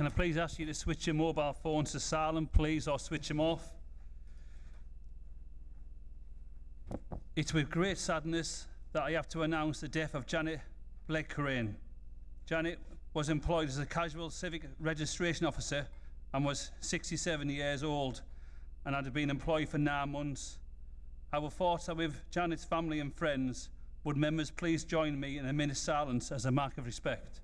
can I please ask you to switch your mobile phones to silent, please, or switch them off? It's with great sadness that I have to announce the death of Janet Redcar. Janet was employed as a casual civic registration officer and was 67 years old and had been employed for 9 months. Our thoughts are with Janet's family and friends. Would members please join me in a minute's silence as a mark of respect?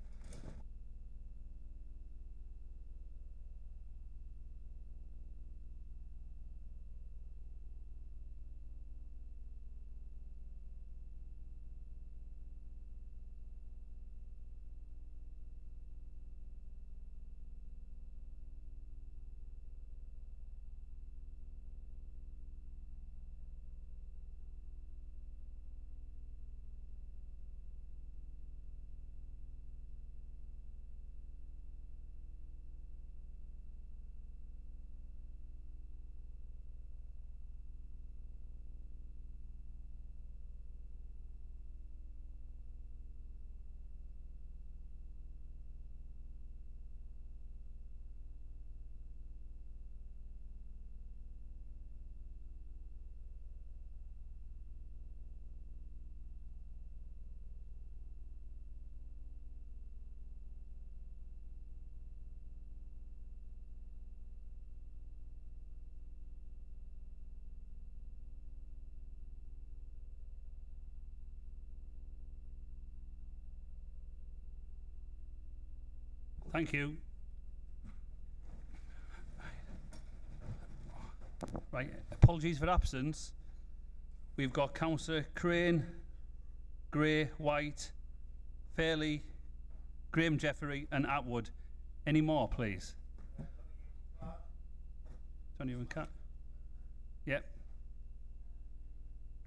Thank you. Right, apologies for absence. We've got Councillor Crane, Gray, White, Fairley, Graham Jeffrey and Atwood. Any more, please? Don't even cut. Yep.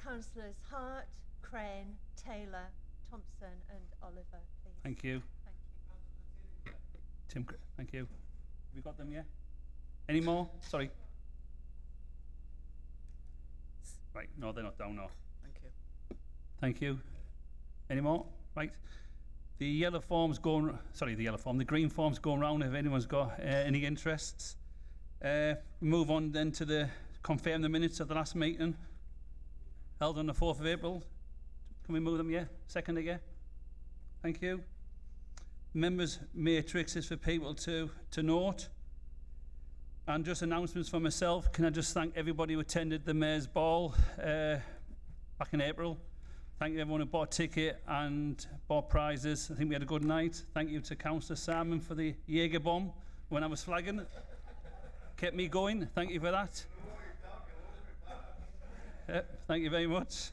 Councillors Hart, Crane, Taylor, Thompson and Oliver, please. Thank you. Thank you. Tim, thank you. Have we got them, yeah? Any more? Sorry. Right, no, they're not down, no. Thank you. Thank you. Any more? Right. The yellow form's going, sorry, the yellow form, the green form's going round if anyone's got any interests. Move on then to the, confirm the minutes of the last meeting, held on the 4th of April. Can we move them, yeah? Second again? Thank you. Members' matrices for people to note. And just announcements for myself. Can I just thank everybody who attended the Mayor's Ball back in April. Thank you everyone who bought a ticket and bought prizes. I think we had a good night. Thank you to Councillor Simon for the Jaeger bomb when I was flagging. Kept me going. Thank you for that. Thank you very much.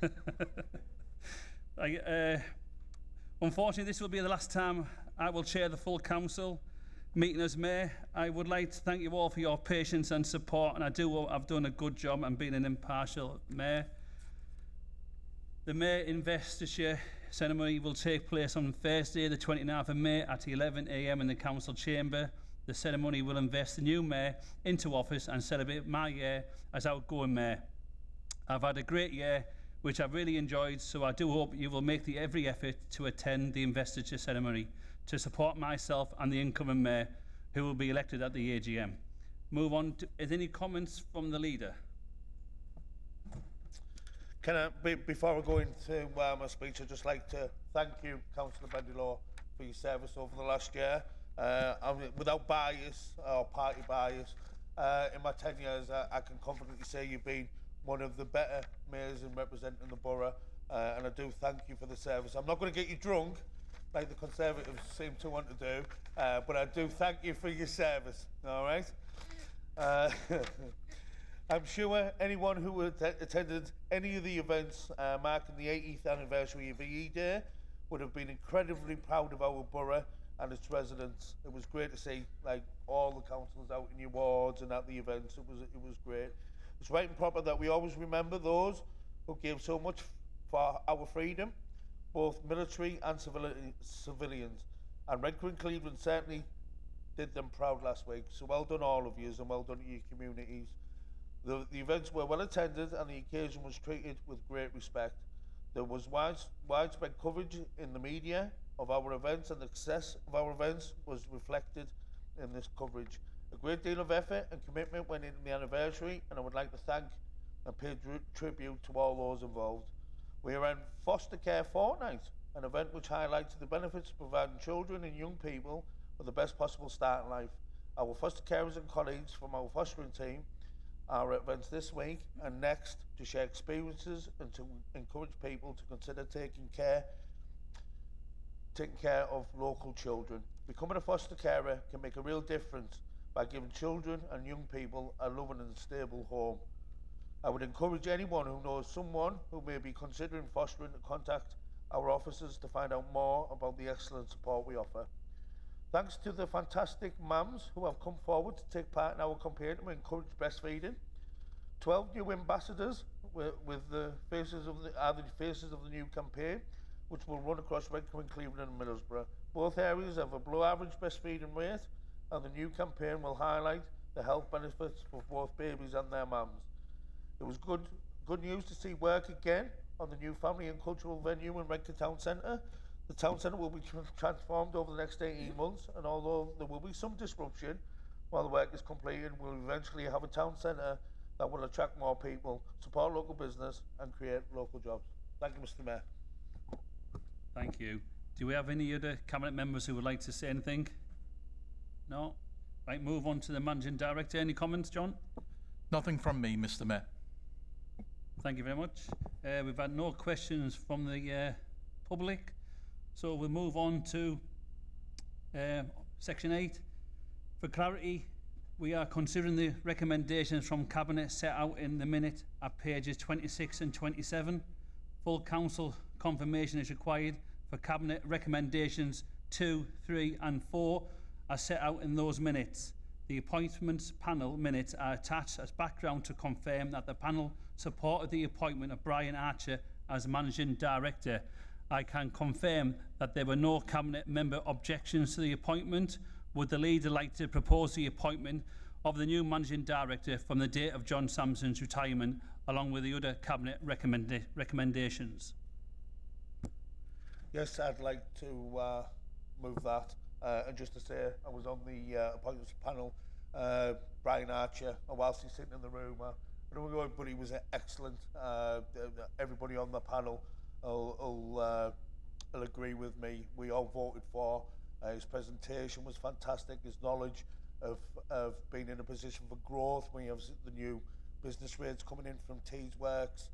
Unfortunately, this will be the last time I will chair the full council meeting as Mayor. I would like to thank you all for your patience and support, and I've done a good job and been an impartial Mayor. The Mayor investiture ceremony will take place on Thursday, the 29th of May at 11 AM in the Council Chamber. The ceremony will invest the new Mayor into office and celebrate my year as outgoing Mayor. I've had a great year, which I've really enjoyed, so I do hope you will make every effort to attend the investiture ceremony to support myself and the incoming Mayor, who will be elected at the AGM. Move on to, is any comments from the leader? Can I, before I go into my speech, I'd just like to thank you, Councillor Bendilaw, for your service over the last year. Without bias or party bias, in my 10 years, I can confidently say you've been one of the better mayors in representing the borough, and I do thank you for the service. I'm not going to get you drunk, like the Conservatives seem to want to do, but I do thank you for your service, all right? I'm sure anyone who attended any of the events marking the 80th anniversary of EE Day would have been incredibly proud of our borough and its residents. It was great to see like all the councillors out in your wards and at the events. It was great. It's right and proper that we always remember those who gave so much for our freedom, both military and civilians. And Redcar and Cleveland certainly did them proud last week. So well done all of you, and well done to your communities. The events were well attended and the occasion was treated with great respect. There was widespread coverage in the media of our events, and the success of our events was reflected in this coverage. A great deal of effort and commitment went into the anniversary, and I would like to thank and pay tribute to all those involved. We are in Foster Care Fortnight, an event which highlights the benefits of providing children and young people with the best possible start in life. Our foster carers and colleagues from our fostering team are at events this week and next to share experiences and to encourage people to consider taking care of local children. Becoming a foster carer can make a real difference by giving children and young people a loving and stable home. I would encourage anyone who knows someone who may be considering fostering to contact our officers to find out more about the excellent support we offer. Thanks to the fantastic mums who have come forward to take part in our campaign to encourage breastfeeding. 12 new ambassadors with the faces of the new campaign, which will run across Redcar, Cleveland and Middlesbrough. Both areas have a below average breastfeeding rate, and the new campaign will highlight the health benefits for both babies and their mums. It was good news to see work again on the new family and cultural venue in Redcar Town Centre. The town centre will be transformed over the next 18 months, and although there will be some disruption while the work is completed, we'll eventually have a town centre that will attract more people, support local business and create local jobs. Thank you, Mr. Mayor. Thank you. Do we have any other Cabinet members who would like to say anything? No? Right, move on to the Managing Director. Any comments, John? Nothing from me, Mr. Mayor. Thank you very much. We've had no questions from the public, so we'll move on to Section 8. For clarity, we are considering the recommendations from Cabinet set out in the minute at pages 26 and 27. Full Council confirmation is required for Cabinet recommendations 2, 3 and 4 as set out in those minutes. The appointments panel minutes are attached as background to confirm that the panel supported the appointment of Brian Archer as Managing Director. I can confirm that there were no Cabinet member objections to the appointment. Would the leader like to propose the appointment of the new Managing Director from the date of John Sampson's retirement, along with the other Cabinet recommendations? Yes, I'd like to move that. And just to say, I was on the appointments panel. Brian Archer, whilst he's sitting in the room, I don't know, but he was excellent. Everybody on the panel will agree with me. We all voted for. His presentation was fantastic. His knowledge of being in a position for growth when you have the new business rates coming in from Tees Works.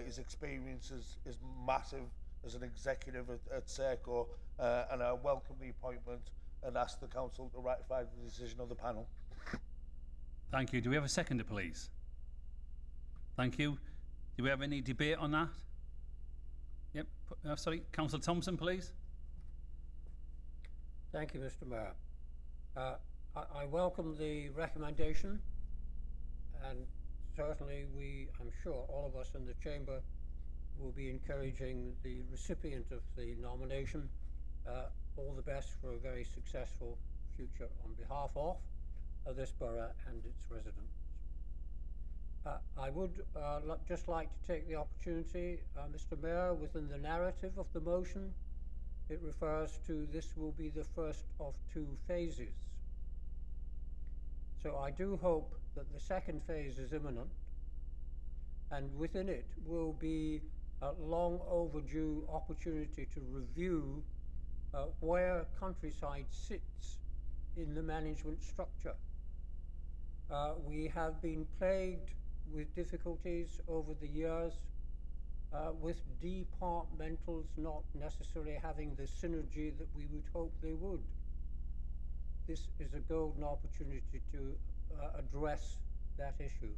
His experience is massive as an executive at Serco, and I welcome the appointment and ask the council to ratify the decision of the panel. Thank you. Do we have a seconder, please? Thank you. Do we have any debate on that? Yep. Sorry, Councillor Thompson, please. Thank you, Mr. Mayor. I welcome the recommendation, and certainly I'm sure all of us in the Chamber will be encouraging the recipient of the nomination all the best for a very successful future on behalf of this borough and its residents. I would just like to take the opportunity, Mr. Mayor, within the narrative of the motion, it refers to this will be the first of 2 phases. So I do hope that the second phase is imminent, and within it will be a long overdue opportunity to review where Countryside sits in the management structure. We have been plagued with difficulties over the years, with departmentals not necessarily having the synergy that we would hope they would. This is a golden opportunity to address that issue.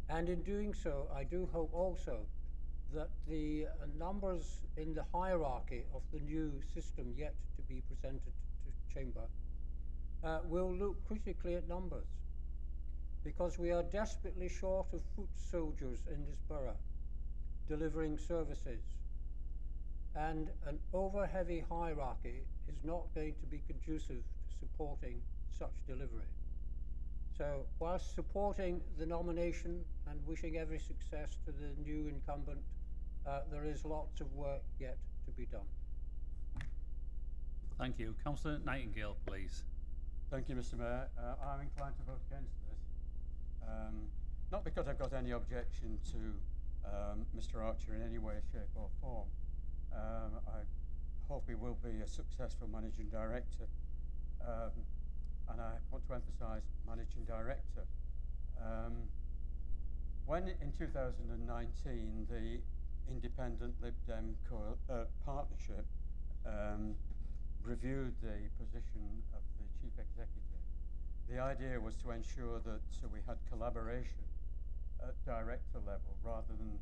And in doing so, I do hope also that the numbers in the hierarchy of the new system yet to be presented to Chamber will look critically at numbers, because we are desperately short of foot soldiers in this borough delivering services, and an over-heavy hierarchy is not going to be conducive to supporting such delivery. So whilst supporting the nomination and wishing every success to the new incumbent, there is lots of work yet to be done. Thank you. Councillor Nightingale, please. Thank you, Mr. Mayor. I'm inclined to vote against this. Not because I've got any objection to Mr. Archer in any way, shape or form. I hope he will be a successful managing director. And I want to emphasise managing director. When in 2019 the Independent Lib Dem partnership reviewed the position of the chief executive, the idea was to ensure that we had collaboration at director level rather than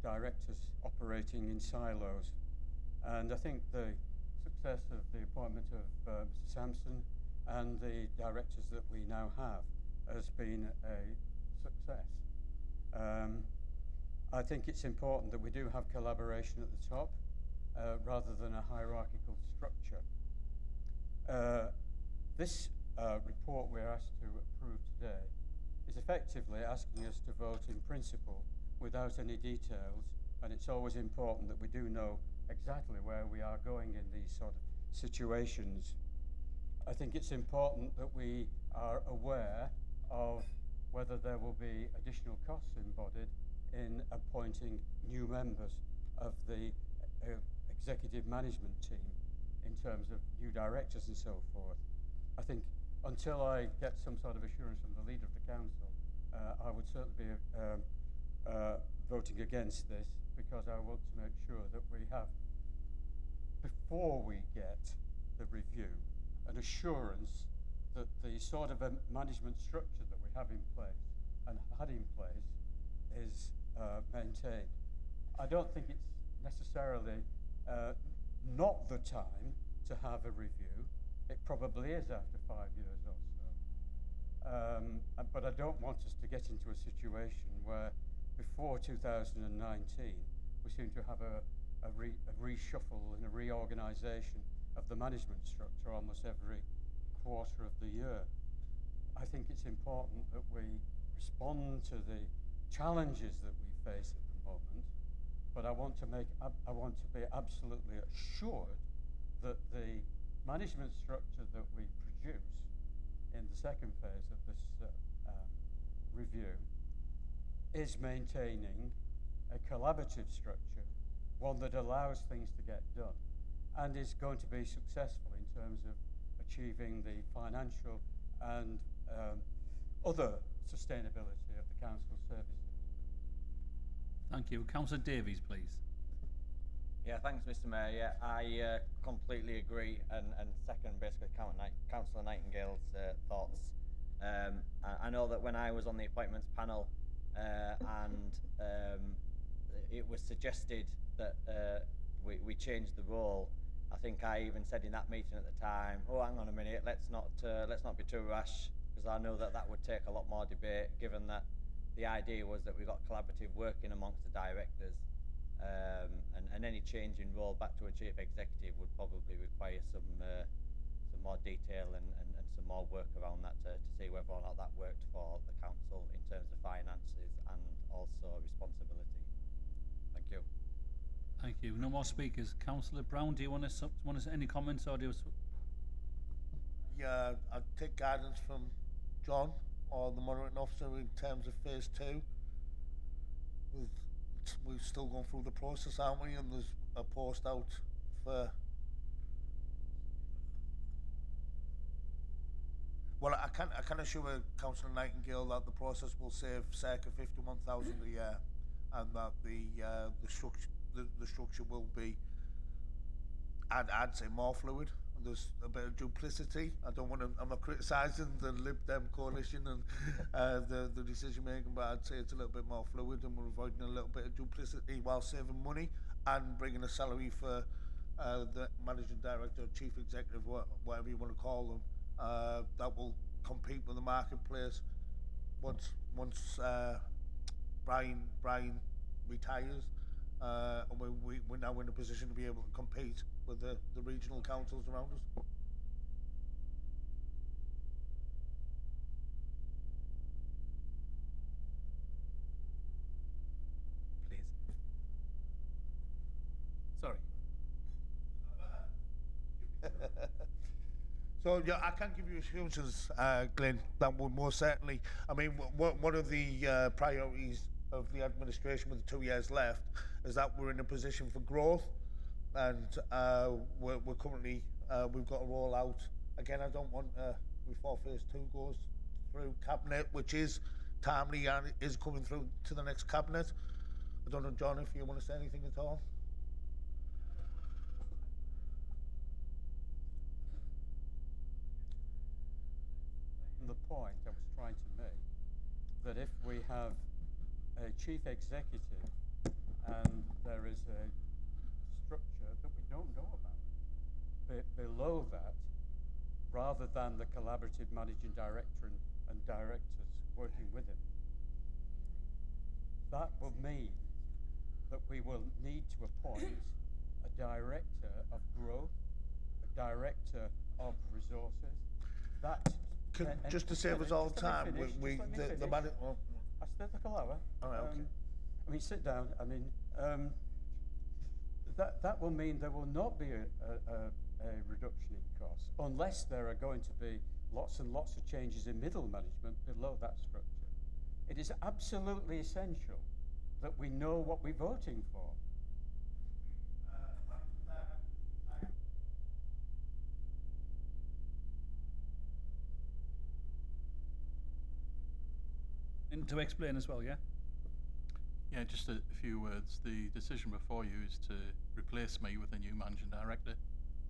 directors operating in silos. And I think the success of the appointment of Mr. Sampson and the directors that we now have has been a success. I think it's important that we do have collaboration at the top rather than a hierarchical structure. This report we're asked to approve today is effectively asking us to vote in principle without any details, and it's always important that we do know exactly where we are going in these sort of situations. I think it's important that we are aware of whether there will be additional costs embodied in appointing new members of the executive management team in terms of new directors and so forth. I think until I get some sort of assurance from the leader of the council, I would certainly be voting against this, because I want to make sure that we have, before we get the review, an assurance that the sort of a management structure that we have in place and had in place is maintained. I don't think it's necessarily not the time to have a review. It probably is after 5 years or so. But I don't want us to get into a situation where before 2019 we seem to have a reshuffle and a reorganisation of the management structure almost every quarter of the year. I think it's important that we respond to the challenges that we face at the moment, but I want to be absolutely assured that the management structure that we produce in the second phase of this review is maintaining a collaborative structure, one that allows things to get done and is going to be successful in terms of achieving the financial and other sustainability of the council services. Thank you. Councillor Davies, please. Yeah, thanks, Mr. Mayor. Yeah, I completely agree and second basically Councillor Nightingale's thoughts. I know that when I was on the appointments panel and it was suggested that we change the role, I think I even said in that meeting at the time, oh, hang on a minute, let's not be too rash, because I know that would take a lot more debate, given that the idea was that we got collaborative working amongst the directors. And any change in role back to a chief executive would probably require some more detail and some more work around that to see whether or not that worked for the council in terms of finances and also responsibility. Thank you. Thank you. No more speakers. Councillor Brown, do you want to any comments, or do you? Yeah, I'd take guidance from John or the monitoring officer in terms of phase 2. We're still going through the process, aren't we? And there's a post out for. Well, I can assure Councillor Nightingale that the process will save circa 51,000 a year, and that the structure will be, I'd say, more fluid. There's a bit of duplicity. I'm not criticising the Lib Dem coalition and the decision making, but I'd say it's a little bit more fluid, and we're avoiding a little bit of duplicity while saving money and bringing a salary for the managing director, chief executive, whatever you want to call them, that will compete with the marketplace once Brian retires. And we're now in a position to be able to compete with the regional councils around us. Please. Sorry. So yeah, I can give you assurances, Glenn, that will most certainly. I mean, one of the priorities of the administration with the 2 years left is that we're in a position for growth, and we're currently we've got to roll out again. I don't want before phase 2 goes through cabinet, which is timely and is coming through to the next cabinet. I don't know, John, if you want to say anything at all. The point I was trying to make, that if we have a chief executive and there is a structure that we don't know about below that, rather than the collaborative managing director and directors working with him, that will mean that we will need to appoint a director of growth, a director of resources. That Just to save us all time, the man. Well, I still take a lower. All right, okay. I mean, sit down. I mean, that will mean there will not be a reduction in costs unless there are going to be lots and lots of changes in middle management below that structure. It is absolutely essential that we know what we're voting for. And to explain as well, yeah? Yeah, just a few words. The decision before you is to replace me with a new managing director.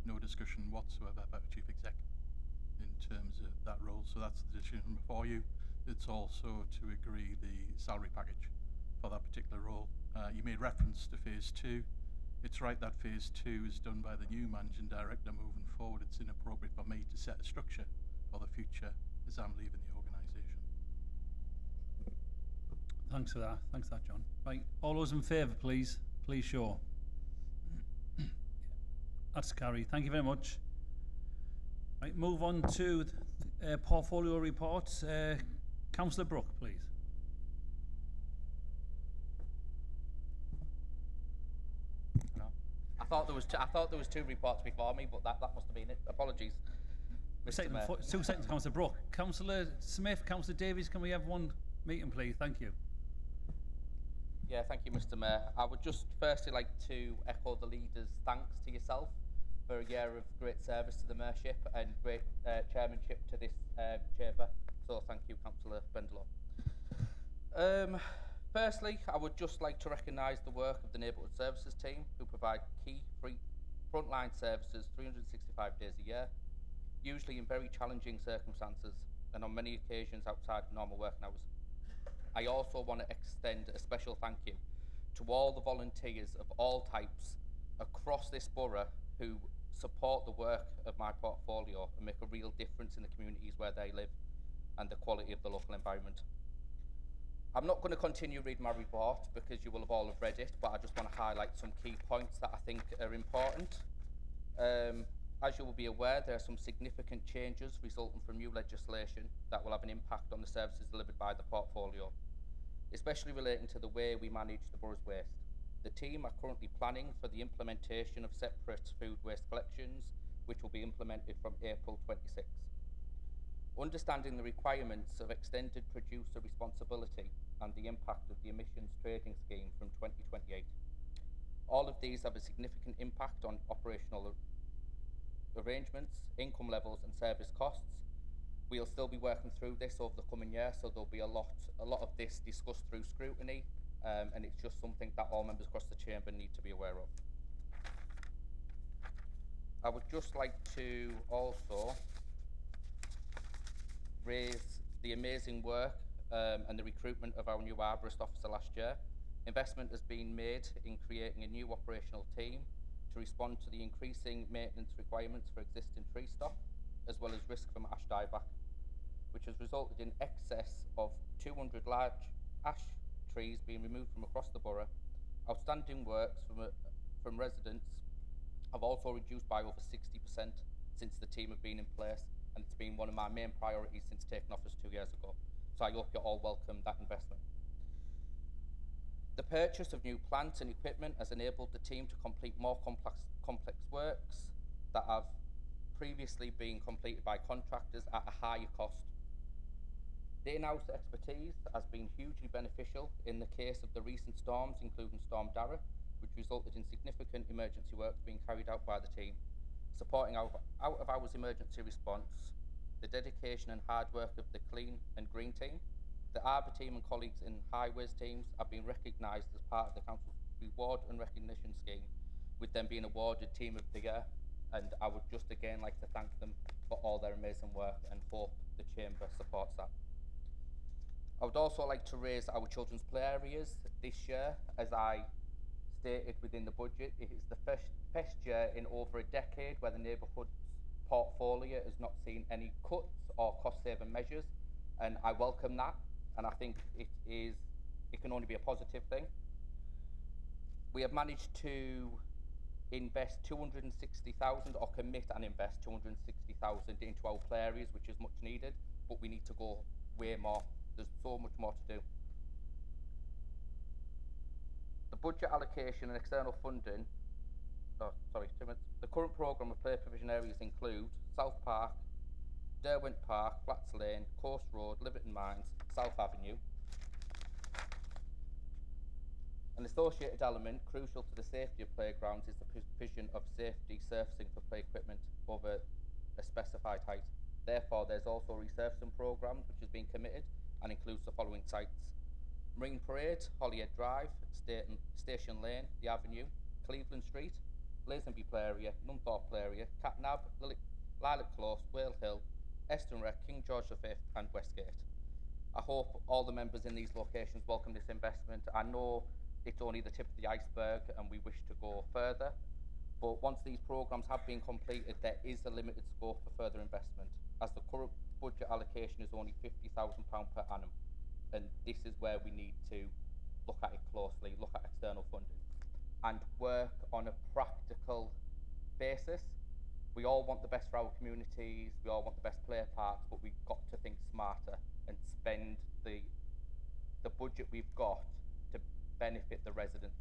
No discussion whatsoever about chief exec in terms of that role. So that's the decision before you. It's also to agree the salary package for that particular role. You made reference to phase 2. It's right that phase 2 is done by the new managing director moving forward. It's inappropriate for me to set a structure for the future as I'm leaving the organisation. Thanks for that. Thanks for that, John. Right, all those in favour, please. Please show. That's carried. Thank you very much. Right, move on to portfolio reports. Councillor Brooke, please. No. I thought there was 2 reports before me, but that must have been it. Apologies. Mr. Mayor. 2 seconds, Councillor Brooke. Councillor Smith, Councillor Davies, can we have one meeting, please? Thank you. Yeah, thank you, Mr. Mayor. I would just firstly like to echo the leader's thanks to yourself for a year of great service to the mayorship and great chairmanship to this chamber. So thank you, Councillor Bendelaw. Firstly, I would just like to recognise the work of the Neighbourhood Services team, who provide key free frontline services 365 days a year, usually in very challenging circumstances and on many occasions outside of normal working hours. I also want to extend a special thank you to all the volunteers of all types across this borough who support the work of my portfolio and make a real difference in the communities where they live and the quality of the local environment. I'm not going to continue reading my report because you will have all have read it, but I just want to highlight some key points that I think are important. As you will be aware, there are some significant changes resulting from new legislation that will have an impact on the services delivered by the portfolio, especially relating to the way we manage the borough's waste. The team are currently planning for the implementation of separate food waste collections, which will be implemented from April 26. Understanding the requirements of extended producer responsibility and the impact of the emissions trading scheme from 2028. All of these have a significant impact on operational arrangements, income levels and service costs. We'll still be working through this over the coming year, so there'll be a lot of this discussed through scrutiny, and it's just something that all members across the chamber need to be aware of. I would just like to also raise the amazing work and the recruitment of our new arborist officer last year. Investment has been made in creating a new operational team to respond to the increasing maintenance requirements for existing tree stock, as well as risk from ash dieback, which has resulted in excess of 200 large ash trees being removed from across the borough. Outstanding works from residents have also reduced by over 60% since the team have been in place, and it's been one of my main priorities since taking office 2 years ago. So I hope you all welcome that investment. The purchase of new plant and equipment has enabled the team to complete more complex works that have previously being completed by contractors at a higher cost. The in-house expertise has been hugely beneficial in the case of the recent storms, including Storm Dara, which resulted in significant emergency works being carried out by the team, supporting our out-of-hours emergency response, the dedication and hard work of the Clean and Green team. The Arbour team and colleagues in Highways teams have been recognised as part of the Council's reward and recognition scheme, with them being awarded Team of the Year, and I would just again like to thank them for all their amazing work and hope the Chamber supports that. I would also like to raise our children's play areas this year. As I stated within the budget, it is the best year in over a decade where the neighbourhood's portfolio has not seen any cuts or cost-saving measures, and I welcome that, and I think it can only be a positive thing. We have managed to invest 260,000 or commit and invest 260,000 into our play areas, which is much needed, but we need to go way more. There's so much more to do. The budget allocation and external funding, the current programme of play provision areas include South Park, Derwent Park, Flats Lane, Coast Road, Liverton Mines, South Avenue. An associated element crucial to the safety of playgrounds is the provision of safety surfacing for play equipment over a specified height. Therefore, there's also a resurfacing programme which has been committed and includes the following sites: Marine Parade, Holyhead Drive, Station Lane, The Avenue, Cleveland Street, Lazenby Play Area, Nunthorpe Play Area, Catnab, Lilac Close, Whale Hill, Eston Rec, King George V and Westgate. I hope all the members in these locations welcome this investment. I know it's only the tip of the iceberg and we wish to go further, but once these programmes have been completed, there is a limited scope for further investment, as the current budget allocation is only £50,000 per annum, and this is where we need to look at it closely, look at external funding, and work on a practical basis. We all want the best for our communities, we all want the best player parks, but we've got to think smarter and spend the budget we've got to benefit the residents.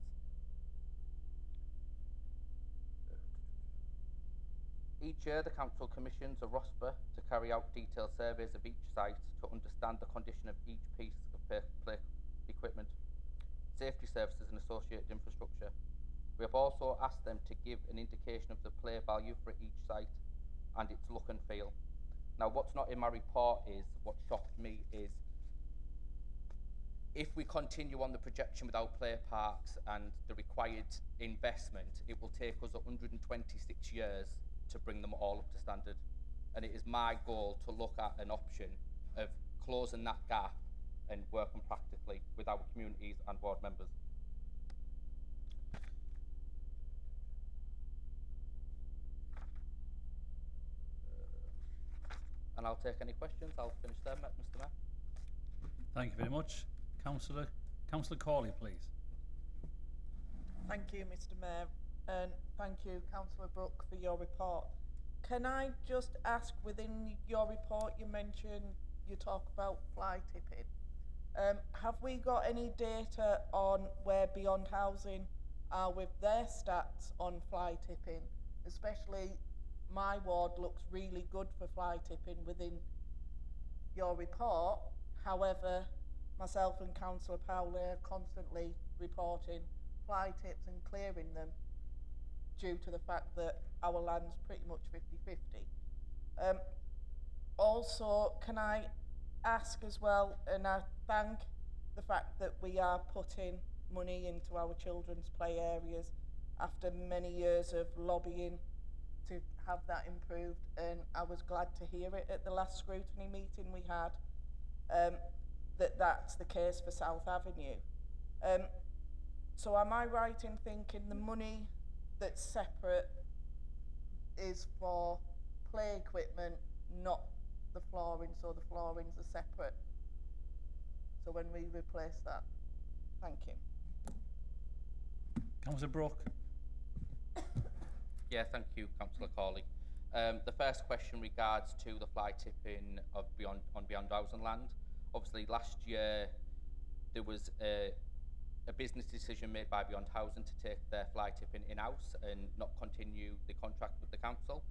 Each year, the Council commissions a ROSPA to carry out detailed surveys of each site to understand the condition of each piece of play equipment, safety services and associated infrastructure. We have also asked them to give an indication of the play value for each site and its look and feel. Now, what's not in my report is, what shocked me is, if we continue on the projection without player parks and the required investment, it will take us 126 years to bring them all up to standard. And it is my goal to look at an option of closing that gap and working practically with our communities and ward members. And I'll take any questions. I'll finish there, Mr. Mayor. Thank you very much. Councillor Corley, please. Thank you, Mr. Mayor, and thank you, Councillor Brooke, for your report. Can I just ask, within your report you talk about fly tipping. Have we got any data on where Beyond Housing are with their stats on fly tipping? Especially my ward looks really good for fly tipping within your report. However, myself and Councillor Powley are constantly reporting fly tips and clearing them due to the fact that our land's pretty much 50-50. Also, can I ask as well, and I thank the fact that we are putting money into our children's play areas after many years of lobbying to have that improved, and I was glad to hear it at the last scrutiny meeting we had, that that's the case for South Avenue. So am I right in thinking the money that's separate is for play equipment, not the flooring, so the floorings are separate? So when we replace that, thank you. Councillor Brooke. Yeah, thank you, Councillor Corley. The first question regards to the fly tipping of Beyond Housing land. Obviously, last year there was a business decision made by Beyond Housing to take their fly tipping in-house and not continue the contract with the council.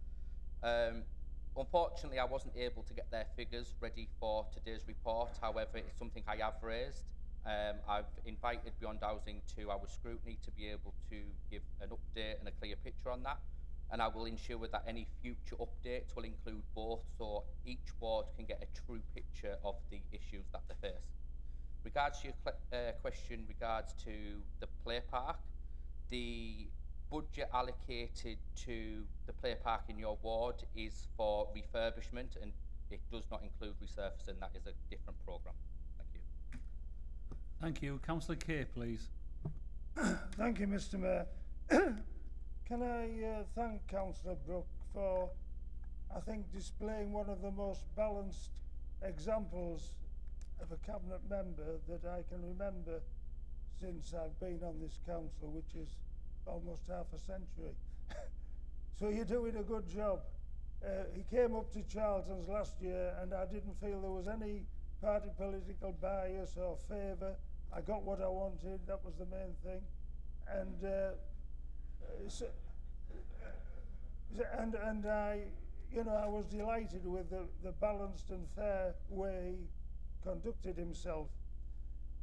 Unfortunately, I wasn't able to get their figures ready for today's report. However, it's something I have raised. I've invited Beyond Housing to our scrutiny to be able to give an update and a clear picture on that. And I will ensure that any future updates will include both, so each ward can get a true picture of the issues that they face. Regards to your question regards to the play park, the budget allocated to the play park in your ward is for refurbishment, and it does not include resurfacing. That is a different programme. Thank you. Thank you. Councillor Kay, please. Thank you, Mr. Mayor. Can I thank Councillor Brooke for, I think, displaying one of the most balanced examples of a cabinet member that I can remember since I've been on this council, which is almost half a century. So you're doing a good job. He came up to Charlton's last year and I didn't feel there was any party political bias or favour. I got what I wanted, that was the main thing. And I, you know, I was delighted with the balanced and fair way he conducted himself.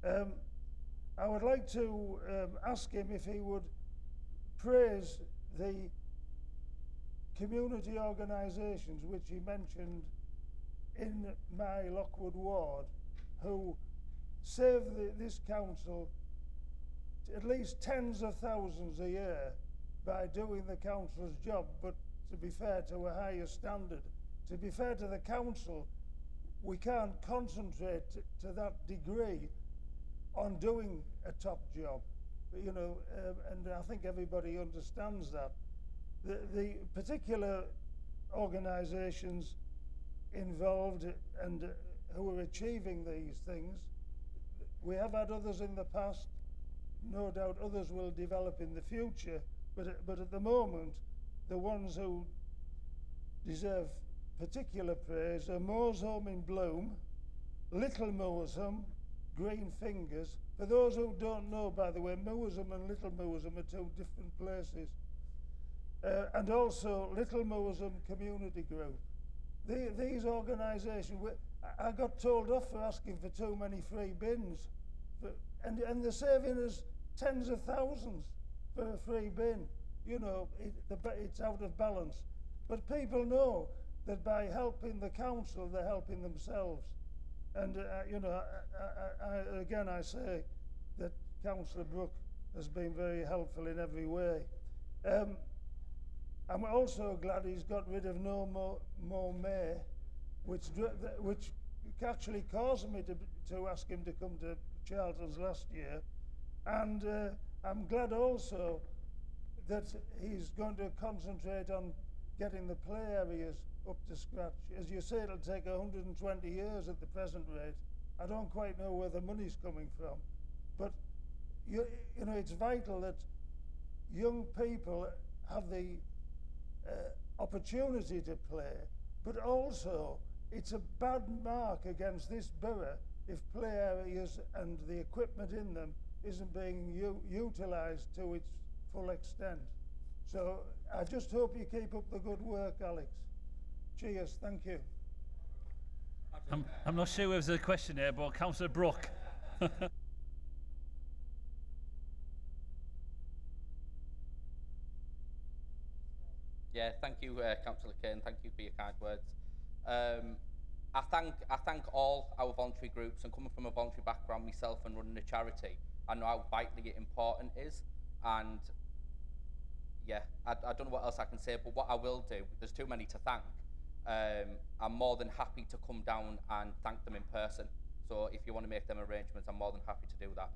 I would like to ask him if he would praise the community organisations which he mentioned in my Lockwood ward, who save this council at least tens of thousands a year by doing the council's job, but to be fair, to a higher standard. To be fair to the council, we can't concentrate to that degree on doing a top job, you know, and I think everybody understands that. The particular organisations involved and who are achieving these things, we have had others in the past, no doubt others will develop in the future, but at the moment, the ones who deserve particular praise are Moorsham in Bloom, Little Moorsham, Green Fingers. For those who don't know, by the way, Moorsham and Little Moorsham are two different places. And also Little Moorsham Community Group. These organisations, I got told off for asking for too many free bins, and they're saving us tens of thousands for a free bin. You know, it's out of balance. But people know that by helping the council, they're helping themselves. And, you know, again, I say that Councillor Brooke has been very helpful in every way. I'm also glad he's got rid of No More May, which actually caused me to ask him to come to Charlton's last year. And I'm glad also that he's going to concentrate on getting the play areas up to scratch. As you say, it'll take 120 years at the present rate. I don't quite know where the money's coming from, but you know, it's vital that young people have the opportunity to play, but also it's a bad mark against this borough if play areas and the equipment in them isn't being utilised to its full extent. So I just hope you keep up the good work, Alex. Cheers, thank you. I'm not sure if there's a question there, but Councillor Brooke. Yeah, thank you, Councillor Kane. Thank you for your kind words. I thank all our voluntary groups, and coming from a voluntary background myself and running a charity, I know how vitally important it is. And yeah, I don't know what else I can say, but what I will do, there's too many to thank. I'm more than happy to come down and thank them in person. So if you want to make them arrangements, I'm more than happy to do that.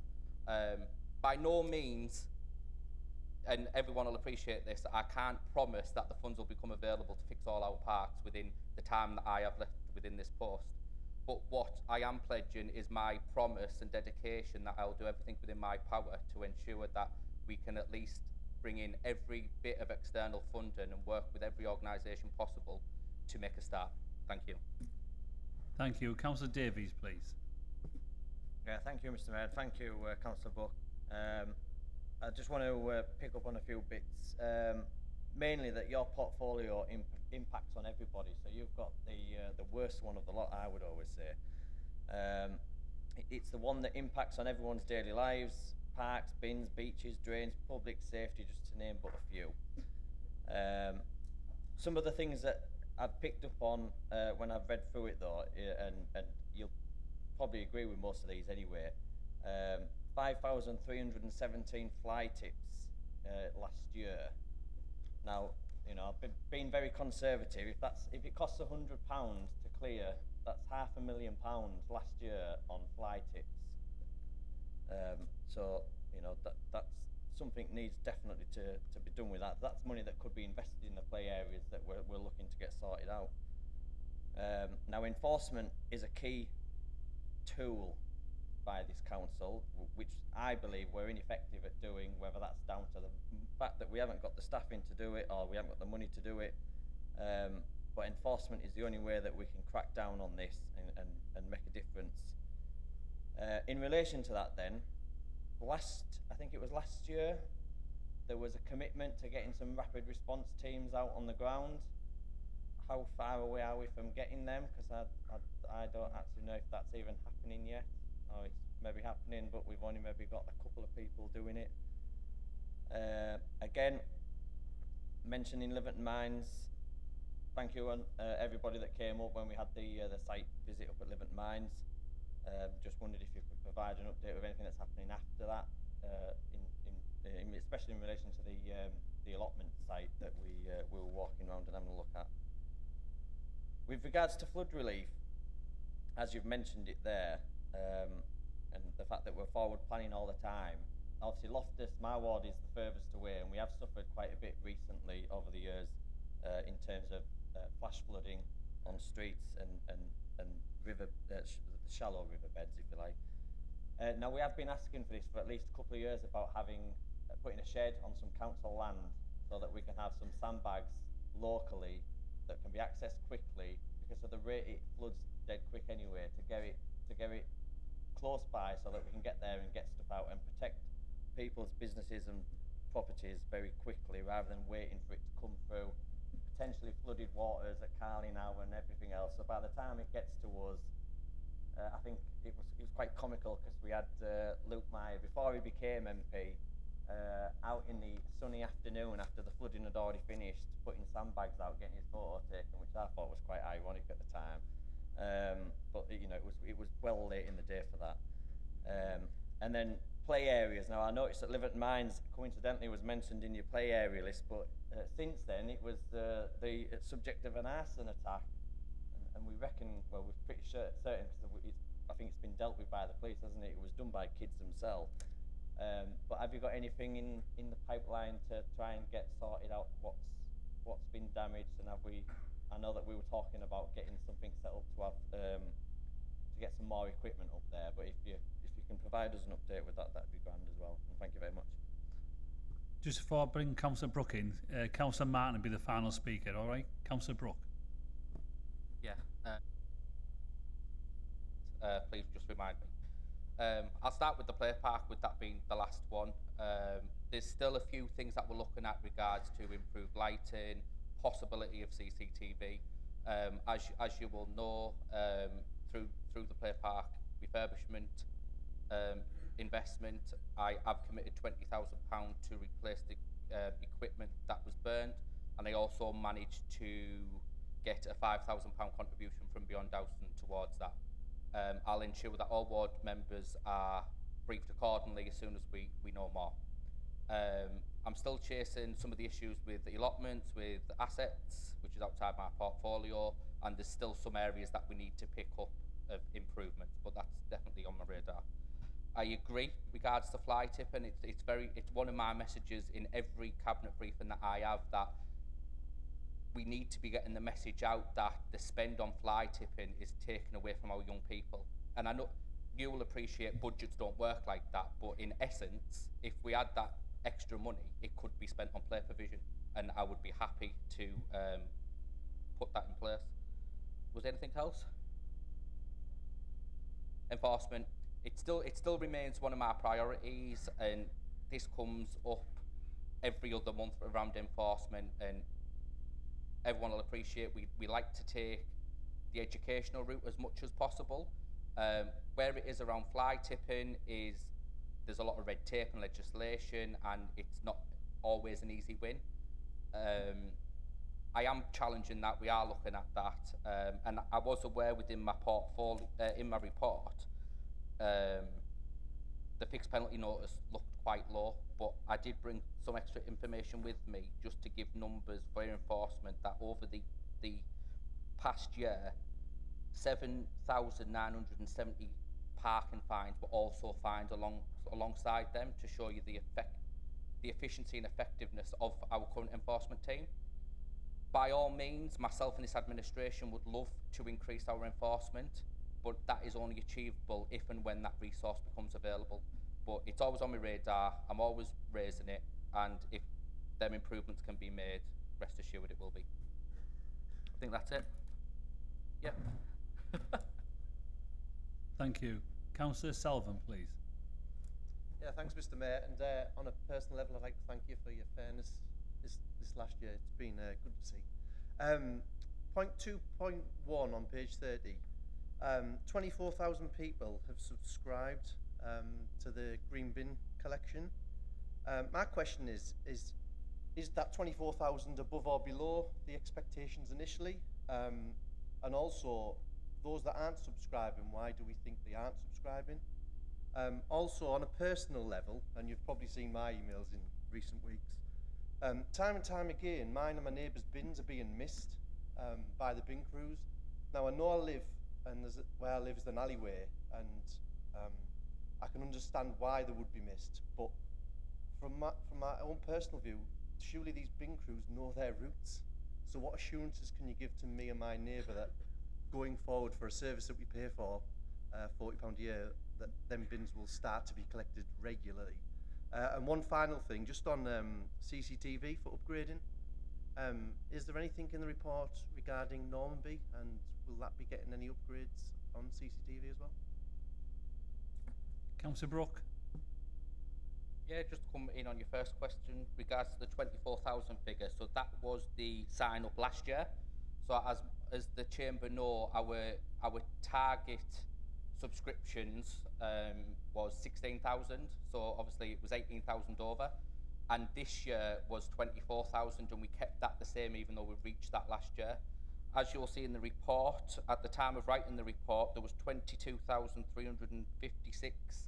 By no means, and everyone will appreciate this, I can't promise that the funds will become available to fix all our parks within the time that I have left within this post. But what I am pledging is my promise and dedication that I'll do everything within my power to ensure that we can at least bring in every bit of external funding and work with every organisation possible to make a start. Thank you. Thank you. Councillor Davies, please. Yeah, thank you, Mr. Mayor. Thank you, Councillor Buck. I just want to pick up on a few bits. Mainly that your portfolio impacts on everybody. So you've got the worst one of the lot, I would always say. It's the one that impacts on everyone's daily lives: parks, bins, beaches, drains, public safety, just to name but a few. Some of the things that I've picked up on when I've read through it, though, and you'll probably agree with most of these anyway. 5,317 fly tips last year. Now, you know, I've been very conservative. If it costs £100 to clear, that's £500,000 last year on fly tips. So, you know, that's something needs definitely to be done with that. That's money that could be invested in the play areas that we're looking to get sorted out. Now, enforcement is a key tool by this council, which I believe we're ineffective at doing, whether that's down to the fact that we haven't got the staffing to do it or we haven't got the money to do it. But enforcement is the only way that we can crack down on this and make a difference. In relation to that then, I think it was last year, there was a commitment to getting some rapid response teams out on the ground. How far away are we from getting them? Because I don't actually know if that's even happening yet. Or it's maybe happening, but we've only maybe got a couple of people doing it. Again, mentioning Liverton Mines, thank you everybody that came up when we had the site visit up at Liverton Mines. Just wondered if you could provide an update of anything that's happening after that, especially in relation to the allotment site that we were walking around and having a look at. With regards to flood relief, as you've mentioned it there, and the fact that we're forward planning all the time, obviously Loftus, my ward, is the furthest away, and we have suffered quite a bit recently over the years in terms of flash flooding on streets and river, shallow riverbeds, if you like. Now, we have been asking for this for at least a couple of years about putting a shed on some council land so that we can have some sandbags locally that can be accessed quickly, because of the rate it floods dead quick anyway, to get it close by so that we can get there and get stuff out and protect people's businesses and properties very quickly, rather than waiting for it to come through potentially flooded waters at Carley now and everything else. So by the time it gets to us, I think it was quite comical, because we had Luke Meyer, before he became MP, out in the sunny afternoon after the flooding had already finished, putting sandbags out, getting his photo taken, which I thought was quite ironic at the time. But you know, it was well late in the day for that. And then play areas. Now, I noticed that Liverton Mines coincidentally was mentioned in your play area list, but since then it was the subject of an arson attack, and we reckon, well, we're pretty certain, because I think it's been dealt with by the police, hasn't it? It was done by kids themselves. But have you got anything in the pipeline to try and get sorted out what's been damaged? And I know that we were talking about getting something set up to have to get some more equipment up there, but if you can provide us an update with that, that'd be grand as well. And thank you very much. Just before I bring Councillor Brooke in, Councillor Martin will be the final speaker, all right? Councillor Brooke. Yeah. Please just remind me. I'll start with the play park, with that being the last one. There's still a few things that we're looking at regards to improved lighting, possibility of CCTV. As you will know, through the play park refurbishment investment, I have committed £20,000 to replace the equipment that was burned, and I also managed to get a £5,000 contribution from Beyond Dowson towards that. I'll ensure that all ward members are briefed accordingly as soon as we know more. I'm still chasing some of the issues with the allotments, with assets, which is outside my portfolio, and there's still some areas that we need to pick up of improvements, but that's definitely on my radar. I agree regards to fly tipping. It's one of my messages in every cabinet briefing that I have, that we need to be getting the message out that the spend on fly tipping is taken away from our young people. And I know you will appreciate budgets don't work like that, but in essence, if we had that extra money, it could be spent on play provision, and I would be happy to put that in place. Was there anything else? Enforcement. It still remains one of my priorities, and this comes up every other month around enforcement, and everyone will appreciate, we like to take the educational route as much as possible. Where it is around fly tipping is there's a lot of red tape and legislation, and it's not always an easy win. I am challenging that. We are looking at that, and I was aware within my portfolio, in my report, the fixed penalty notice looked quite low, but I did bring some extra information with me just to give numbers for enforcement that over the past year, 7,970 parking fines were also fined alongside them, to show you the efficiency and effectiveness of our current enforcement team. By all means, myself and this administration would love to increase our enforcement, but that is only achievable if and when that resource becomes available. But it's always on my radar, I'm always raising it, and if them improvements can be made, rest assured it will be. I think that's it. Yep. Thank you. Councillor Sullivan, please. Yeah, thanks, Mr. Mayor. And on a personal level, I'd like to thank you for your fairness this last year. It's been good to see. Point 2.1 on page 30. 24,000 people have subscribed to the green bin collection. My question is that 24,000 above or below the expectations initially? And also, those that aren't subscribing, why do we think they aren't subscribing? Also, on a personal level, and you've probably seen my emails in recent weeks, time and time again, mine and my neighbours' bins are being missed by the bin crews. Now, I know I live, and where I live is an alleyway, and I can understand why they would be missed, but from my own personal view, surely these bin crews know their routes. So what assurances can you give to me and my neighbour that going forward for a service that we pay for, £40 a year, that them bins will start to be collected regularly? And one final thing, just on CCTV for upgrading, is there anything in the report regarding Normanby, and will that be getting any upgrades on CCTV as well? Councillor Brooke. Yeah, just to come in on your first question, regards to the 24,000 figure. So that was the sign up last year. So as the chamber know, our target subscriptions was 16,000. So obviously it was 18,000 over, and this year was 24,000, and we kept that the same even though we reached that last year. As you'll see in the report, at the time of writing the report, there was 22,356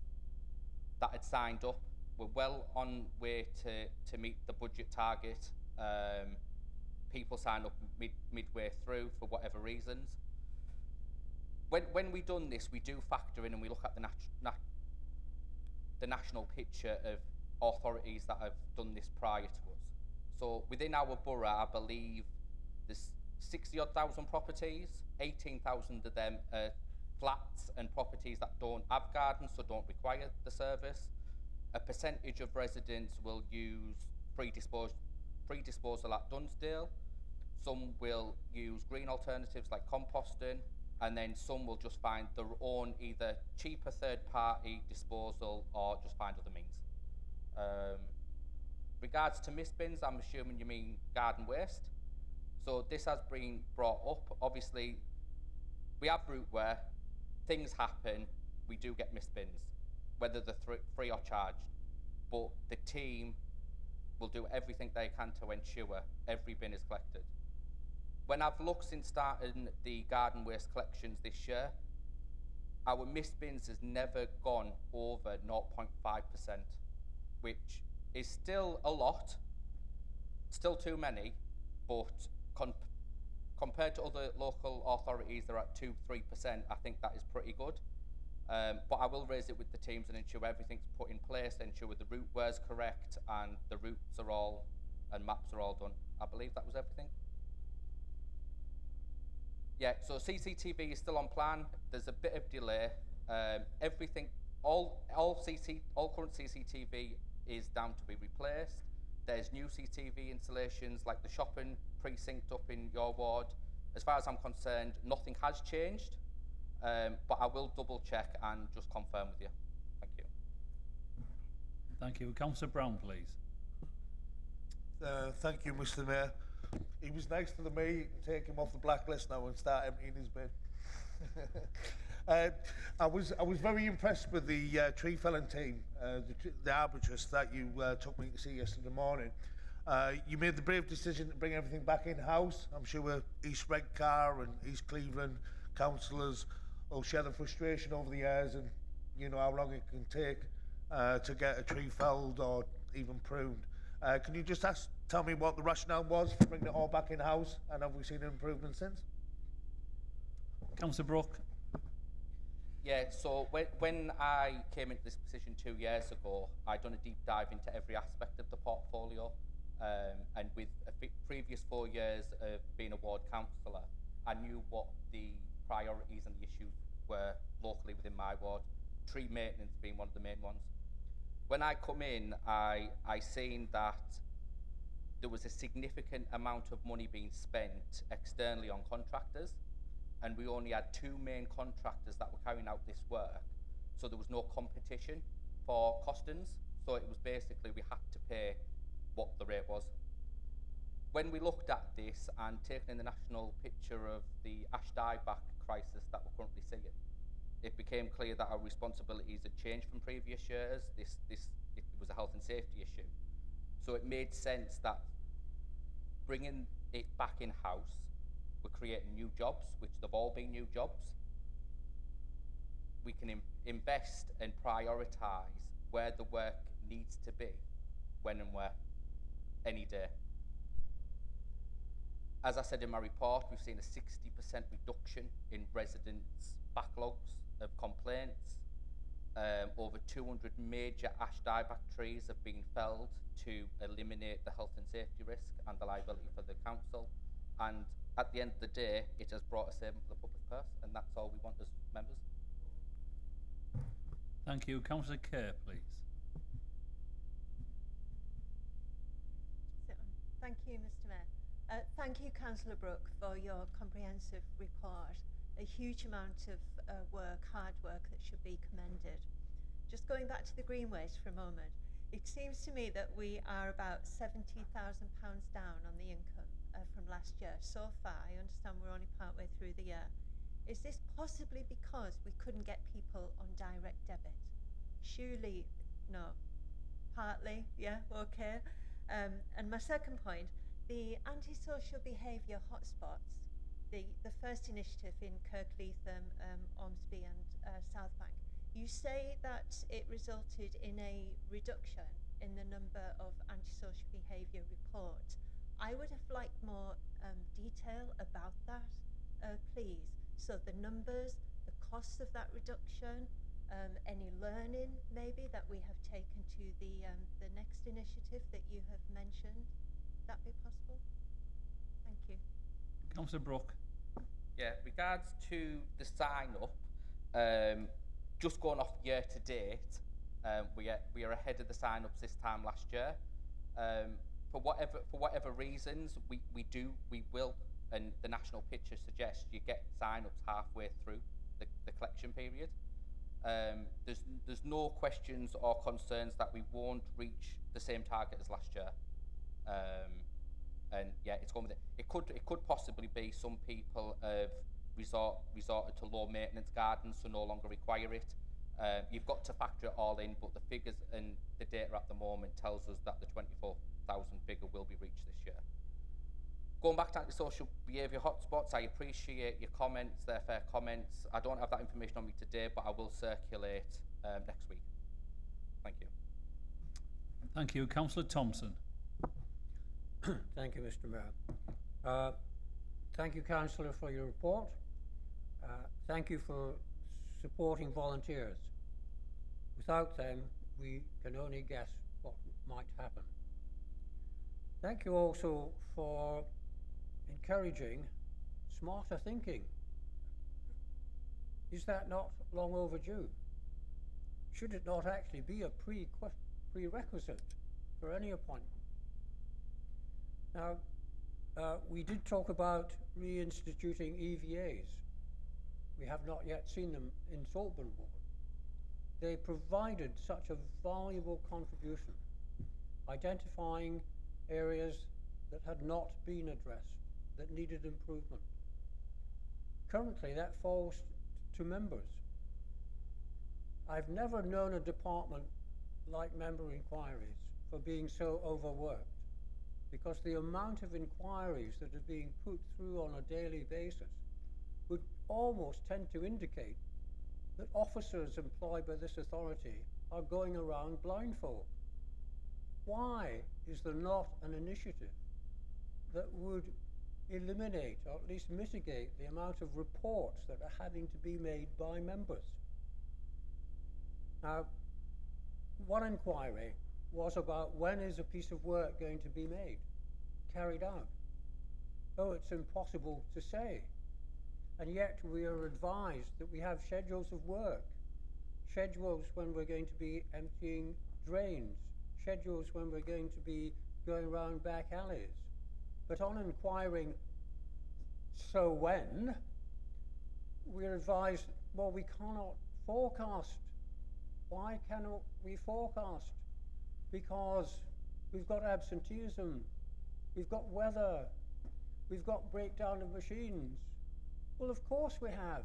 that had signed up. We're well on way to meet the budget target. People sign up midway through for whatever reasons. When we done this, we do factor in and we look at the national picture of authorities that have done this prior to us. So within our borough, I believe there's 60-odd thousand properties. 18,000 of them are flats and properties that don't have gardens, so don't require the service. A percentage of residents will use free disposal at Dunsdale. Some will use green alternatives like composting, and then some will just find their own either cheaper third-party disposal or just find other means. Regards to mist bins, I'm assuming you mean garden waste. So this has been brought up. Obviously, we have route where things happen, we do get mist bins, whether they're free or charged. But the team will do everything they can to ensure every bin is collected. When I've looked since starting the garden waste collections this year, our mist bins has never gone over 0.5%, which is still a lot, still too many, but compared to other local authorities, they're at 2-3%. I think that is pretty good. But I will raise it with the teams and ensure everything's put in place, ensure the route ware's correct and the routes are all, and maps are all done. I believe that was everything. Yeah, so CCTV is still on plan. There's a bit of delay. Everything, all current CCTV is down to be replaced. There's new CCTV installations like the shopping precinct up in your ward. As far as I'm concerned, nothing has changed, but I will double check and just confirm with you. Thank you. Thank you. Councillor Brown, please. Thank you, Mr. Mayor. he was nice to me. You can take him off the blacklist now and start emptying his bin. I was very impressed with the tree felling team, the arbitrist that you took me to see yesterday morning. You made the brave decision to bring everything back in-house. I'm sure East Redcar and East Cleveland councillors will share the frustration over the years, and you know how long it can take to get a tree felled or even pruned. Can you just tell me what the rationale was for bringing it all back in-house, and have we seen an improvement since? Councillor Brooke. Yeah, so when I came into this position 2 years ago, I'd done a deep dive into every aspect of the portfolio. And with previous 4 years of being a ward councillor, I knew what the priorities and the issues were locally within my ward, tree maintenance being one of the main ones. When I come in, I seen that there was a significant amount of money being spent externally on contractors, and we only had 2 main contractors that were carrying out this work, so there was no competition for costings, so it was basically we had to pay what the rate was. When we looked at this and taking in the national picture of the ash dieback crisis that we're currently seeing, it became clear that our responsibilities had changed from previous years. It was a health and safety issue. So it made sense that bringing it back in-house, we're creating new jobs, which they've all been new jobs. We can invest and prioritise where the work needs to be, when and where, any day. As I said in my report, we've seen a 60% reduction in residents' backlogs of complaints. Over 200 major ash dieback trees have been felled to eliminate the health and safety risk and the liability for the council. And at the end of the day, it has brought a saving for the public purse, and that's all we want as members. Thank you. Councillor Kerr, please. Thank you, Mr. Mayor. Thank you, Councillor Brooke, for your comprehensive report. A huge amount of hard work that should be commended. Just going back to the green waste for a moment, it seems to me that we are about £70,000 down on the income from last year. So far, I understand we're only partway through the year. Is this possibly because we couldn't get people on direct debit? Surely, no. Partly, yeah, okay. And my second point, the antisocial behaviour hotspots, the first initiative in Kirkleatham, Ormsby and South Bank, you say that it resulted in a reduction in the number of antisocial behaviour reports. I would have liked more detail about that, please. So the numbers, the costs of that reduction, any learning maybe that we have taken to the next initiative that you have mentioned. Would that be possible? Thank you. Councillor Brooke. Yeah, regards to the sign up, just going off year to date, we are ahead of the sign ups this time last year. For whatever reasons, we will, and the national picture suggests you get sign ups halfway through the collection period. There's no questions or concerns that we won't reach the same target as last year. And yeah, it's going with it. It could possibly be some people have resorted to low maintenance gardens, so no longer require it. You've got to factor it all in, but the figures and the data at the moment tells us that the 24,000 figure will be reached this year. Going back to antisocial behaviour hotspots, I appreciate your comments, they're fair comments. I don't have that information on me today, but I will circulate next week. Thank you. Thank you. Councillor Thompson. Thank you, Mr. Mayor. Thank you, Councillor, for your report. Thank you for supporting volunteers. Without them, we can only guess what might happen. Thank you also for encouraging smarter thinking. Is that not long overdue? Should it not actually be a prerequisite for any appointment? Now, we did talk about reinstituting EVAs. We have not yet seen them in Saltburn Ward. They provided such a valuable contribution, identifying areas that had not been addressed, that needed improvement. Currently, that falls to members. I've never known a department like member inquiries for being so overworked, because the amount of inquiries that are being put through on a daily basis would almost tend to indicate that officers employed by this authority are going around blindfold. Why is there not an initiative that would eliminate or at least mitigate the amount of reports that are having to be made by members? Now, one inquiry was about when is a piece of work going to be made, carried out. Oh, it's impossible to say. And yet we are advised that we have schedules of work, schedules when we're going to be emptying drains, schedules when we're going to be going around back alleys. But on inquiring, so when, we're advised, well, we cannot forecast. Why cannot we forecast? Because we've got absenteeism, we've got weather, we've got breakdown of machines. Well, of course we have.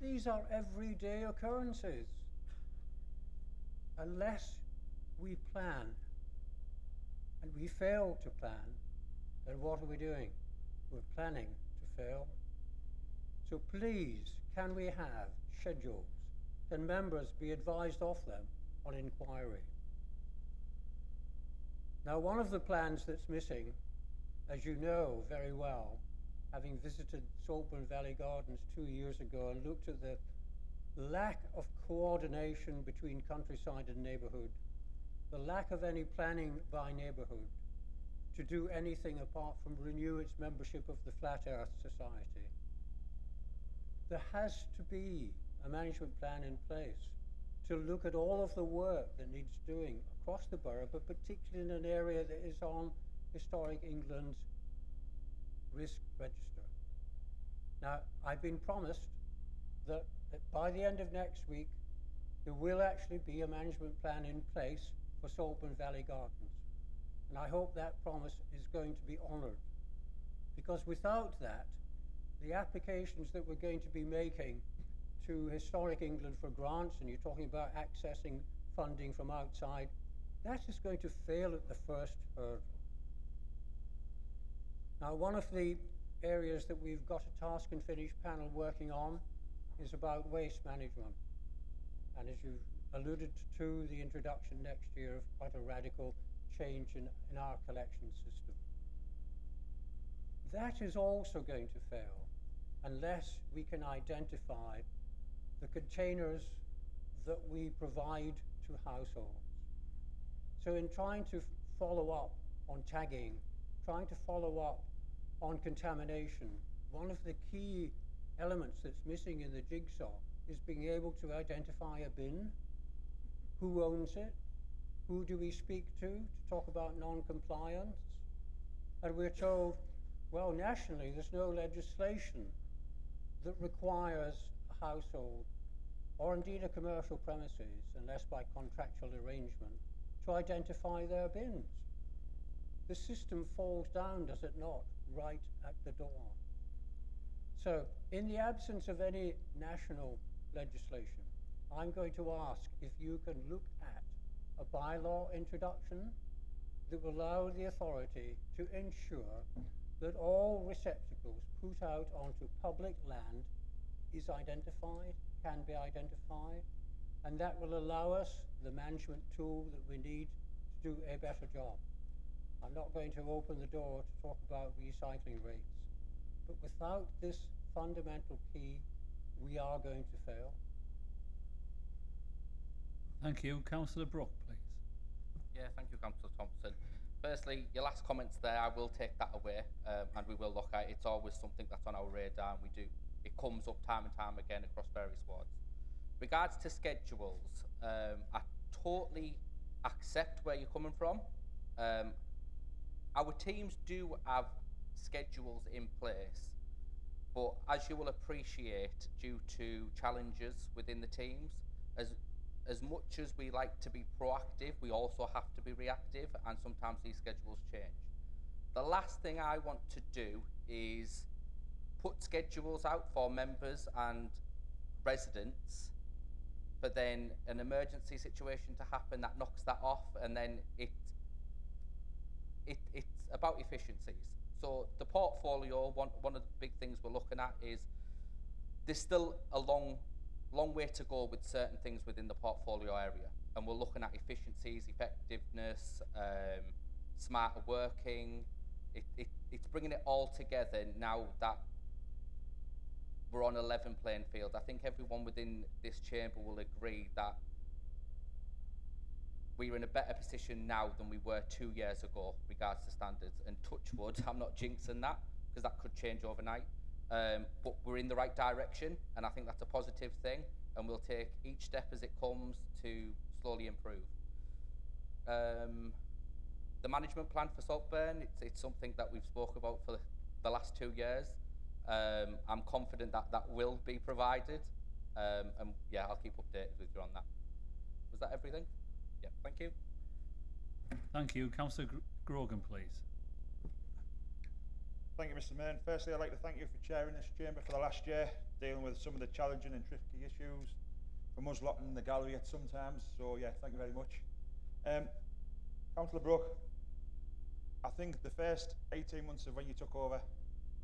These are everyday occurrences. Unless we plan, and we fail to plan, then what are we doing? We're planning to fail. So please, can we have schedules? Can members be advised of them on inquiry? Now, one of the plans that's missing, as you know very well, having visited Saltburn Valley Gardens 2 years ago and looked at the lack of coordination between countryside and neighbourhood, the lack of any planning by neighbourhood to do anything apart from renew its membership of the Flat Earth Society. There has to be a management plan in place to look at all of the work that needs doing across the borough, but particularly in an area that is on Historic England's risk register. Now, I've been promised that by the end of next week, there will actually be a management plan in place for Saltburn Valley Gardens. And I hope that promise is going to be honoured. Because without that, the applications that we're going to be making to Historic England for grants, and you're talking about accessing funding from outside, that is going to fail at the first hurdle. Now, one of the areas that we've got a task and finish panel working on is about waste management. And as you've alluded to, the introduction next year of quite a radical change in our collection system. That is also going to fail unless we can identify the containers that we provide to households. So in trying to follow up on tagging, trying to follow up on contamination, one of the key elements that's missing in the jigsaw is being able to identify a bin. Who owns it? Who do we speak to talk about non-compliance? And we're told, well, nationally, there's no legislation that requires a household, or indeed a commercial premises, unless by contractual arrangement, to identify their bins. The system falls down, does it not, right at the door. So, in the absence of any national legislation, I'm going to ask if you can look at a bylaw introduction that will allow the authority to ensure that all receptacles put out onto public land is identified, can be identified, and that will allow us the management tool that we need to do a better job. I'm not going to open the door to talk about recycling rates, but without this fundamental key, we are going to fail. Thank you. Councillor Brooke, please. Yeah, thank you, Councillor Thompson. Firstly, your last comments there, I will take that away, and we will look at it. It's always something that's on our radar, and it comes up time and time again across various wards. Regards to schedules, I totally accept where you're coming from. Our teams do have schedules in place, but as you will appreciate, due to challenges within the teams, as much as we like to be proactive, we also have to be reactive, and sometimes these schedules change. The last thing I want to do is put schedules out for members and residents, but then an emergency situation to happen that knocks that off, and then it's about efficiencies. So the portfolio, one of the big things we're looking at is there's still a long way to go with certain things within the portfolio area, and we're looking at efficiencies, effectiveness, smarter working. It's bringing it all together now that we're on a level playing field. I think everyone within this chamber will agree that we're in a better position now than we were 2 years ago regards to standards. And touch wood, I'm not jinxing that, because that could change overnight. But we're in the right direction, and I think that's a positive thing, and we'll take each step as it comes to slowly improve. The management plan for Saltburn, it's something that we've spoke about for the last 2 years. I'm confident that that will be provided, and yeah, I'll keep updated with you on that. Was that everything? Yeah, thank you. Thank you. Councillor Grogan, please. Thank you, Mr. Mayor. And firstly, I'd like to thank you for chairing this chamber for the last year, dealing with some of the challenging and tricky issues from us lot in the gallery at sometimes. So yeah, thank you very much. Councillor Brooke, I think the first 18 months of when you took over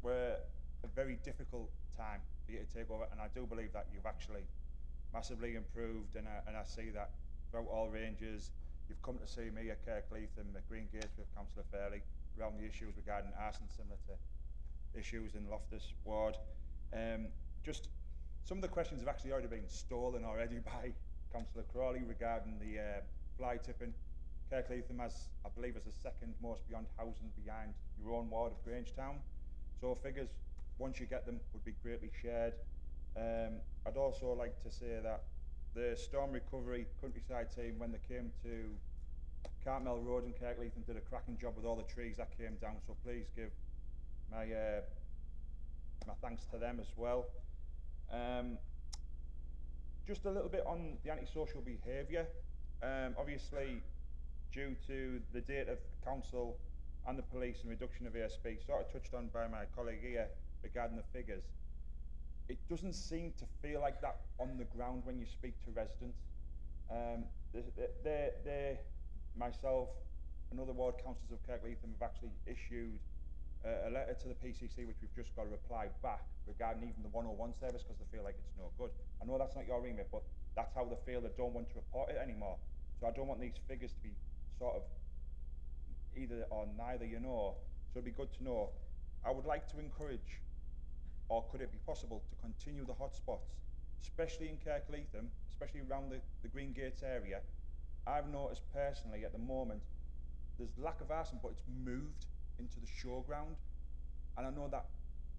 were a very difficult time for you to take over, and I do believe that you've actually massively improved, and I see that throughout all ranges. You've come to see me at Kirkleatham, at Green Gates with Councillor Fairley around the issues regarding arson, similar to issues in Loftus Ward. Just some of the questions have actually already been stolen already by Councillor Crawley regarding the fly tipping. Kirkleatham has, I believe, is the second most beyond housing behind your own ward of Grangetown. So figures, once you get them, would be greatly shared. I'd also like to say that the storm recovery countryside team, when they came to Cartmel Road in Kirkleatham, did a cracking job with all the trees that came down. So please give my thanks to them as well. Just a little bit on the antisocial behaviour. Obviously, due to the date of council and the police and reduction of ASB, sort of touched on by my colleague here regarding the figures, it doesn't seem to feel like that on the ground when you speak to residents. Myself and other ward councillors of Kirkleatham have actually issued a letter to the PCC, which we've just got a reply back regarding even the 101 service, because they feel like it's no good. I know that's not your remit, but that's how they feel. They don't want to report it anymore. So I don't want these figures to be sort of either or neither, you know. So it'd be good to know. I would like to encourage, or could it be possible to continue the hotspots, especially in Kirkleatham, especially around the Green Gates area. I've noticed personally at the moment there's lack of arson, but it's moved into the showground, and I know that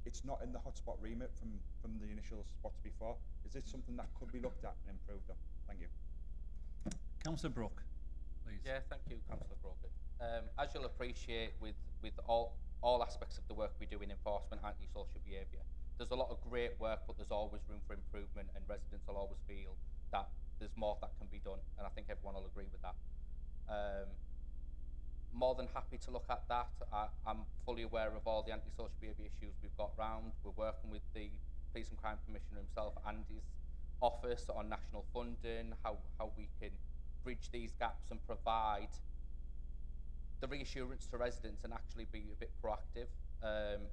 it's not in the hotspot remit from the initial spots before. Is this something that could be looked at and improved on? Thank you. Councillor Brooke, please. Yeah, thank you, Councillor Brogan. As you'll appreciate with all aspects of the work we do in enforcement, antisocial behaviour, there's a lot of great work, but there's always room for improvement, and residents will always feel that there's more that can be done, and I think everyone will agree with that. More than happy to look at that. I'm fully aware of all the antisocial behaviour issues we've got round. We're working with the Police and Crime Commissioner himself and his office on national funding, how we can bridge these gaps and provide the reassurance to residents and actually be a bit proactive.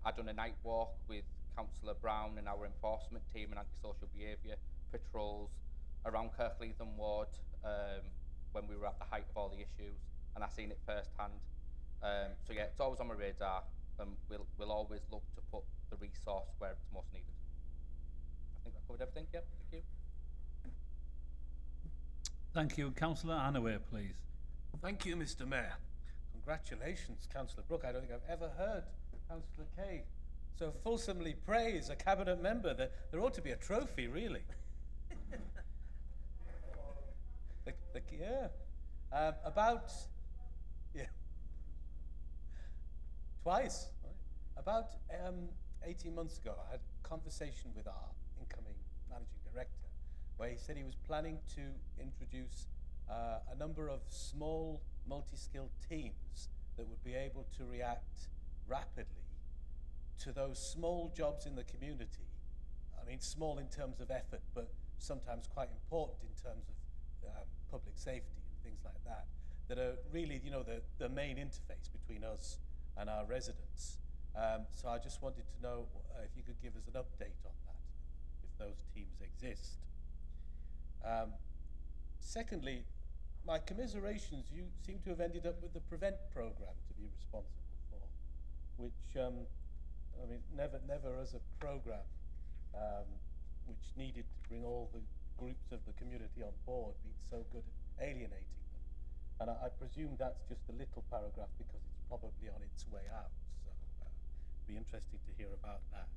I've done a night walk with Councillor Brown and our enforcement team and antisocial behaviour patrols around Kirkleatham Ward when we were at the height of all the issues, and I've seen it firsthand. So yeah, it's always on my radar, and we'll always look to put the resource where it's most needed. I think that covered everything. Yep, thank you. Thank you. Councillor Annaway, please. Thank you, Mr. Mayor. Congratulations, Councillor Brooke. I don't think I've ever heard Councillor Kay so fulsomely praise a cabinet member. There ought to be a trophy, really. Twice. Right? About 18 months ago, I had a conversation with our incoming managing director, where he said he was planning to introduce a number of small multi-skilled teams that would be able to react rapidly to those small jobs in the community. I mean, small in terms of effort, but sometimes quite important in terms of public safety and things like that, that are really, you know, the main interface between us and our residents. So I just wanted to know if you could give us an update on that, if those teams exist. Secondly, my commiserations, you seem to have ended up with the PREVENT programme to be responsible for, which, I mean, never as a programme which needed to bring all the groups of the community on board, been so good at alienating them. And I presume that's just a little paragraph because it's probably on its way out. So it'd be interesting to hear about that.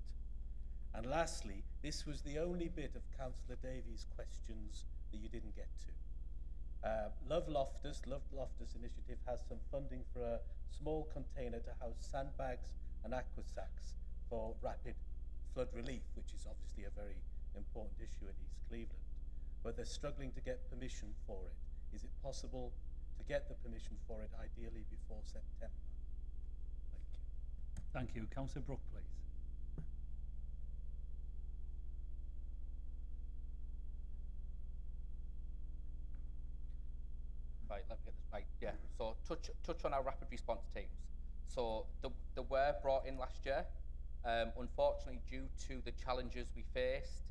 And lastly, this was the only bit of Councillor Davies' questions that you didn't get to. Love Loftus Initiative has some funding for a small container to house sandbags and aqua sacs for rapid flood relief, which is obviously a very important issue in East Cleveland. But they're struggling to get permission for it. Is it possible to get the permission for it ideally before September? Thank you. Thank you. Councillor Brooke, please. Right, let me get this right. Yeah, so touch on our rapid response teams. So they were brought in last year. Unfortunately, due to the challenges we faced,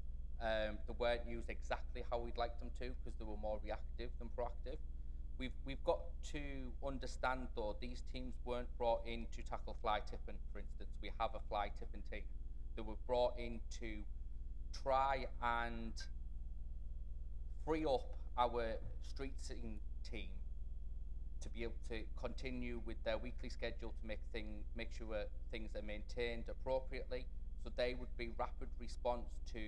they weren't used exactly how we'd like them to because they were more reactive than proactive. We've got to understand though, these teams weren't brought in to tackle fly tipping, for instance. We have a fly tipping team. They were brought in to try and free up our street scene team to be able to continue with their weekly schedule to make sure things are maintained appropriately. So they would be rapid response to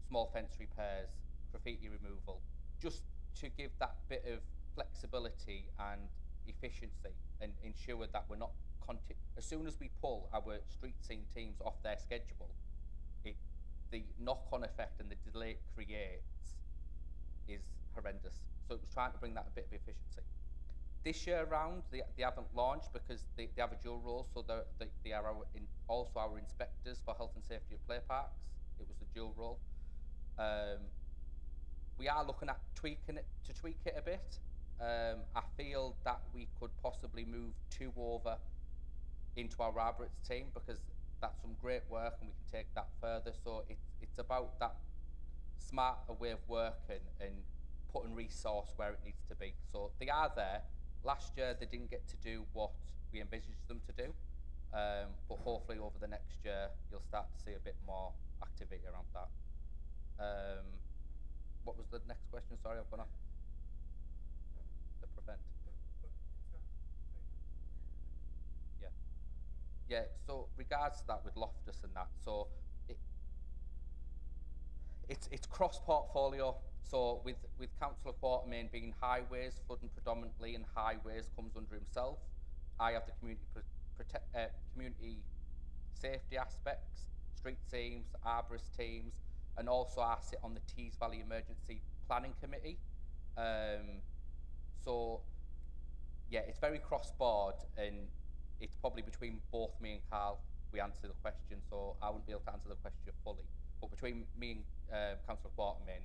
small fence repairs, graffiti removal, just to give that bit of flexibility and efficiency and ensure that we're not as soon as we pull our street scene teams off their schedule, the knock-on effect and the delay it creates is horrendous. So it was trying to bring that a bit of efficiency. This year round, they haven't launched because they have a dual role, so they are also our inspectors for health and safety of play parks. It was a dual role. We are looking at tweak it a bit. I feel that we could possibly move 2 over into our Arborit's team because that's some great work and we can take that further. So it's about that smarter way of working and putting resource where it needs to be. So they are there. Last year they didn't get to do what we envisaged them to do, but hopefully over the next year you'll start to see a bit more activity around that. What was the next question? Sorry, I've gone off. The PREVENT. Yeah, so regards to that with Loftus and that, so it's cross-portfolio. So with Councillor Quartermain being highways, flooding predominantly, and highways comes under himself. I have the community safety aspects, street teams, arborist teams, and also I sit on the Tees Valley Emergency Planning Committee. So yeah, it's very cross-board, and it's probably between both me and Carl we answer the question, so I wouldn't be able to answer the question fully. But between me and Councillor Quartermain,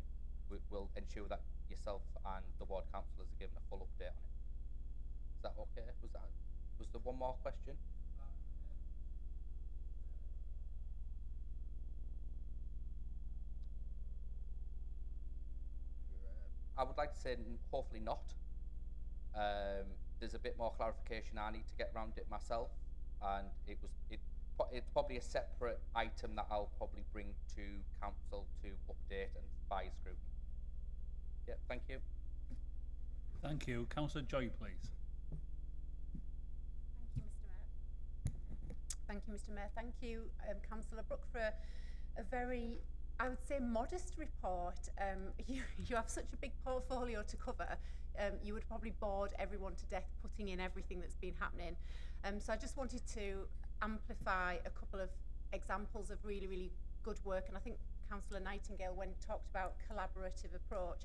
we'll ensure that yourself and the ward councillors are given a full update on it. Is that okay? Was there one more question? I would like to say hopefully not. There's a bit more clarification I need to get around it myself, and it's probably a separate item that I'll probably bring to council to update and buy scrutiny. Yeah, thank you. Thank you. Councillor Joy, please. Thank you, Mr. Mayor. Thank you, Councillor Brooke, for a very, I would say, modest report. You have such a big portfolio to cover. You would probably bored everyone to death putting in everything that's been happening. So I just wanted to amplify a couple of examples of really, really good work. And I think Councillor Nightingale, when talked about collaborative approach,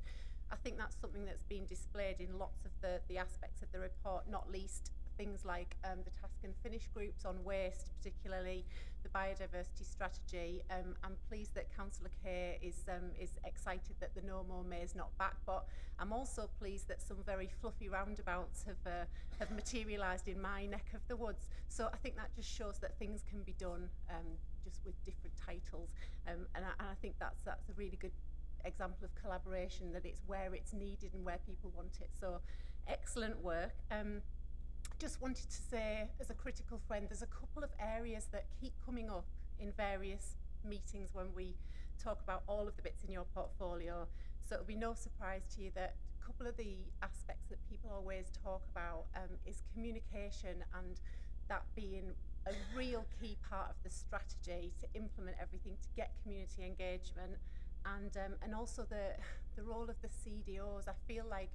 I think that's something that's been displayed in lots of the aspects of the report, not least things like the task and finish groups on waste, particularly the biodiversity strategy. I'm pleased that Councillor Kay is excited that the No More May is not back, but I'm also pleased that some very fluffy roundabouts have materialised in my neck of the woods. So I think that just shows that things can be done just with different titles, and I think that's a really good example of collaboration, that it's where it's needed and where people want it. So excellent work. Just wanted to say, as a critical friend, there's a couple of areas that keep coming up in various meetings when we talk about all of the bits in your portfolio. So it'll be no surprise to you that a couple of the aspects that people always talk about is communication, and that being a real key part of the strategy to implement everything, to get community engagement, and also the role of the CDOs. I feel like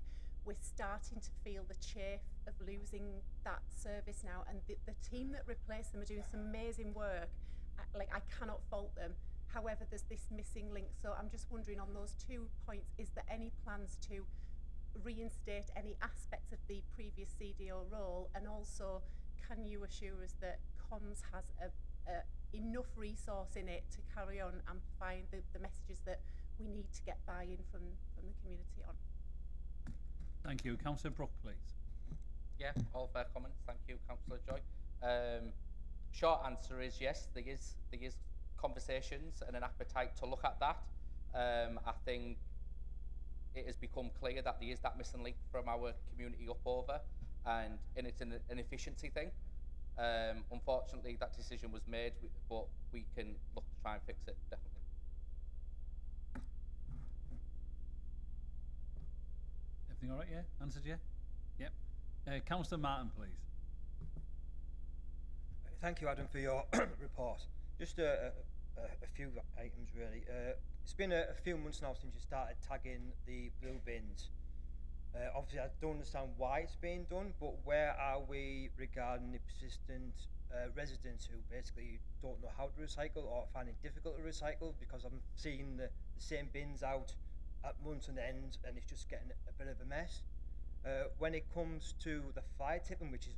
we're starting to feel the chafe of losing that service now, and the team that replaced them are doing some amazing work. I cannot fault them. However, there's this missing link. So I'm just wondering, on those 2 points, is there any plans to reinstate any aspects of the previous CDO role? And also, can you assure us that comms has enough resource in it to carry on amplifying the messages that we need to get buy-in from the community on? Thank you. Councillor Brooke, please. Yeah, all fair comments. Thank you, Councillor Joy. Short answer is yes, there is conversations and an appetite to look at that. I think it has become clear that there is that missing link from our community up over, and it's an efficiency thing. Unfortunately, that decision was made, but we can look to try and fix it, definitely. Everything all right, yeah? Answered, yeah? Yep. Councillor Martin, please. Thank you, Adam, for your report. Just a few items, really. It's been a few months now since you started tagging the blue bins. Obviously, I don't understand why it's being done, but where are we regarding the persistent residents who basically don't know how to recycle or find it difficult to recycle? Because I'm seeing the same bins out at months and end, and it's just getting a bit of a mess. When it comes to the fly tipping, which is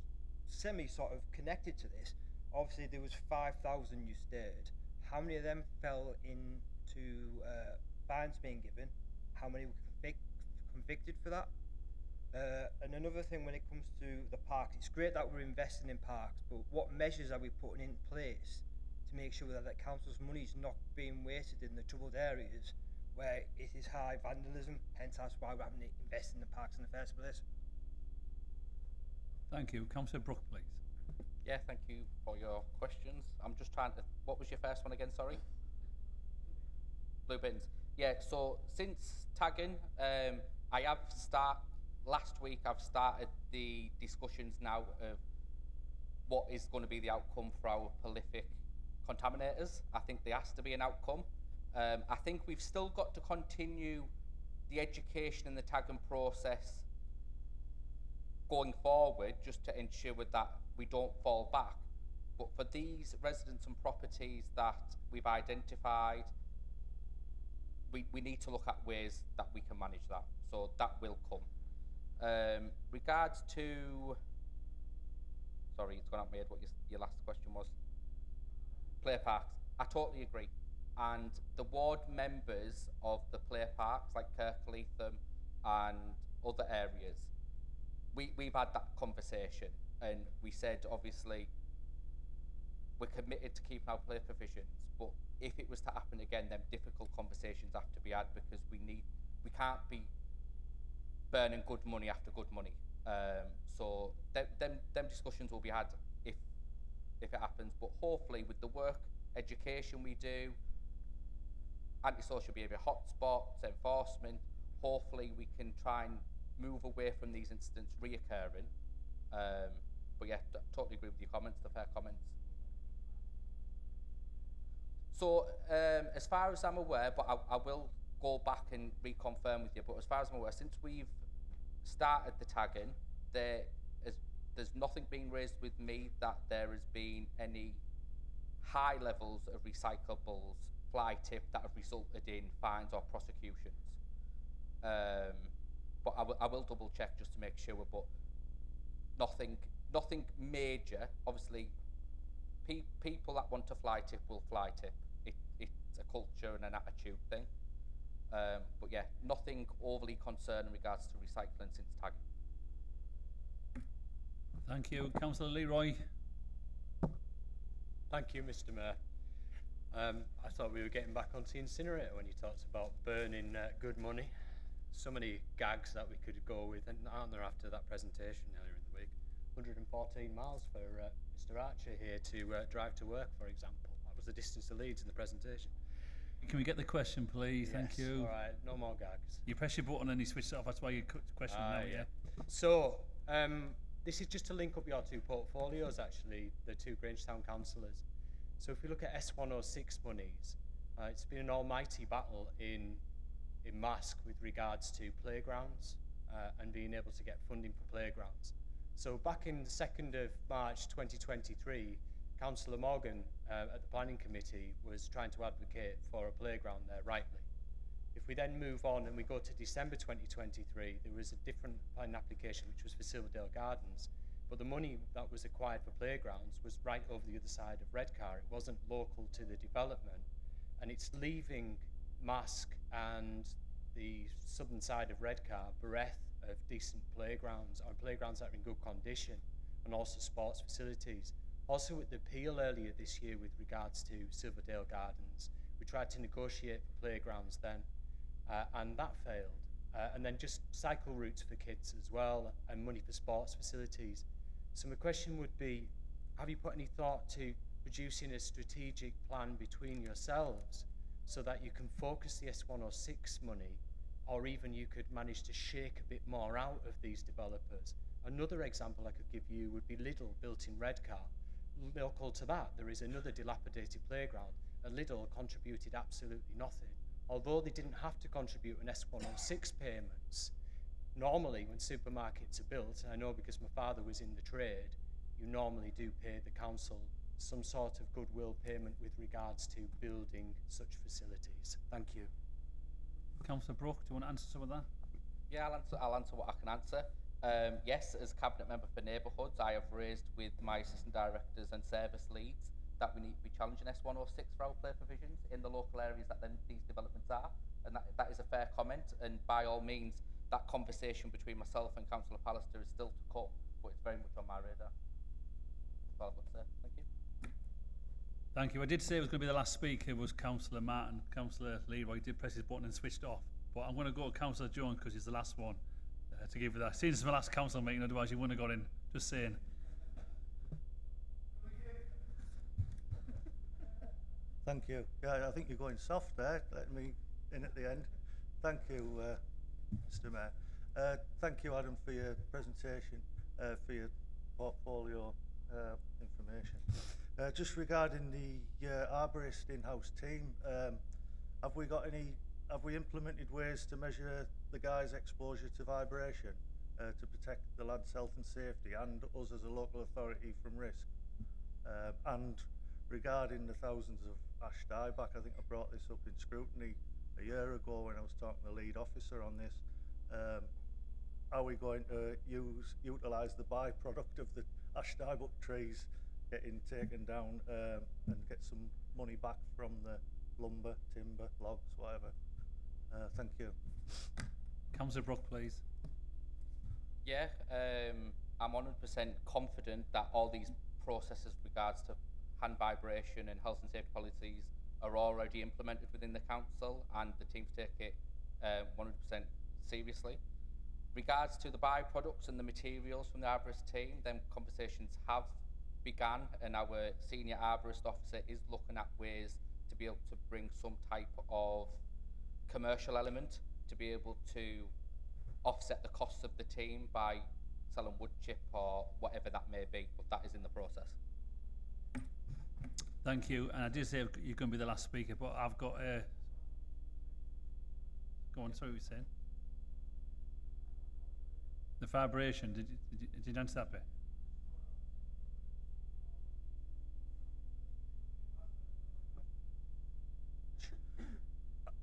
sort of connected to this, obviously there was 5,000 you stated. How many of them fell into fines being given? How many were convicted for that? And another thing, when it comes to the parks, it's great that we're investing in parks, but what measures are we putting in place to make sure that the council's money is not being wasted in the troubled areas where it is high vandalism? Hence, that's why we haven't invested in the parks in the first place. Thank you. Councillor Brooke, please. Yeah, thank you for your questions. I'm just trying to, what was your first one again, sorry? Blue bins. Yeah, so since tagging, last week I've started the discussions now of what is going to be the outcome for our prolific contaminators. I think there has to be an outcome. I think we've still got to continue the education and the tagging process going forward, just to ensure that we don't fall back. But for these residents and properties that we've identified, we need to look at ways that we can manage that. So that will come. Regards to, sorry, it's gone out of my head what your last question was. Play parks. I totally agree. And the ward members of the play parks, like Kirkleatham and other areas, we've had that conversation, and we said, obviously, we're committed to keep our play provisions, but if it was to happen again, then difficult conversations have to be had, because we can't be burning good money after good money. So them discussions will be had if it happens, but hopefully with the work, education we do, antisocial behaviour hotspots, enforcement, hopefully we can try and move away from these incidents reoccurring. But yeah, totally agree with your comments, the fair comments. So as far as I'm aware, but I will go back and reconfirm with you, but as far as I'm aware, since we've started the tagging, there's nothing being raised with me that there has been any high levels of recyclables fly tip that have resulted in fines or prosecutions. But I will double check just to make sure, but nothing major. Obviously, people that want to fly tip will fly tip. It's a culture and an attitude thing. But yeah, nothing overly concerned in regards to recycling since tagging. Thank you. Councillor Leroy. Thank you, Mr. Mayor. I thought we were getting back onto the incinerator when you talked about burning good money. So many gags that we could go with, and aren't there, after that presentation earlier in the week? 114 miles for Mr. Archer here to drive to work, for example. That was the distance to Leeds in the presentation. Can we get the question, please? Yes, Thank you. All right, no more gags. You press your button and you switch it off. That's why you question now, yeah. So, this is just to link up your two portfolios, actually, the two Grangetown councillors. So if we look at S106 monies, it's been an almighty battle in Mask with regards to playgrounds and being able to get funding for playgrounds. So back in the 2nd of March 2023, Councillor Morgan at the Planning Committee was trying to advocate for a playground there rightly. If we then move on and we go to December 2023, there was a different planning application which was for Silverdale Gardens, but the money that was acquired for playgrounds was right over the other side of Redcar. It wasn't local to the development, and it's leaving Mask and the southern side of Redcar bereft of decent playgrounds, or playgrounds that are in good condition, and also sports facilities. Also with the appeal earlier this year with regards to Silverdale Gardens, we tried to negotiate for playgrounds then, and that failed. And then just cycle routes for kids as well, and money for sports facilities. So my question would be, have you put any thought to producing a strategic plan between yourselves so that you can focus the S106 money, or even you could manage to shake a bit more out of these developers? Another example I could give you would be Lidl, built in Redcar. Local to that, there is another dilapidated playground, and Lidl contributed absolutely nothing. Although they didn't have to contribute an S106 payments, normally when supermarkets are built, and I know because my father was in the trade, you normally do pay the council some sort of goodwill payment with regards to building such facilities. Thank you. Councillor Brooke, do you want to answer some of that? Yeah, I'll answer what I can answer. Yes, as Cabinet Member for Neighbourhoods, I have raised with my Assistant Directors and Service Leads that we need to be challenging S106 for our play provisions in the local areas that then these developments are, and that is a fair comment, and by all means, that conversation between myself and Councillor Pallister is still to come, but it's very much on my radar. That's all I've got to say. Thank you. Thank you. I did say it was going to be the last speaker was Councillor Martin. Councillor Leroy did press his button and switched off, but I'm going to go to Councillor Jones because he's the last one to give you that. Since it's my last council meeting, otherwise you wouldn't have got in. Just saying. Thank you. Yeah, I think you're going soft there, letting me in at the end. Thank you, Mr. Mayor. Thank you, Adam, for your presentation, for your portfolio information. Just regarding the arborist in-house team, have we implemented ways to measure the guy's exposure to vibration to protect the lad's health and safety and us as a local authority from risk? And regarding the thousands of ash dieback, I think I brought this up in scrutiny a year ago when I was talking to the lead officer on this. Are we going to utilise the byproduct of the ash dieback trees getting taken down and get some money back from the lumber, timber, logs, whatever? Thank you. Councillor Brooke, please. Yeah, I'm 100% confident that all these processes with regards to hand vibration and health and safety policies are already implemented within the council, and the teams take it 100% seriously. Regards to the byproducts and the materials from the arborist team, then conversations have begun, and our senior arborist officer is looking at ways to be able to bring some type of commercial element to be able to offset the costs of the team by selling wood chip or whatever that may be, but that is in the process. Thank you. And I did say you're going to be the last speaker, but I've got go on, sorry, what were you saying? The vibration, did you answer that bit?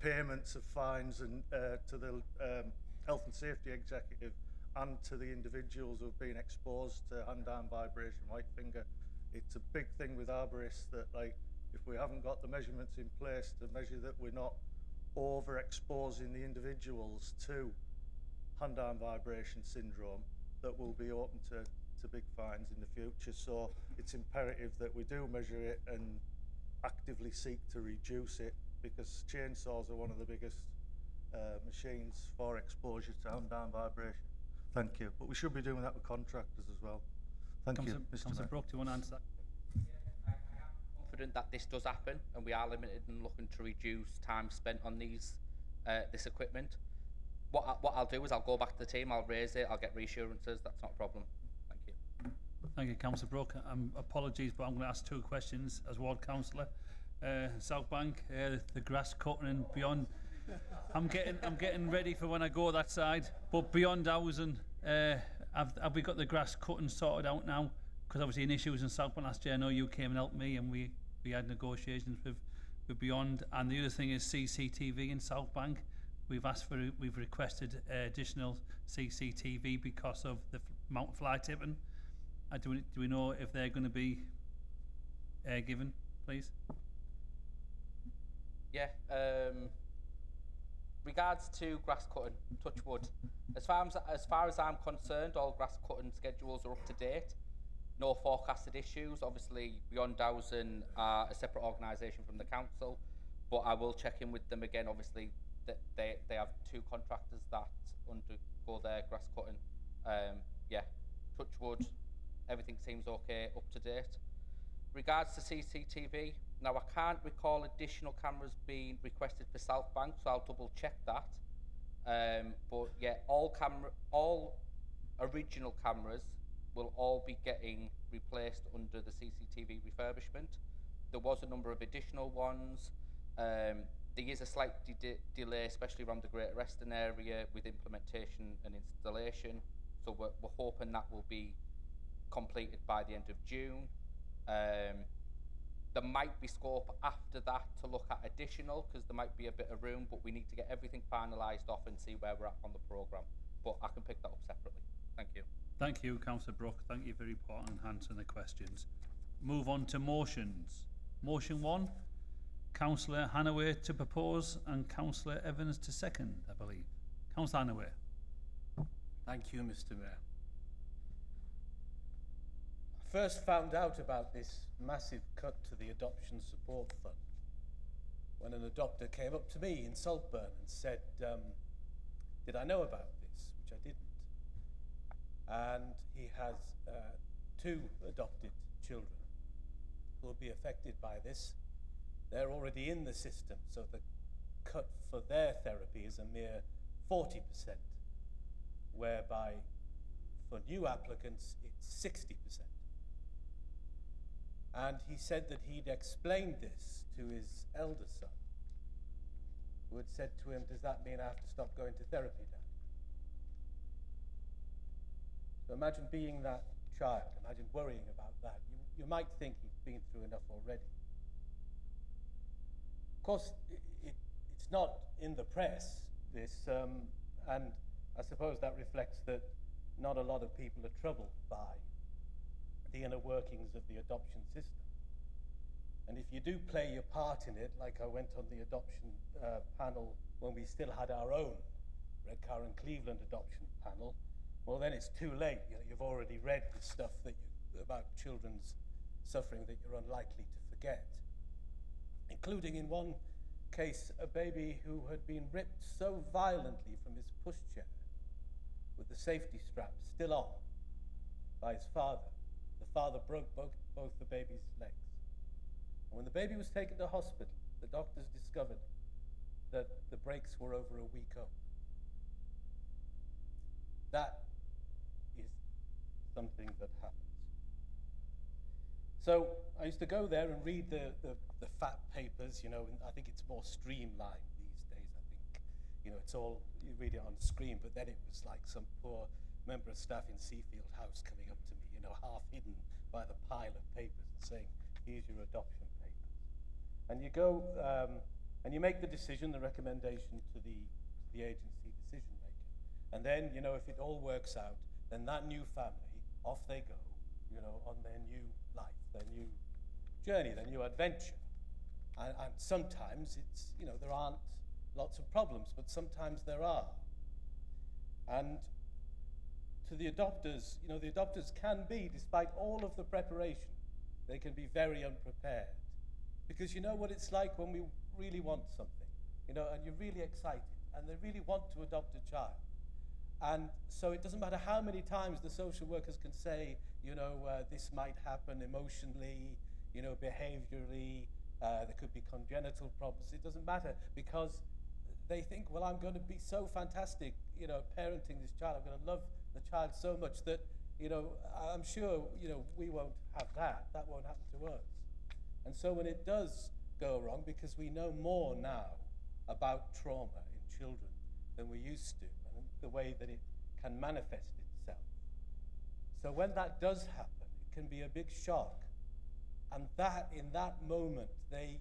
Payments of fines and to the health and safety executive and to the individuals who have been exposed to hand-arm vibration, white finger. It's a big thing with arborists that, like, if we haven't got the measurements in place to measure that we're not overexposing the individuals to hand-arm vibration syndrome, that will be open to big fines in the future. So it's imperative that we do measure it and actively seek to reduce it, because chainsaws are one of the biggest machines for exposure to hand-arm vibration. Thank you. But we should be doing that with contractors as well. Thank you, Mr. Councillor Mayor. Brooke, do you want to answer that? I am confident that this does happen, and we are limited and looking to reduce time spent on these this equipment. What I'll do is I'll go back to the team, I'll raise it, I'll get reassurances. That's not a problem. Thank you. Thank you, Councillor Brooke. Apologies, but I'm going to ask 2 questions as ward councillor. South Bank, the grass cutting and beyond. I'm getting ready for when I go that side. But beyond housing, have we got the grass cutting sorted out now? Because obviously, in issues in South Bank last year, I know you came and helped me, and we had negotiations with beyond. And the other thing is CCTV in South Bank. We've requested additional CCTV because of the amount of fly tipping. Do we know if they're going to be given, please? Yeah. Regards to grass cutting, touch wood. As far as I'm concerned, all grass cutting schedules are up to date. No forecasted issues. Obviously, Beyond Housing are a separate organisation from the council, but I will check in with them again. Obviously, that they have 2 contractors that undergo their grass cutting. Yeah, touch wood, everything seems okay, up to date. Regards to CCTV, now I can't recall additional cameras being requested for South Bank, so I'll double check that. But yeah, all original cameras will all be getting replaced under the CCTV refurbishment. There was a number of additional ones. There is a slight delay, especially around the Greater Reston area, with implementation and installation. So we're hoping that will be completed by the end of June. There might be scope after that to look at additional, because there might be a bit of room, but we need to get everything finalised off and see where we're at on the programme. But I can pick that up separately. Thank you. Thank you, Councillor Brooke. Thank you, very important, answering the questions. Move on to motions. Motion 1. Councillor Hannaway to propose and Councillor Evans to second, I believe. Councillor Hannaway. Thank you, Mr. Mayor. I first found out about this massive cut to the Adoption Support Fund when an adopter came up to me in Saltburn and said, did I know about this, which I didn't. And he has 2 adopted children who will be affected by this. They're already in the system, so the cut for their therapy is a mere 40%, whereby for new applicants it's 60%. And he said that he'd explained this to his elder son, who had said to him, does that mean I have to stop going to therapy now? So imagine being that child, imagine worrying about that. You might think he's been through enough already. Of course, it's not in the press, this, and I suppose that reflects that not a lot of people are troubled by the inner workings of the adoption system. And if you do play your part in it, like I went on the adoption panel when we still had our own Redcar and Cleveland adoption panel, well then it's too late. You've already read the stuff about children's suffering that you're unlikely to forget. Including in one case a baby who had been ripped so violently from his pushchair with the safety strap still on by his father. The father broke both the baby's legs. And when the baby was taken to hospital, the doctors discovered that the breaks were over a week old. That is something that happens. So I used to go there and read the fat papers, and I think it's more streamlined these days, I think. It's all, you read it on the screen, but then it was like some poor member of staff in Seafield House coming up to me, half hidden by the pile of papers and saying, here's your adoption papers. And you go, and you make the decision, the recommendation to the agency decision maker. And then, you know, if it all works out, then that new family, off they go, you know, on their new life, their new journey, their new adventure. And sometimes it's, you know, there aren't lots of problems, but sometimes there are. And to the adopters, you know, the adopters can be, despite all of the preparation, they can be very unprepared. Because you know what it's like when we really want something, you know, and you're really excited, and they really want to adopt a child. And so it doesn't matter how many times the social workers can say, you know, this might happen emotionally, you know, behaviorally, there could be congenital problems. It doesn't matter, because they think, well, I'm going to be so fantastic, you know, parenting this child. I'm going to love the child so much that, you know, I'm sure, you know, we won't have that. That won't happen to us. And so when it does go wrong, because we know more now about trauma in children than we used to, and the way that it can manifest itself. So when that does happen, it can be a big shock. And that, in that moment, they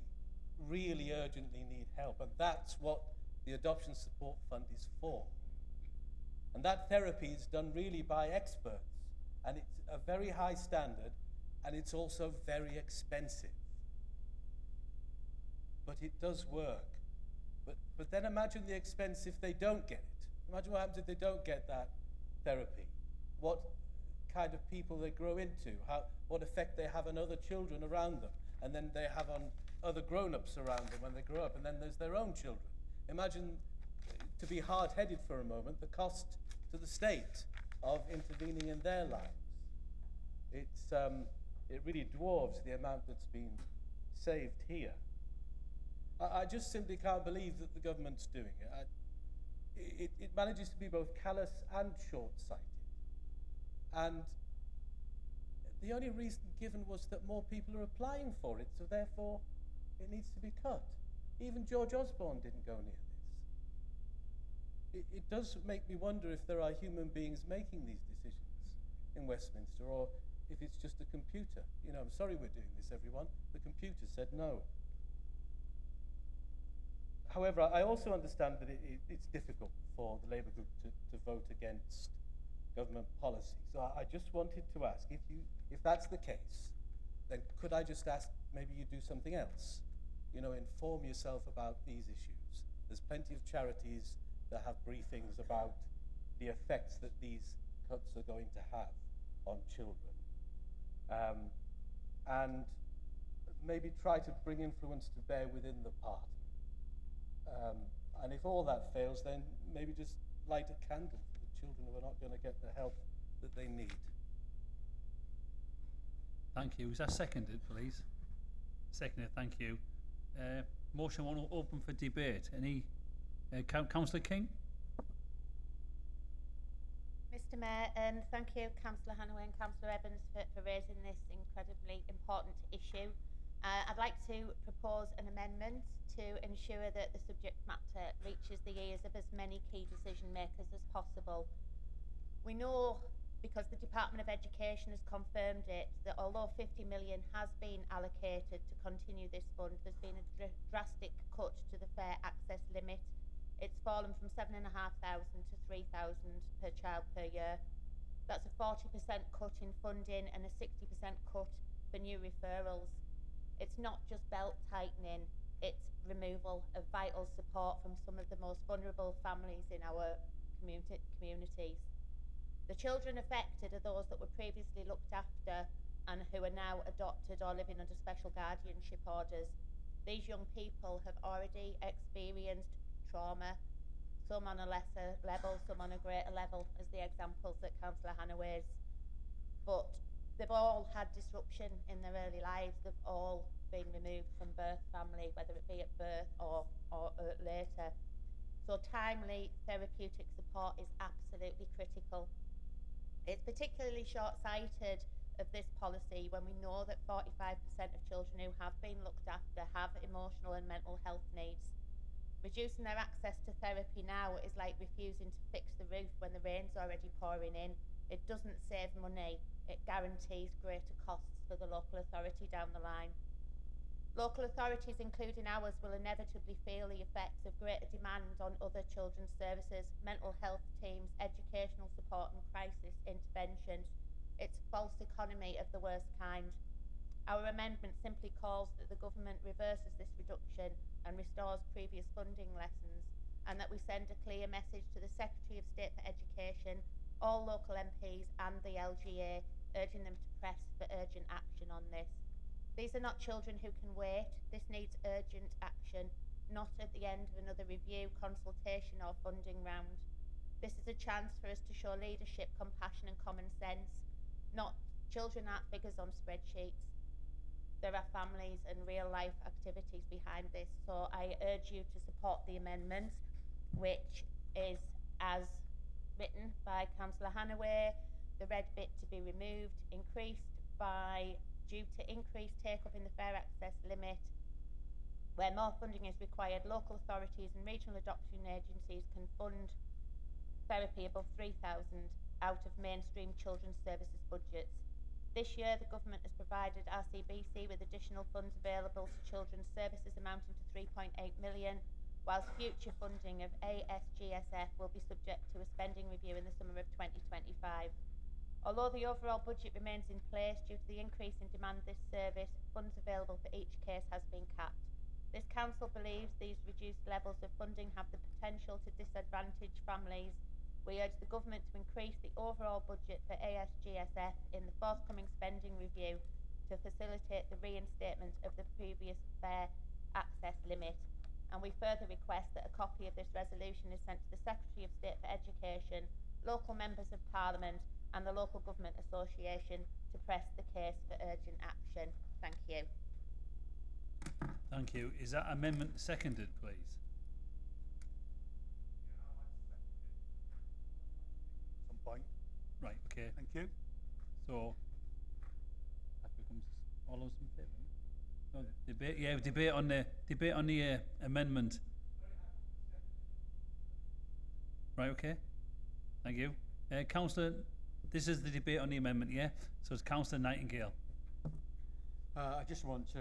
really urgently need help. And that's what the Adoption Support Fund is for. And that therapy is done really by experts. And it's a very high standard, and it's also very expensive. But it does work. But then imagine the expense if they don't get it. Imagine what happens if they don't get that therapy. What kind of people they grow into, what effect they have on other children around them, and then they have on other grown-ups around them when they grow up, and then there's their own children. Imagine, to be hard-headed for a moment, the cost to the state of intervening in their lives. It really dwarfs the amount that's been saved here. I just simply can't believe that the government's doing it. It manages to be both callous and short-sighted. And the only reason given was that more people are applying for it, so therefore it needs to be cut. Even George Osborne didn't go near this. It does make me wonder if there are human beings making these decisions in Westminster, or if it's just a computer. You know, I'm sorry we're doing this, everyone. The computer said no. However, I also understand that it's difficult for the Labour group to vote against government policy. So I just wanted to ask, if that's the case, then could I just ask maybe you do something else? You know, inform yourself about these issues. There's plenty of charities that have briefings about the effects that these cuts are going to have on children. And maybe try to bring influence to bear within the party. And if all that fails, then maybe just light a candle for the children who are not going to get the help that they need. Thank you. Is that seconded, please? Seconded, thank you. Motion one open for debate. Any Councillor King? Mr Mayor, thank you Councillor Hanaway and Councillor Evans for raising this incredibly important issue. I'd like to propose an amendment to ensure that the subject matter reaches the ears of as many key decision makers as possible. We know, because the Department of Education has confirmed it, that although 50 million has been allocated to continue this fund, there's been a drastic cut to the fair access limit. It's fallen from 7,500 to 3,000 per child per year. That's a 40% cut in funding and a 60% cut for new referrals. It's not just belt tightening, it's removal of vital support from some of the most vulnerable families in our communities. The children affected are those that were previously looked after and who are now adopted or living under special guardianship orders. These young people have already experienced trauma, some on a lesser level, some on a greater level, as the examples that Councillor Hanaway's. But they've all had disruption in their early lives. They've all been removed from birth family, whether it be at birth or later. So timely therapeutic support is absolutely critical. It's particularly short-sighted of this policy when we know that 45% of children who have been looked after have emotional and mental health needs. Reducing their access to therapy now is like refusing to fix the roof when the rain's already pouring in. It doesn't save money, it guarantees greater costs for the local authority down the line. Local authorities, including ours, will inevitably feel the effects of greater demand on other children's services, mental health teams, educational support and crisis interventions. It's a false economy of the worst kind. Our amendment simply calls that the government reverses this reduction and restores previous funding lessons, and that we send a clear message to the Secretary of State for Education, all local MPs and the LGA, urging them to press for urgent action on this. These are not children who can wait. This needs urgent action, not at the end of another review, consultation or funding round. This is a chance for us to show leadership, compassion and common sense. Children aren't figures on spreadsheets. There are families and real life activities behind this. So I urge you to support the amendment, which is as written by Councillor Hannaway, the red bit to be removed, due to increased take-up in the fair access limit. Where more funding is required, local authorities and regional adoption agencies can fund therapy above 3,000 out of mainstream children's services budgets. This year, the government has provided RCBC with additional funds available to children's services amounting to 3.8 million, whilst future funding of ASGSF will be subject to a spending review in the summer of 2025. Although the overall budget remains in place, due to the increase in demand this service, funds available for each case has been capped. This council believes these reduced levels of funding have the potential to disadvantage families. We urge the government to increase the overall budget for ASGSF in the forthcoming spending review to facilitate the reinstatement of the previous fair access limit. And we further request that a copy of this resolution is sent to the Secretary of State for Education, local members of Parliament and the Local Government Association to press the case for urgent action. Thank you. Thank you. Is that amendment seconded, please? Some point. Right, okay. Thank you. So, that becomes all those in favour? No, debate on the amendment. Right, okay. Thank you. Councillor, this is the debate on the amendment, yeah? So it's Councillor Nightingale. I just want to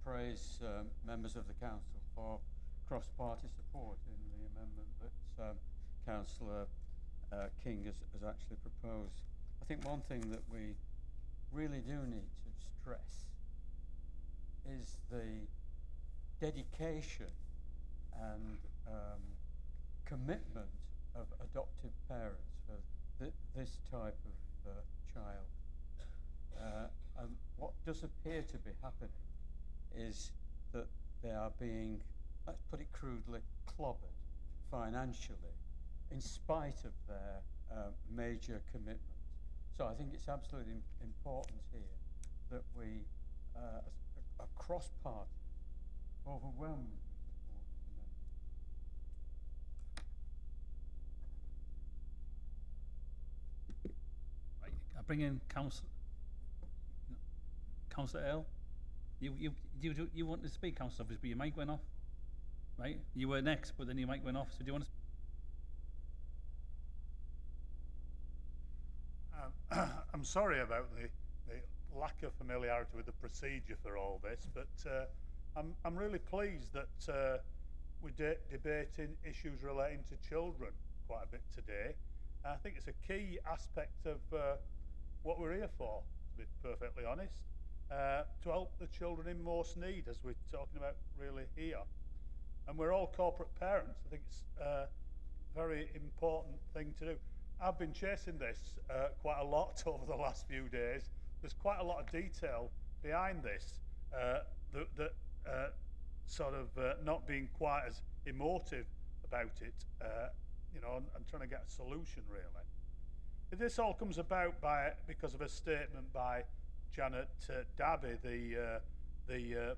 praise members of the council for cross-party support in the amendment that Councillor King has actually proposed. I think one thing that we really do need to stress is the dedication and commitment of adoptive parents for this type of child. And what does appear to be happening is that they are being, let's put it crudely, clobbered financially in spite of their major commitment. So I think it's absolutely important here that we, across party, overwhelmingly support the amendment. Right, I bring in Councillor Earl. You want to speak, Councillor, but your mic went off. Right, you were next, but then your mic went off. So do you want to? I'm sorry about the lack of familiarity with the procedure for all this, but I'm really pleased that we're debating issues relating to children quite a bit today. I think it's a key aspect of what we're here for, to be perfectly honest, to help the children in most need, as we're talking about really here. And we're all corporate parents. I think it's a very important thing to do. I've been chasing this quite a lot over the last few days. There's quite a lot of detail behind this that sort of not being quite as emotive about it, you know, and trying to get a solution really. This all comes about because of a statement by Janet Dabby, the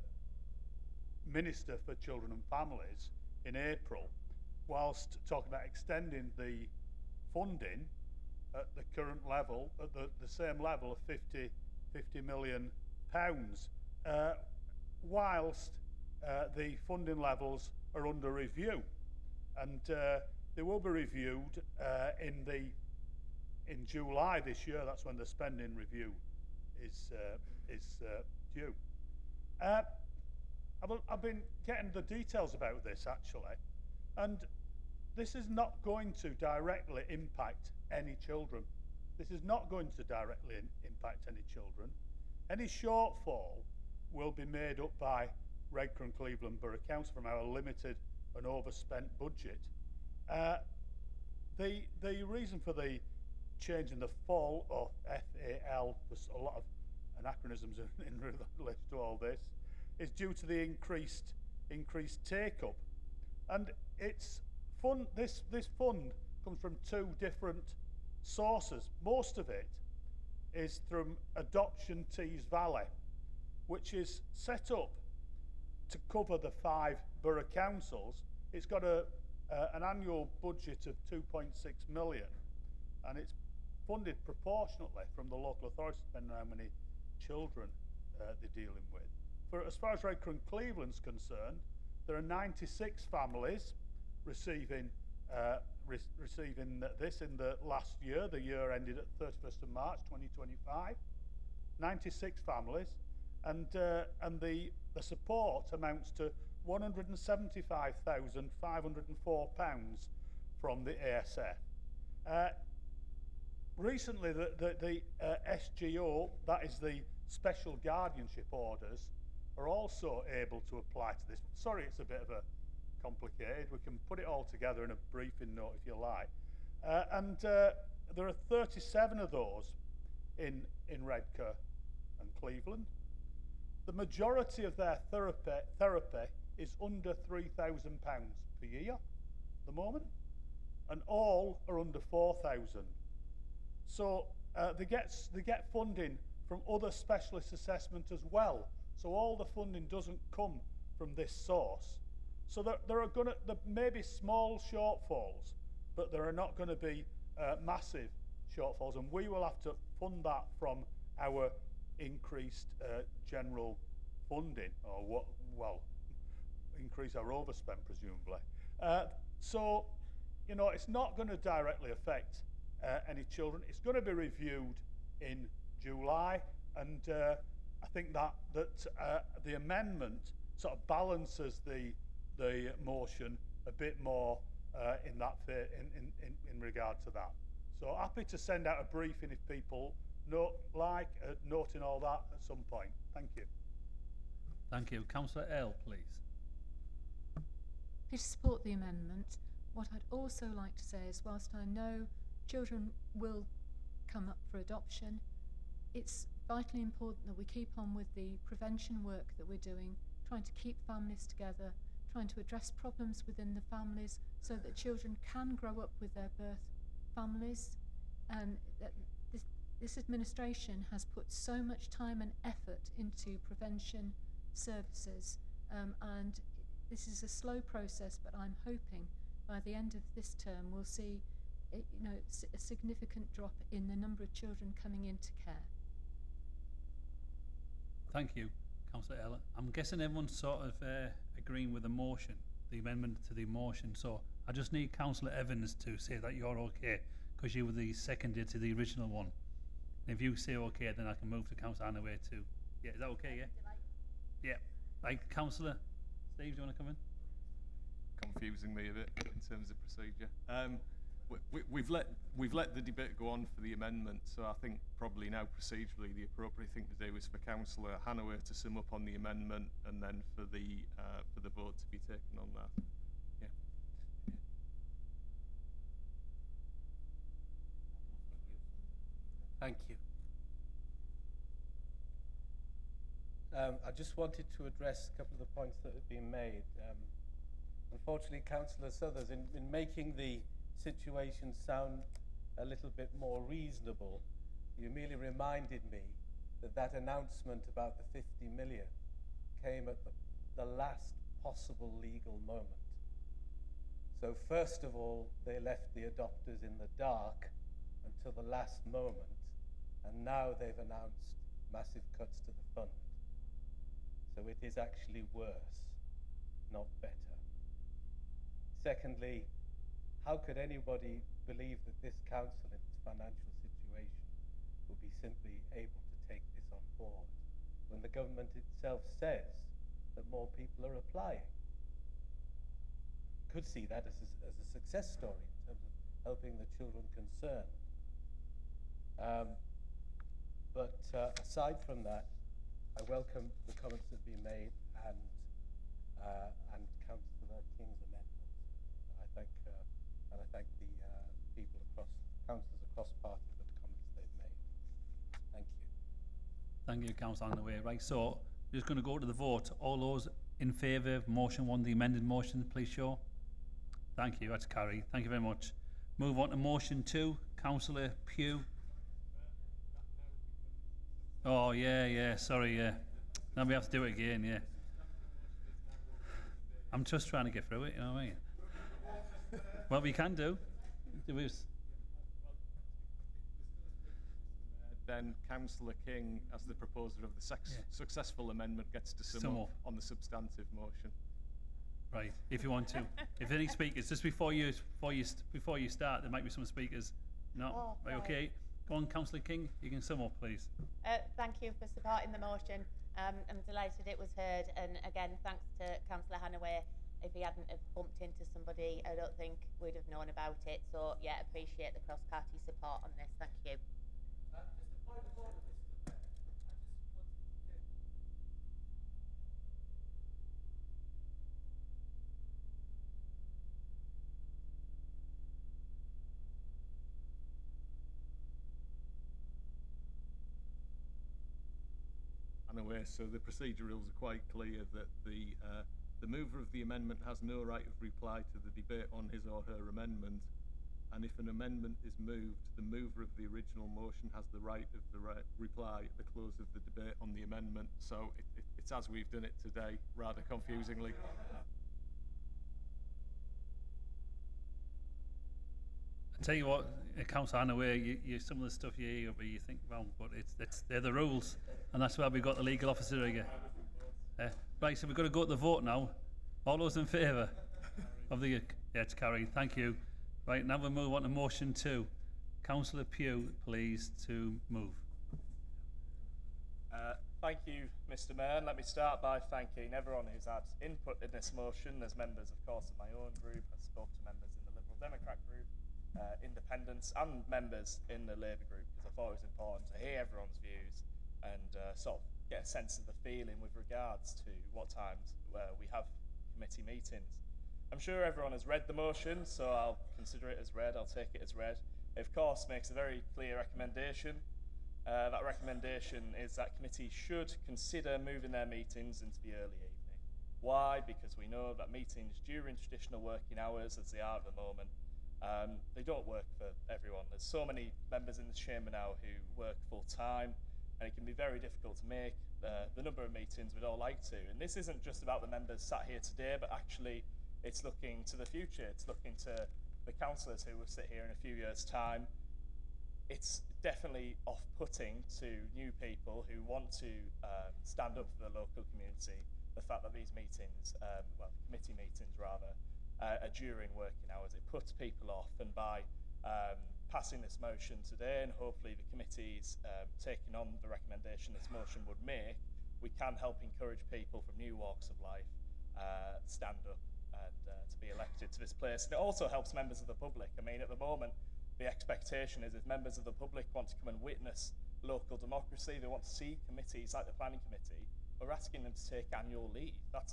Minister for Children and Families, in April, whilst talking about extending the funding at the current level, at the same level of 50 million pounds, whilst the funding levels are under review, and they will be reviewed in July this year. That's when the spending review is due. I've been getting the details about this actually, and this is not going to directly impact any children. This is not going to directly impact any children. Any shortfall will be made up by Redcar and Cleveland Borough Council from our limited and overspent budget. The reason for the change in the FAL, or FAL, there's a lot of anachronisms in relation to all this, is due to the increased take-up. And it's fund, this fund comes from two different sources. Most of it is from Adoption Tees Valley, which is set up to cover the 5 borough councils. It's got an annual budget of 2.6 million, and it's funded proportionately from the local authorities, depending on how many children they're dealing with. As far as Redcar and Cleveland's concerned, there are 96 families receiving this in the last year. The year ended at 31st of March 2025. 96 families, and the support amounts to £175,504 from the ASF. Recently, the SGO, that is the Special Guardianship Orders, are also able to apply to this. Sorry, it's a bit of a complicated. We can put it all together in a briefing note if you like. There are 37 of those in Redcar and Cleveland. The majority of their therapy is under £3,000 per year at the moment, and all are under 4,000. So they get funding from other specialist assessment as well. So all the funding doesn't come from this source. So there may be small shortfalls, but there are not going to be massive shortfalls, and we will have to fund that from our increased general funding, or increase our overspend presumably. So, it's not going to directly affect any children. It's going to be reviewed in July, and I think that the amendment sort of balances the motion a bit more in regard to that. So happy to send out a briefing if people noting all that at some point. Thank you. Thank you. Councillor Earl, please. To support the amendment, what I'd also like to say is, whilst I know children will come up for adoption, it's vitally important that we keep on with the prevention work that we're doing, trying to keep families together, trying to address problems within the families so that children can grow up with their birth families. And this administration has put so much time and effort into prevention services, and this is a slow process, but I'm hoping by the end of this term we'll see a significant drop in the number of children coming into care. Thank you, Councillor Ella. I'm guessing everyone's sort of agreeing with the motion, the amendment to the motion. So I just need Councillor Evans to say that you're okay, because you were the seconder to the original one. And if you say okay, then I can move to Councillor Hanaway too. Yeah, is that okay? Yeah. Yeah. Right, Councillor Steve, do you want to come in? Confusing me a bit in terms of procedure. We've let the debate go on for the amendment, so I think probably now procedurally the appropriate thing to do is for Councillor Hanaway to sum up on the amendment, and then for the vote to be taken on that. Yeah. Thank you. I just wanted to address a couple of the points that have been made. Unfortunately, Councillor Southers, in making the situation sound a little bit more reasonable, you merely reminded me that announcement about the 50 million came at the last possible legal moment. So first of all, they left the adopters in the dark until the last moment, and now they've announced massive cuts to the fund. So it is actually worse, not better. Secondly, how could anybody believe that this council in its financial situation will be simply able to take this on board when the government itself says that more people are applying. Could see that as a success story in terms of helping the children concerned. But aside from that, I welcome the comments that have been made and Councillor King's amendment. I thank the people councillors across party for the comments they've made. Thank you. Thank you, Councillor Hanaway. Right, so we're just going to go to the vote. All those in favour of motion 1, the amended motion, please show. Thank you, that's carried. Thank you very much. Move on to motion 2, Councillor Pugh. Oh, yeah, sorry, yeah. Now we have to do it again, yeah. I'm just trying to get through it, you know what I mean? Well, we can do. Then Councillor King, as the proposer of the successful amendment, gets to sum up on the substantive motion. Right, if you want to. If any speakers, just before you start, there might be some speakers. No, Oh, right, okay. Go on, Councillor King, you can sum up, please. Thank you for supporting the motion. I'm delighted it was heard, and again, thanks to Councillor Hanaway. If he hadn't have bumped into somebody, I don't think we'd have known about it. So yeah, appreciate the cross-party support on this. Thank you. Just a point of order, Mr. Mayor. Anyway, so the procedure rules are quite clear that the mover of the amendment has no right of reply to the debate on his or her amendment, and if an amendment is moved, the mover of the original motion has the right of the reply at the close of the debate on the amendment. So it's as we've done it today, rather confusingly. I tell you what, Councillor Hanaway, you some of the stuff you hear, but you think wrong, but they're the rules, and that's why we got the legal officer again. Right, so we've got to go to the vote now. All those in favour of the... Yeah, it's carried. Thank you. Right, now we'll move on to motion 2. Councillor Pugh, please, to move. Thank you, Mr. Mayor. Let me start by thanking everyone who's had input in this motion. There's members, of course, of my own group. I spoke to members in the Liberal Democrat group, independents, and members in the Labour group, because I thought it was important to hear everyone's views and sort of get a sense of the feeling with regards to what times we have committee meetings. I'm sure everyone has read the motion, so I'll consider it as read. I'll take it as read. It, of course, makes a very clear recommendation. That recommendation is that committees should consider moving their meetings into the early evening. Why? Because we know that meetings during traditional working hours, as they are at the moment, they don't work for everyone. There's so many members in this chamber now who work full time, and it can be very difficult to make the number of meetings we'd all like to. And this isn't just about the members sat here today, but actually it's looking to the future. It's looking to the councillors who will sit here in a few years' time. It's definitely off-putting to new people who want to stand up for the local community, the fact that these meetings, well, committee meetings rather, are during working hours. It puts people off, and by passing this motion today, and hopefully the committees taking on the recommendation this motion would make, we can help encourage people from new walks of life stand up and to be elected to this place. And it also helps members of the public. I mean, at the moment, the expectation is if members of the public want to come and witness local democracy, they want to see committees like the planning committee, we're asking them to take annual leave. That's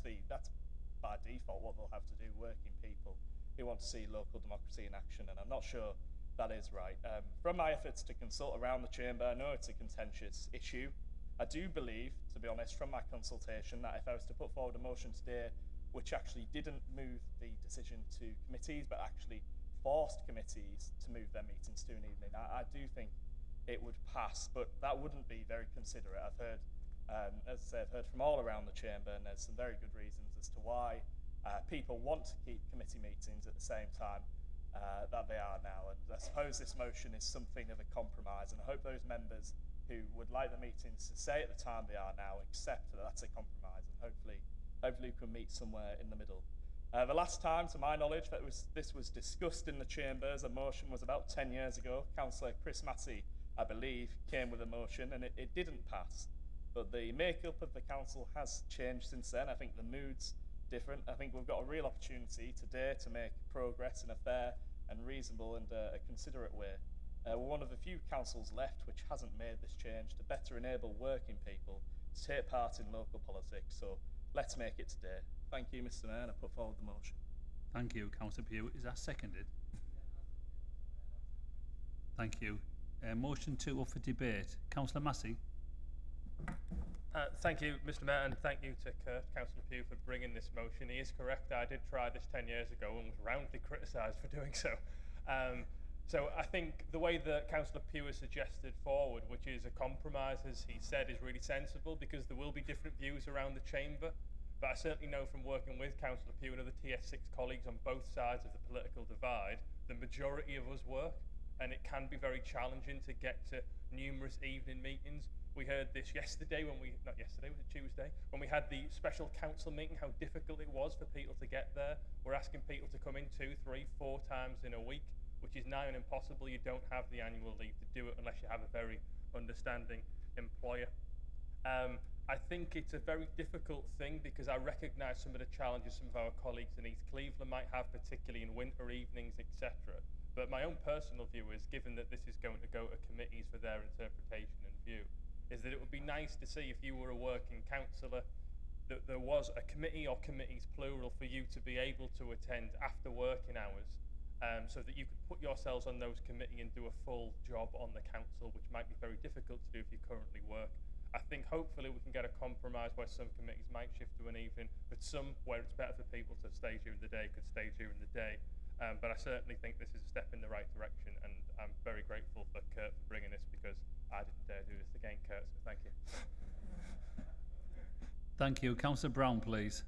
by default what they'll have to do, working people who want to see local democracy in action, and I'm not sure that is right. From my efforts to consult around the chamber, I know it's a contentious issue. I do believe, to be honest, from my consultation, that if I was to put forward a motion today which actually didn't move the decision to committees, but actually forced committees to move their meetings to an evening, I do think it would pass, but that wouldn't be very considerate. I've heard, as I say, I've heard from all around the chamber, and there's some very good reasons as to why people want to keep committee meetings at the same time that they are now. And I suppose this motion is something of a compromise, and I hope those members who would like the meetings to stay at the time they are now accept that that's a compromise, and hopefully we can meet somewhere in the middle. The last time, to my knowledge, that this was discussed in the chambers, a motion was about 10 years ago. Councillor Chris Massey, I believe, came with a motion, and it didn't pass. But the makeup of the council has changed since then. I think the mood's different. I think we've got a real opportunity today to make progress in a fair and reasonable and a considerate way. We're one of the few councils left which hasn't made this change to better enable working people to take part in local politics. So let's make it today. Thank you, Mr. Mayor, and I put forward the motion. Thank you, Councillor Pugh. Is that seconded? Thank you. Motion 2 up for debate. Councillor Massey. Thank you, Mr. Mayor, and thank you to Councillor Pugh for bringing this motion. He is correct. I did try this 10 years ago and was roundly criticised for doing so. So I think the way that Councillor Pugh has suggested forward, which is a compromise, as he said, is really sensible, because there will be different views around the chamber. But I certainly know from working with Councillor Pugh and other TS6 colleagues on both sides of the political divide, the majority of us work, and it can be very challenging to get to numerous evening meetings. We heard this yesterday when not yesterday, was it Tuesday? When we had the special council meeting, how difficult it was for people to get there. We're asking people to come in 2, 3, 4 times in a week, which is nigh on impossible. You don't have the annual leave to do it unless you have a very understanding employer. I think it's a very difficult thing, because I recognise some of the challenges some of our colleagues in East Cleveland might have, particularly in winter evenings, etc. But my own personal view is, given that this is going to go to committees for their interpretation and view, is that it would be nice to see, if you were a working councillor, that there was a committee or committees plural for you to be able to attend after working hours, so that you could put yourselves on those committees and do a full job on the council, which might be very difficult to do if you currently work. I think hopefully we can get a compromise where some committees might shift to an evening, but some where it's better for people to stay during the day could stay during the day. But I certainly think this is a step in the right direction, and I'm very grateful for Kurt for bringing this, because I didn't dare do this again, Kurt, so thank you. Thank you. Councillor Brown, please.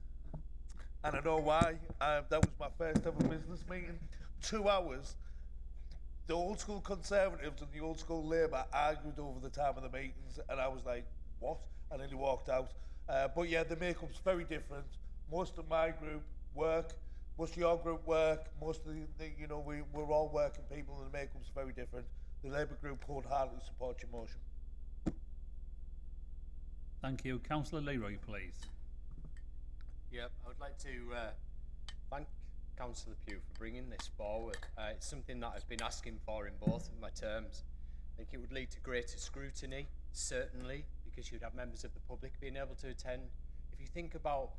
And I know why. That was my first ever business meeting. 2 hours. The old school Conservatives and the old school Labour argued over the time of the meetings, and I was like, what? And then he walked out. But yeah, the makeup's very different. Most of my group work, most of your group work, most of the you know, we're all working people, and the makeup's very different. The Labour group wholeheartedly supports your motion. Thank you. Councillor Leroy, please. Yep, I would like to thank Councillor Pugh for bringing this forward. It's something that I've been asking for in both of my terms. I think it would lead to greater scrutiny, certainly, because you'd have members of the public being able to attend. If you think about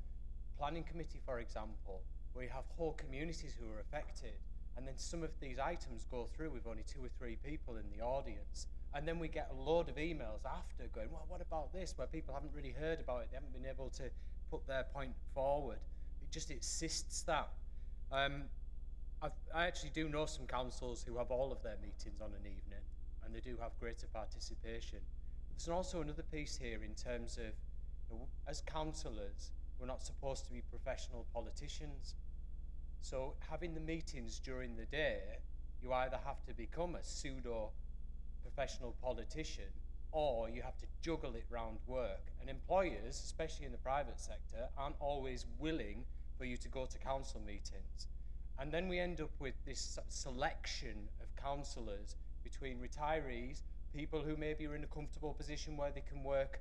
planning committee, for example, where you have whole communities who are affected, and then some of these items go through with only 2 or 3 people in the audience, and then we get a load of emails after going, well, what about this, where people haven't really heard about it, they haven't been able to put their point forward. It just assists that. I actually do know some councils who have all of their meetings on an evening, and they do have greater participation. There's also another piece here in terms of, you know, as councillors, we're not supposed to be professional politicians. So having the meetings during the day, you either have to become a pseudo professional politician, or you have to juggle it round work. And employers, especially in the private sector, aren't always willing for you to go to council meetings. And then we end up with this selection of councillors between retirees, people who maybe are in a comfortable position where they can work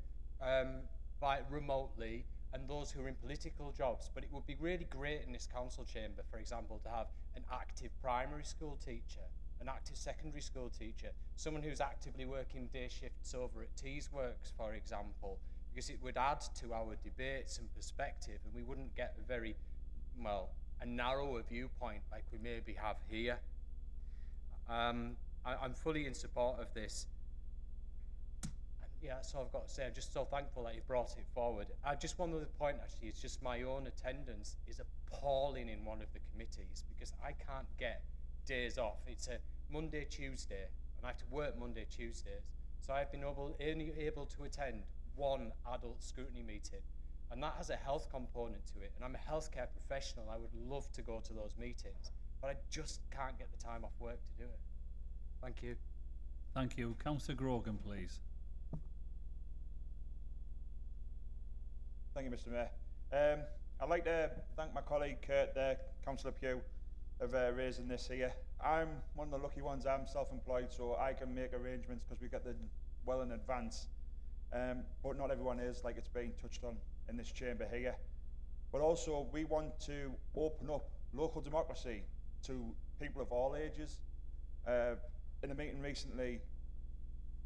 remotely, and those who are in political jobs. But it would be really great in this council chamber, for example, to have an active primary school teacher, an active secondary school teacher, someone who's actively working day shifts over at Teesworks, for example, because it would add to our debates and perspective, and we wouldn't get a very, well, a narrower viewpoint like we maybe have here. I'm fully in support of this. And yeah, that's all I've got to say. I'm just so thankful that you brought it forward. Just one other point, actually, it's just my own attendance is appalling in one of the committees, because I can't get days off. It's a Monday, Tuesday, and I have to work Monday, Tuesdays. So I've been only able to attend one adult scrutiny meeting, and that has a health component to it, and I'm a healthcare professional. I would love to go to those meetings, but I just can't get the time off work to do it. Thank you. Thank you. Councillor Grogan, please. Thank you, Mr. Mayor. I'd like to thank my colleague Kurt there, Councillor Pugh, of raising this here. I'm one of the lucky ones. I'm self-employed, so I can make arrangements because we get them well in advance. but not everyone is, like it's been touched on in this chamber here. But also, we want to open up local democracy to people of all ages. In a meeting recently,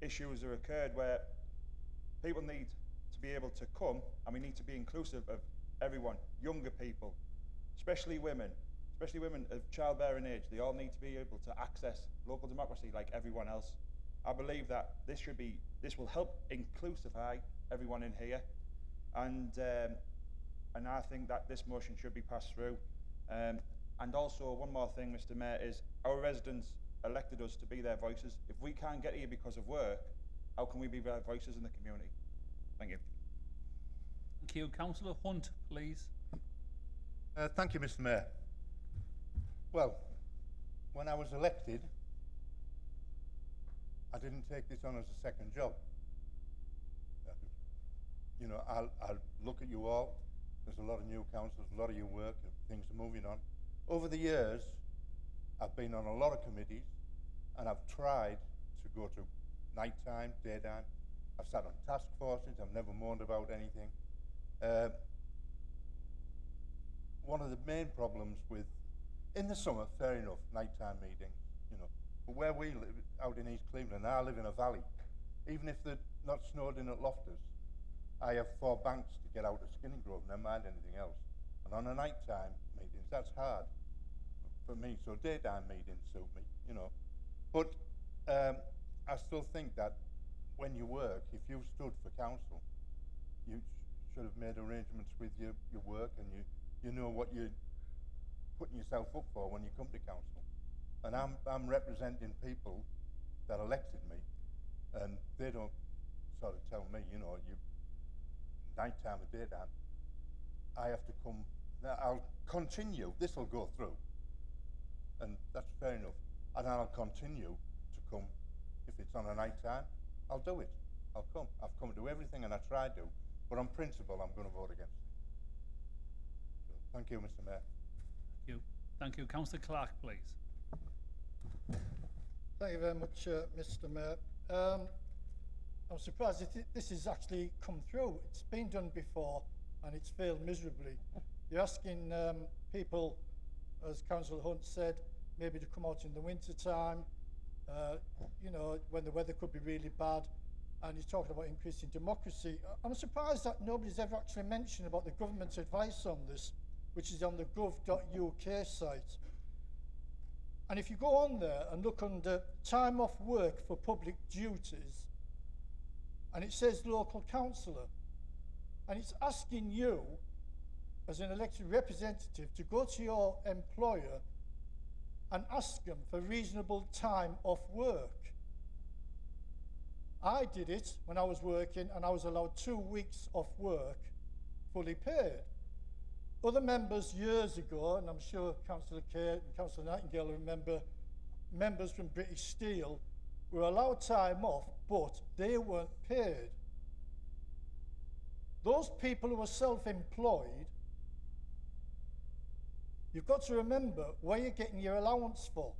issues have occurred where people need to be able to come, and we need to be inclusive of everyone, younger people, especially women of childbearing age. They all need to be able to access local democracy like everyone else. I believe that this will help inclusify everyone in here, and I think that this motion should be passed through. And also, one more thing, Mr. Mayor, is our residents elected us to be their voices. If we can't get here because of work, how can we be their voices in the community? Thank you. Thank you. Councillor Hunt, please. Thank you, Mr. Mayor. Well, when I was elected, I didn't take this on as a second job. You know, I'll look at you all. There's a lot of new councillors, a lot of your work, and things are moving on. Over the years, I've been on a lot of committees, and I've tried to go to nighttime, daytime. I've sat on task forces. I've never moaned about anything. One of the main problems with, in the summer, fair enough, nighttime meetings, you know, but where we live, out in East Cleveland, I live in a valley. Even if they're not snowed in at Loftus, I have 4 banks to get out of Skinning Grove, never mind anything else. And on a nighttime meetings, that's hard for me. So daytime meetings suit me, you know. But I still think that when you work, if you stood for council, you should have made arrangements with your work, and you know what you're putting yourself up for when you come to council. And I'm representing people that elected me, and they don't sort of tell me, you know, you nighttime or daytime. I have to come. Now I'll continue. This will go through, and that's fair enough. And I'll continue to come if it's on a night time. I'll do it. I'll come. I've come to everything, and I try to. But on principle, I'm going to vote against it. So, thank you, Mr. Mayor. Thank you. Thank you. Councillor Clark, please. Thank you very much, Mr. Mayor. I'm surprised that this has actually come through. It's been done before, and it's failed miserably. You're asking people, as Councillor Hunt said, maybe to come out in the winter time, you know, when the weather could be really bad, and he's talking about increasing democracy. I'm surprised that nobody's ever actually mentioned about the government's advice on this, which is on the gov.uk site. And if you go on there and look under time off work for public duties, and it says local councillor, and it's asking you, as an elected representative, to go to your employer and ask them for reasonable time off work. I did it when I was working, and I was allowed 2 weeks off work, fully paid. Other members years ago, and I'm sure Councillor Kerr and Councillor Nightingale remember, members from British Steel were allowed time off, but they weren't paid. Those people who are self-employed, you've got to remember where you're getting your allowance for.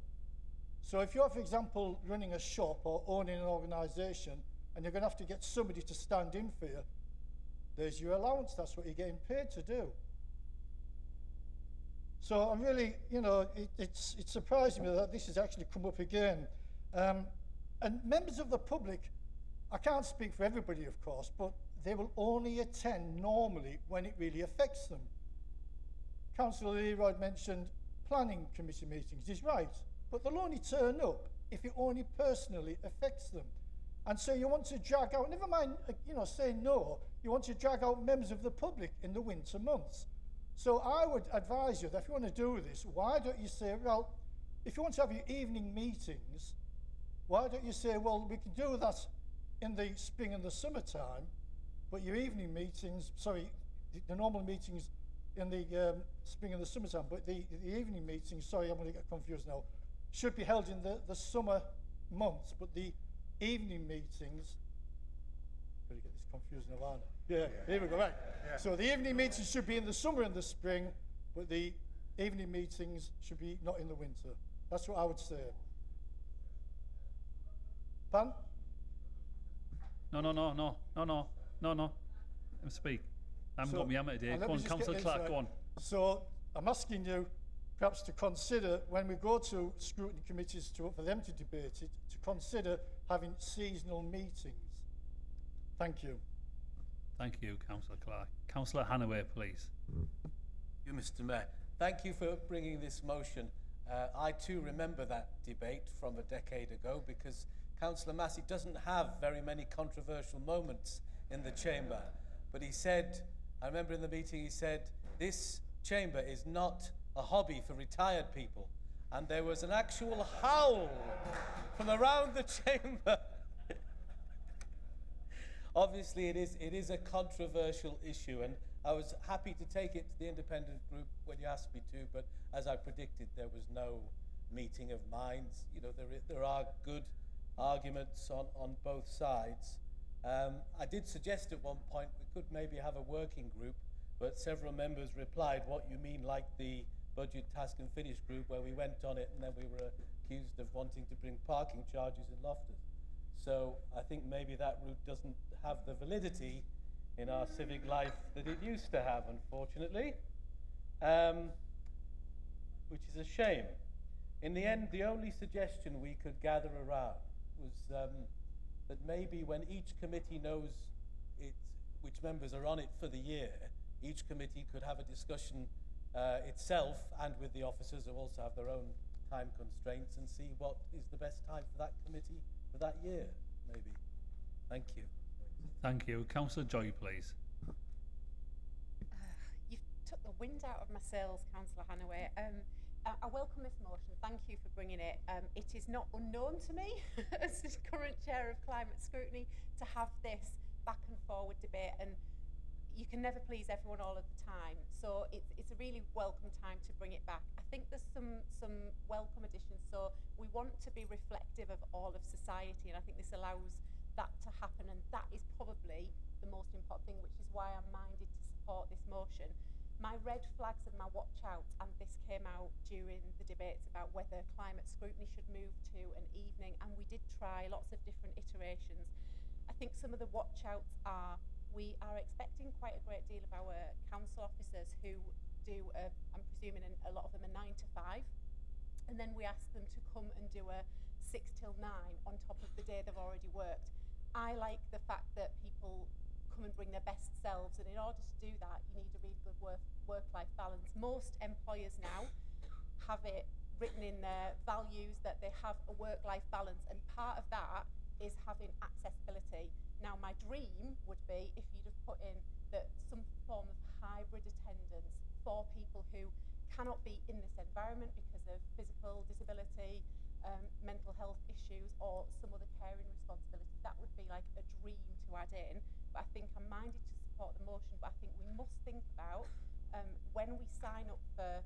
So if you're, for example, running a shop or owning an organisation, and you're going to have to get somebody to stand in for you, there's your allowance. That's what you're getting paid to do. So I'm really, you know, it's surprising me that this has actually come up again. And members of the public, I can't speak for everybody, of course, but they will only attend normally when it really affects them. Councillor Leroy mentioned planning committee meetings. He's right, but they'll only turn up if it only personally affects them. And so you want to drag out, never mind, you know, saying no, you want to drag out members of the public in the winter months. So I would advise you that if you want to do this, why don't you say, well, if you want to have your evening meetings, why don't you say, well, we can do that in the spring and the summertime, but your evening meetings, sorry, the normal meetings in the spring and the summertime, but the evening meetings, sorry, I'm going to get confused now, should be held in the summer months, but the evening meetings, better get this confused now, aren't I? Yeah, here we go, right. Yeah. So the evening meetings should be in the summer and the spring, but the evening meetings should be not in the winter. That's what I would say. Pardon? No. Let him speak. I haven't got my hammer today. let Go me on, just Councillor get Clark, this go on. So I'm asking you perhaps to consider, when we go to scrutiny committees for them to debate it, to consider having seasonal meetings. Thank you. Thank you, Councillor Clark. Councillor Hannaway, please. You, Mr. Mayor. Thank you for bringing this motion. I too remember that debate from a decade ago because Councillor Massey doesn't have very many controversial moments in the chamber. But he said, I remember in the meeting he said, this chamber is not a hobby for retired people. And there was an actual howl from around the chamber. Obviously, it is a controversial issue, and I was happy to take it to the independent group when you asked me to, but as I predicted, there was no meeting of minds. You know, there are good arguments on both sides. I did suggest at one point we could maybe have a working group, but several members replied, what you mean, like the budget task and finish group, where we went on it and then we were accused of wanting to bring parking charges in Loftus. So I think maybe that route doesn't have the validity in our civic life that it used to have, unfortunately, which is a shame. In the end, the only suggestion we could gather around was that maybe when each committee knows which members are on it for the year, each committee could have a discussion itself and with the officers who also have their own time constraints and see what is the best time for that committee for that year, maybe. Thank you. Thank you. Councillor Joy, please. You've took the wind out of my sails, Councillor Hannaway. I welcome this motion. Thank you for bringing it. It is not unknown to me, as the current chair of climate scrutiny, to have this back and forward debate, and you can never please everyone all of the time. So it's a really welcome time to bring it back. I think there's some welcome additions. So we want to be reflective of all of society, and I think this allows that to happen, and that is probably the most important thing, which is why I'm minded to support this motion. My red flags and my watch outs, and this came out during the debates about whether climate scrutiny should move to an evening, and we did try lots of different iterations. I think some of the watch outs are, we are expecting quite a great deal of our council officers who do, I'm presuming a lot of them are 9 to 5, and then we ask them to come and do a 6 till 9 on top of the day they've already worked. I like the fact that people come and bring their best selves, and in order to do that you need a really good work-life balance. Most employers now have it written in their values that they have a work-life balance, and part of that is having accessibility. Now my dream would be if you'd have put in that some form of hybrid attendance for people who cannot be in this environment because of physical disability, mental health issues, or some other caring responsibility. That would be like a dream to add in, but I think I'm minded to support the motion, but I think we must think about when we sign up for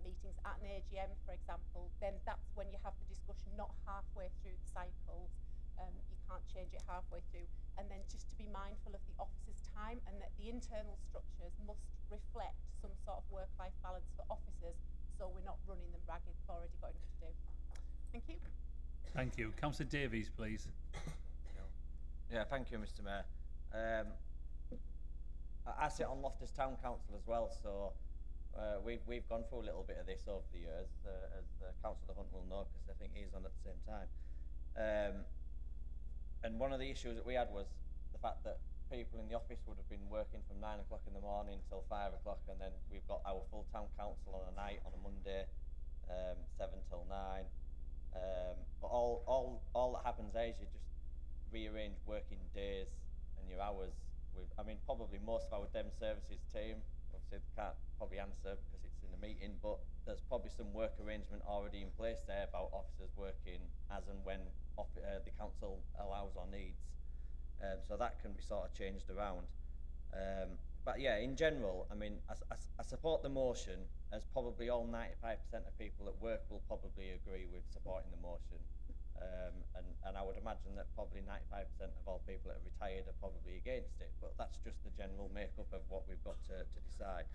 meetings at an AGM, for example, then that's when you have the discussion, not halfway through the cycles. You can't change it halfway through, and then just to be mindful of the officers' time, and that the internal structures must reflect some sort of work-life balance for officers, so we're not running them ragged. They've already got enough to do. Thank you. Thank you. Councillor Davies, please. Yeah, thank you, Mr. Mayor. I sit on Loftus Town Council as well, so we've gone through a little bit of this over the years, as Councillor Hunt will know, because I think he's on at the same time. And one of the issues that we had was the fact that people in the office would have been working from 9 o'clock in the morning till 5 o'clock, and then we've got our full town council on a night on a Monday, 7 till 9. But all that happens there is you just rearrange working days and your hours. I mean, probably most of our Dem Services team, obviously they can't probably answer because it's in a meeting, but there's probably some work arrangement already in place there about officers working as and when the council allows or needs. So that can be sort of changed around. But yeah, in general, I mean, I support the motion, as probably all 95% of people at work will probably agree with supporting the motion. And I would imagine that probably 95% of all people that are retired are probably against it, but that's just the general makeup of what we've got to decide.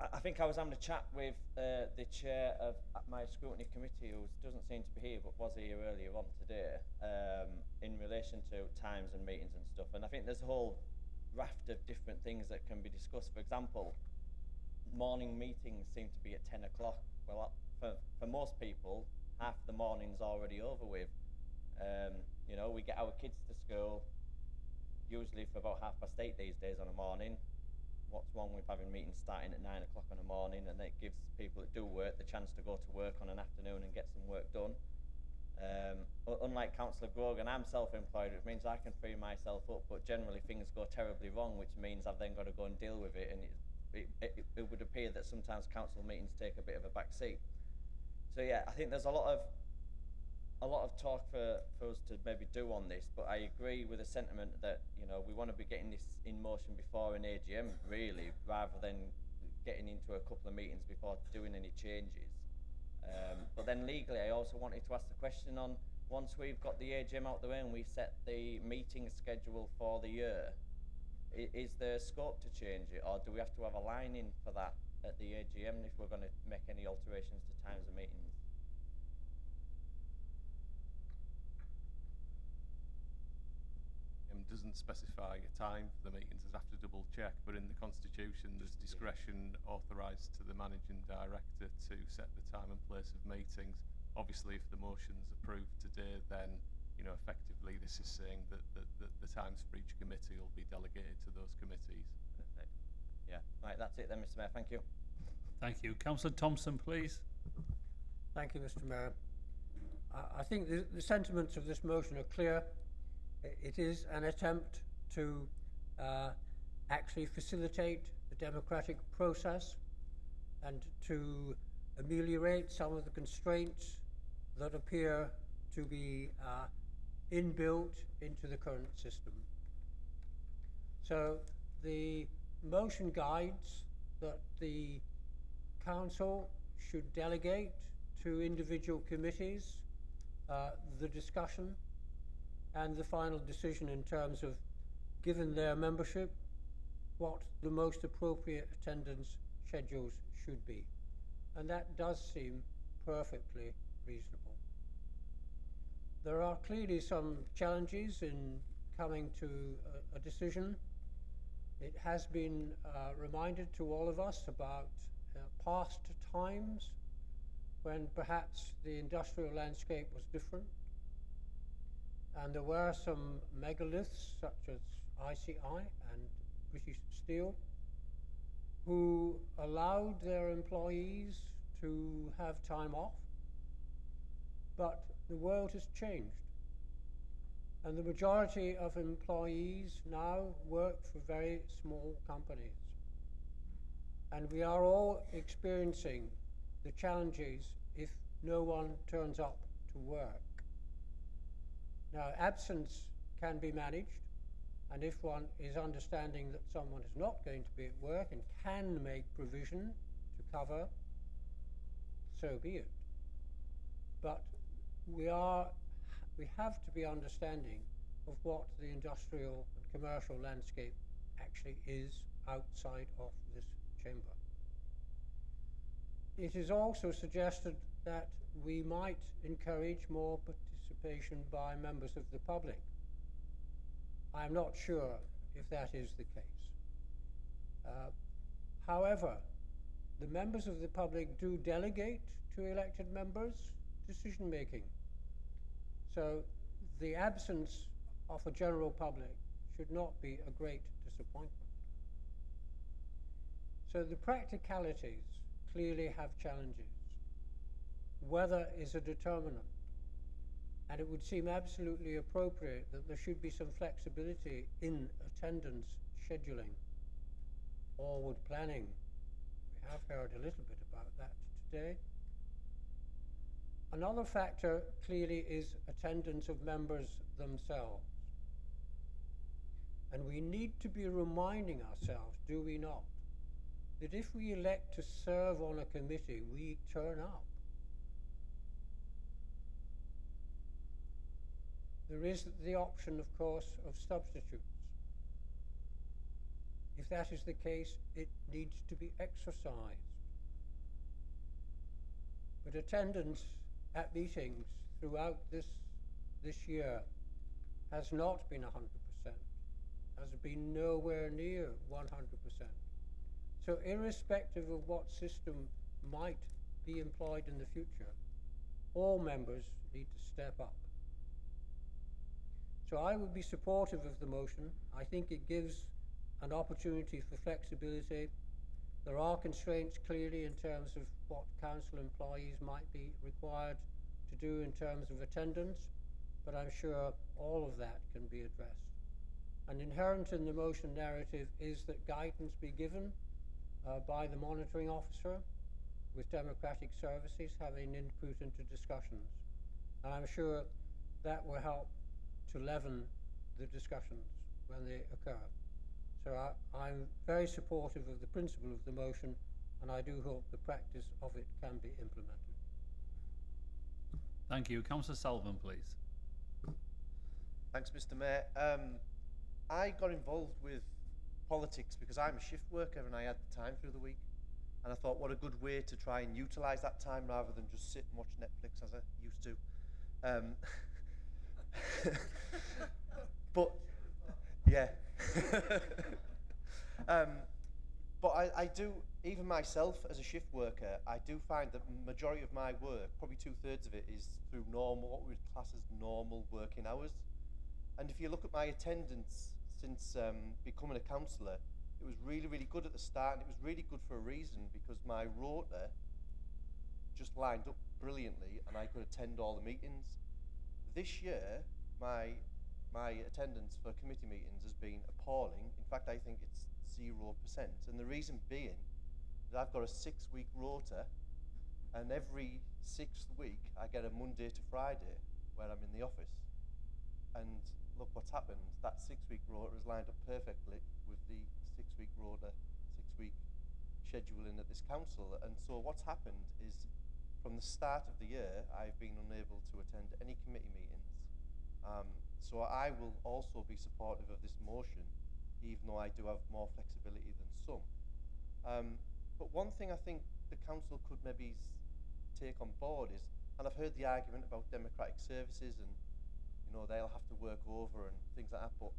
I think I was having a chat with the chair of my scrutiny committee, who doesn't seem to be here, but was here earlier on today, in relation to times and meetings and stuff. And I think there's a whole raft of different things that can be discussed. For example, morning meetings seem to be at 10 o'clock. Well, for most people, half the morning's already over with. You know, we get our kids to school usually for about 8:30 these days on a morning. What's wrong with having meetings starting at 9 o'clock in the morning, and it gives people that do work the chance to go to work on an afternoon and get some work done. Unlike Councillor Grogan, I'm self-employed, which means I can free myself up, but generally things go terribly wrong, which means I've then got to go and deal with it, and it would appear that sometimes council meetings take a bit of a back seat. So yeah, I think there's a lot of talk for us to maybe do on this, but I agree with the sentiment that, you know, we want to be getting this in motion before an AGM, really, rather than getting into a couple of meetings before doing any changes. But then legally, I also wanted to ask the question on, once we've got the AGM out the way and we set the meeting schedule for the year, is there scope to change it, or do we have to have a line in for that at the AGM if we're going to make any alterations to times of meetings? Doesn't specify a time for the meetings. I'd have to double check, but in the constitution there's discretion authorised to the managing director to set the time and place of meetings. Obviously, if the motion's approved today, then, you know, effectively this is saying that the times for each committee will be delegated to those committees. Perfect. Yeah, right, that's it then, Mr. Mayor. Thank you. Thank you. Councillor Thompson, please. Thank you, Mr. Mayor. I think the sentiments of this motion are clear. It is an attempt to actually facilitate the democratic process and to ameliorate some of the constraints that appear to be inbuilt into the current system. So the motion guides that the council should delegate to individual committees the discussion and the final decision in terms of, given their membership, what the most appropriate attendance schedules should be. And that does seem perfectly reasonable. There are clearly some challenges in coming to a decision. It has been reminded to all of us about past times when perhaps the industrial landscape was different. And there were some megaliths such as ICI and British Steel who allowed their employees to have time off. But the world has changed. And the majority of employees now work for very small companies. And we are all experiencing the challenges if no one turns up to work. Now, absence can be managed, and if one is understanding that someone is not going to be at work and can make provision to cover, so be it. But we have to be understanding of what the industrial and commercial landscape actually is outside of this chamber. It is also suggested that we might encourage more participation by members of the public. I'm not sure if that is the case. However, the members of the public do delegate to elected members decision making. So the absence of a general public should not be a great disappointment. So the practicalities clearly have challenges. Weather is a determinant, and it would seem absolutely appropriate that there should be some flexibility in attendance scheduling, forward planning. We have heard a little bit about that today. Another factor clearly is attendance of members themselves. And we need to be reminding ourselves, do we not, that if we elect to serve on a committee, we turn up. There is the option, of course, of substitutes. If that is the case, it needs to be exercised. But attendance at meetings throughout this year has not been 100%, has been nowhere near 100%. So irrespective of what system might be employed in the future, all members need to step up. So I would be supportive of the motion. I think it gives an opportunity for flexibility. There are constraints clearly in terms of what council employees might be required to do in terms of attendance, but I'm sure all of that can be addressed. And inherent in the motion narrative is that guidance be given by the monitoring officer, with democratic services having input into discussions. And I'm sure that will help to leaven the discussions when they occur. So I'm very supportive of the principle of the motion, and I do hope the practice of it can be implemented. Thank you. Councillor Sullivan, please. Thanks, Mr. Mayor. I got involved with politics because I'm a shift worker and I had the time through the week. And I thought, what a good way to try and utilise that time rather than just sit and watch Netflix as I used to. But, yeah. But I do, even myself as a shift worker, I do find that the majority of my work, probably 2/3 of it, is through normal, what we would class as normal working hours. And if you look at my attendance since becoming a councillor, it was really, really good at the start, and it was really good for a reason, because my rota just lined up brilliantly and I could attend all the meetings. This year, my attendance for committee meetings has been appalling. In fact, I think it's 0%. And the reason being that I've got a 6-week rota, and every 6th week I get a Monday to Friday where I'm in the office. And look what's happened. That 6-week rota is lined up perfectly with the 6-week rota, 6-week scheduling at this council. And so what's happened is, from the start of the year, I've been unable to attend any committee meetings. So I will also be supportive of this motion, even though I do have more flexibility than some. But one thing I think the council could maybe take on board is, and I've heard the argument about democratic services and they'll have to work over and things like that, but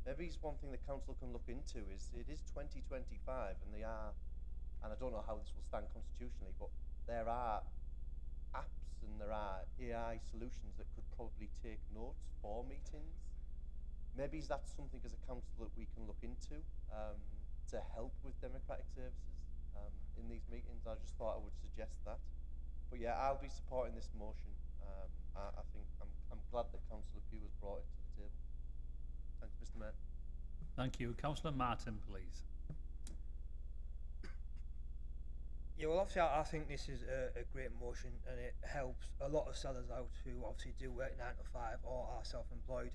maybe it's one thing the council can look into is, it is 2025 and they are, and I don't know how this will stand constitutionally, but there are apps and there are AI solutions that could probably take notes for meetings. Maybe that's something as a council that we can look into to help with democratic services in these meetings. I just thought I would suggest that. But yeah, I'll be supporting this motion. I think I'm glad that Councillor Pugh has brought it to the table. Thanks, Mr. Mayor. Thank you. Councillor Martin, please. Yeah, well, obviously, I think this is a great motion, and it helps a lot of sellers out who obviously do work 9 to 5 or are self-employed.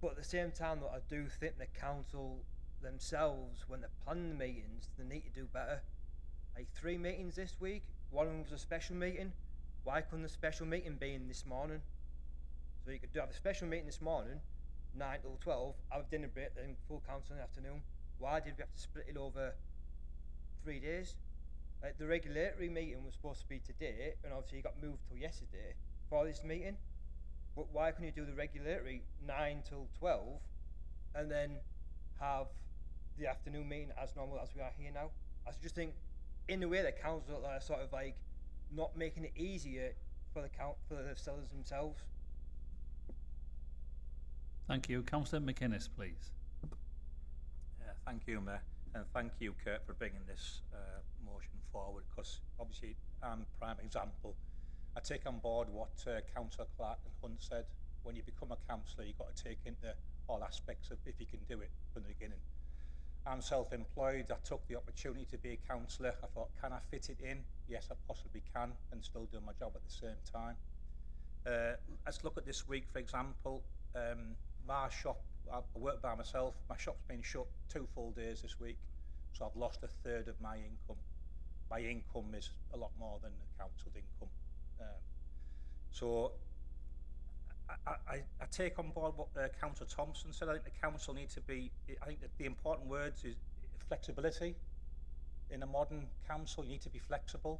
But at the same time, though, I do think the council themselves, when they're planning the meetings, they need to do better. Like 3 meetings this week, one of them was a special meeting. Why couldn't the special meeting be in this morning? So you could have a special meeting this morning, 9 till 12, have a dinner break, then full council in the afternoon. Why did we have to split it over 3 days? Like the regulatory meeting was supposed to be today, and obviously it got moved till yesterday for this meeting. But why couldn't you do the regulatory 9 till 12 and then have the afternoon meeting as normal as we are here now? I just think, in a way, the council are sort of like not making it easier for the sellers themselves. Thank you. Councillor McInnes, please. Thank you, Mayor, and thank you, Kurt, for bringing this motion forward, because obviously I'm a prime example. I take on board what Councillor Clark and Hunt said. When you become a councillor, you've got to take into all aspects of if you can do it from the beginning. I'm self-employed. I took the opportunity to be a councillor. I thought, can I fit it in? Yes, I possibly can, and still do my job at the same time. Let's look at this week, for example. My shop, I work by myself. My shop's been shut 2 full days this week, so I've lost 1/3 of my income. My income is a lot more than the council's income. So I take on board what Councillor Thompson said. I think the council needs to be, I think that the important words is flexibility. In a modern council, you need to be flexible,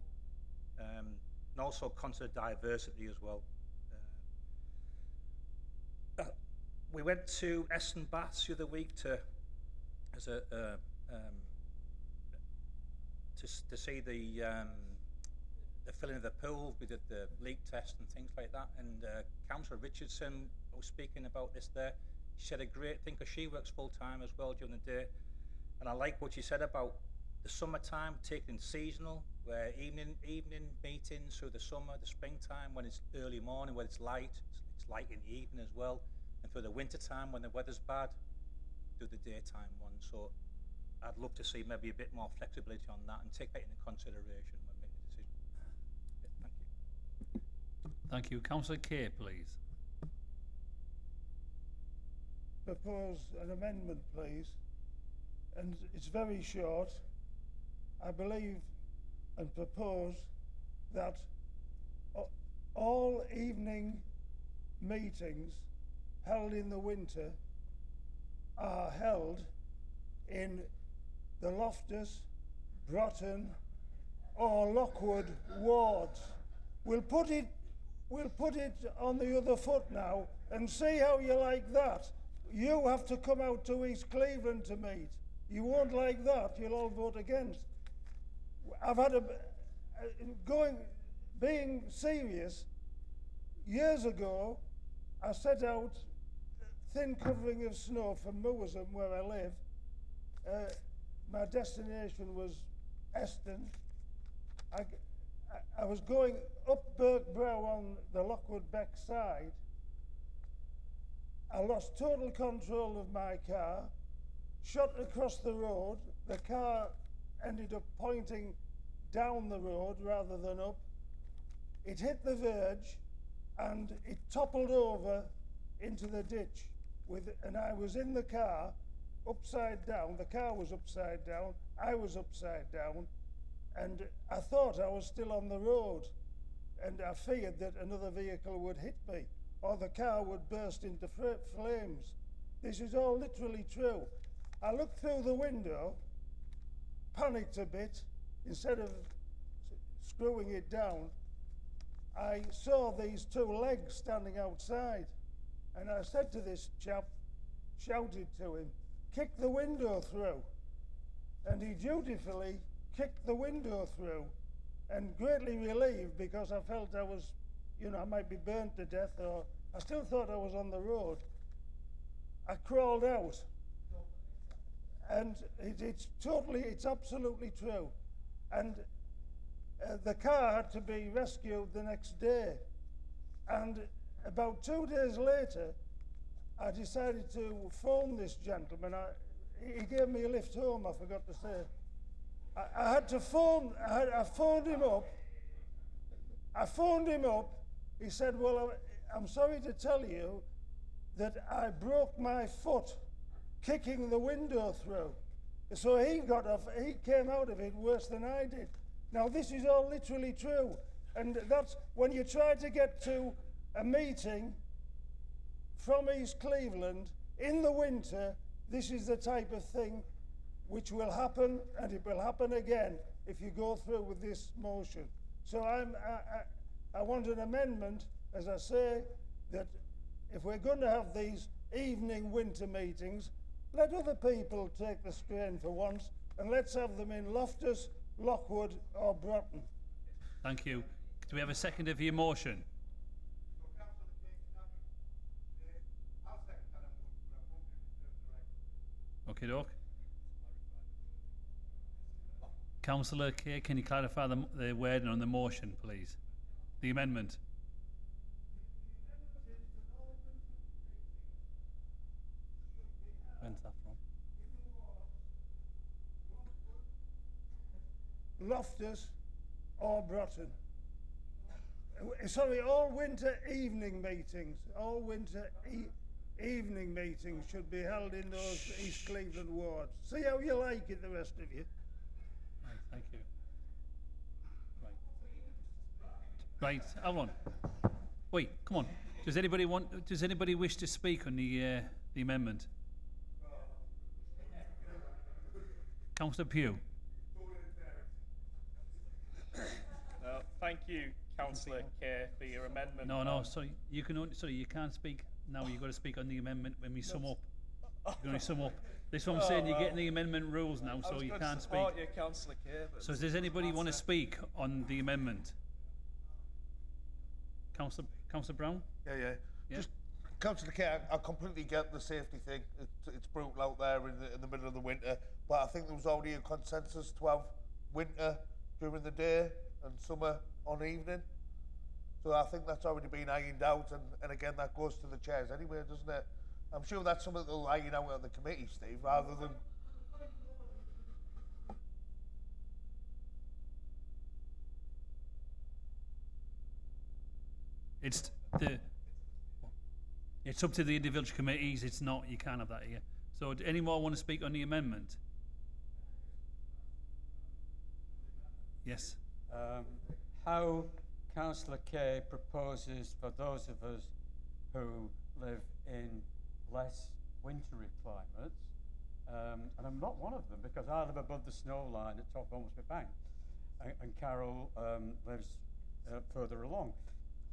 and also consider diversity as well. We went to Eston Baths the other week to see the filling of the pool. We did the leak test and things like that. And Councillor Richardson was speaking about this there. She said a great thing because she works full time as well during the day. And I like what she said about the summertime, taking seasonal, where evening meetings through the summer, the springtime, when it's early morning, when it's light in the evening as well. And for the winter time, when the weather's bad, do the daytime one. So I'd love to see maybe a bit more flexibility on that and take that into consideration when making a decision. Thank you. Thank you. Councillor Kay, please. Propose an amendment, please. And it's very short. I believe and propose that all evening meetings held in the winter are held in the Loftus, Broughton or Lockwood wards. We'll put it on the other foot now and see how you like that. You have to come out to East Cleveland to meet. You won't like that, you'll all vote against. I've had being serious, years ago, I set out thin covering of snow from Moorsam, where I live. My destination was Eston. I was going up Burke Brow on the Lockwood Beck side. I lost total control of my car, shot across the road. The car ended up pointing down the road rather than up. It hit the verge and it toppled over into the ditch and I was in the car upside down. The car was upside down, I was upside down, and I thought I was still on the road, and I feared that another vehicle would hit me or the car would burst into flames. This is all literally true. I looked through the window, panicked a bit. Instead of screwing it down, I saw these two legs standing outside, and I said to this chap, shouted to him, kick the window through. And he dutifully kicked the window through, and greatly relieved because I felt I was, I might be burnt to death, or I still thought I was on the road. I crawled out, and it's absolutely true. And the car had to be rescued the next day. And about 2 days later, I decided to phone this gentleman. He gave me a lift home, I forgot to say. I had to phone, I phoned him up. He said, well, I'm sorry to tell you that I broke my foot kicking the window through. So he got off, he came out of it worse than I did. Now this is all literally true. And that's when you try to get to a meeting from East Cleveland in the winter, this is the type of thing which will happen, and it will happen again if you go through with this motion. So I want an amendment, as I say, that if we're going to have these evening winter meetings, let other people take the strain for once, and let's have them in Loftus, Lockwood or Broughton. Thank you. Do we have a second of your motion? Okay, doc. Councillor Kay, can you clarify the wording on the motion, please? The amendment. When's that from? Loftus or Broughton. Sorry, all winter evening meetings. All winter evening meetings should be held in those East Cleveland wards. See how you like it, the rest of you. Right, thank you. Right, hold on. Wait, come on. Does anybody wish to speak on the amendment? Councillor Pugh. Thank you, Councillor Kerr, for your amendment. No, sorry, you can't speak now. You've got to speak on the amendment when we sum up. You're going to sum up. This is what I'm saying. You're getting the amendment rules now, so you can't speak. You, Councillor Kerr, So does anybody want to speak on the amendment? Councillor Brown? Yeah. Just, Councillor Kerr, I completely get the safety thing. It's brutal out there in the middle of the winter, but I think there was already a consensus to have winter during the day and summer on evening. So I think that's already been ironed out, and again, that goes to the chairs anyway, doesn't it? I'm sure that's something they'll iron out on the committee, Steve, rather than... It's up to the individual committees. It's not, you can't have that here. So do any more want to speak on the amendment? Yes. How Councillor Kay proposes for those of us who live in less wintry climates, and I'm not one of them because I live above the snow line at Top Ormsby Bank, and Carol lives further along.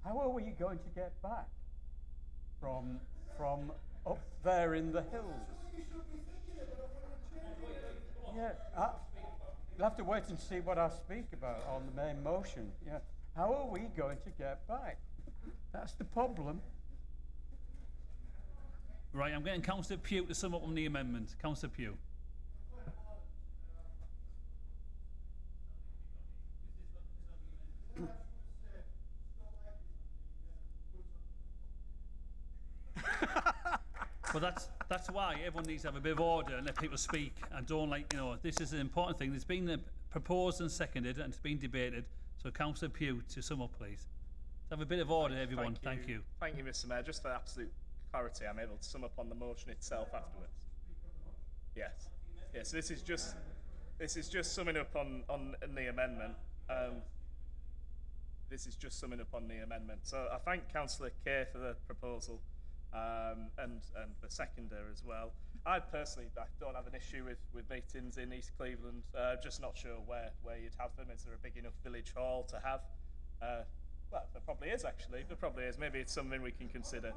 How are we going to get back from up there in the hills? Yeah, you'll have to wait and see what I speak about on the main motion. Yeah, how are we going to get back? That's the problem. Right, I'm getting Councillor Pugh to sum up on the amendment. Councillor Pugh. Well, that's why everyone needs to have a bit of order and let people speak and don't this is an important thing. It's been proposed and seconded and it's been debated. So Councillor Pugh, to sum up, please. Have a bit of order, everyone. Thank you. Thank you, Mr. Mayor. Just for absolute clarity, I'm able to sum up on the motion itself afterwards. Yes. Yes. This is just summing up on the amendment. This is just summing up on the amendment. So I thank Councillor Kay for the proposal. And the seconder as well. I personally don't have an issue with meetings in East Cleveland. Just not sure where you'd have them. Is there a big enough village hall to have? Well, there probably is actually. There probably is. Maybe it's something we can consider.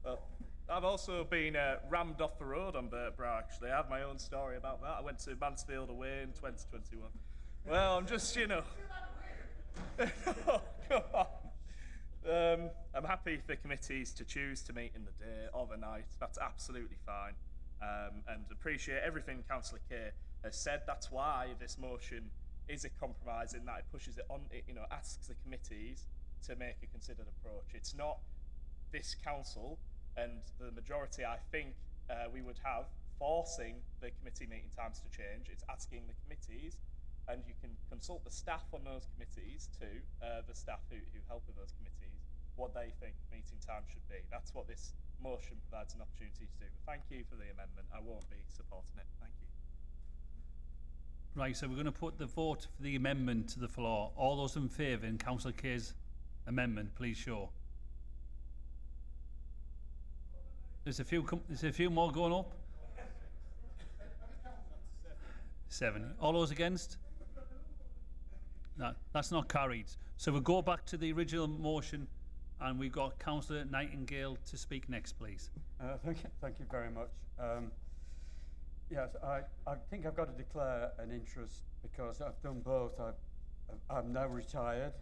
Well, I've also been rammed off the road on Burtbrow, actually. I have my own story about that. I went to Mansfield away in 2021. Well, I'm just, Oh, come on. I'm happy for committees to choose to meet in the day or the night. That's absolutely fine. And appreciate everything Councillor Kay has said. That's why this motion is a compromise in that it pushes it on, asks the committees to make a considered approach. It's not this council and the majority, I think, we would have forcing the committee meeting times to change. It's asking the committees, and you can consult the staff on those committees too, the staff who help with those committees, what they think meeting time should be. That's what this motion provides an opportunity to do. Thank you for the amendment. I won't be supporting it. Thank you. Right, so we're going to put the vote for the amendment to the floor. All those in favour in Councillor Kay's amendment, please show. There's a few more going up. 7. All those against? No, that's not carried. So we'll go back to the original motion, and we've got Councillor Nightingale to speak next, please. Thank you very much. Yes, I think I've got to declare an interest because I've done both. I'm now retired,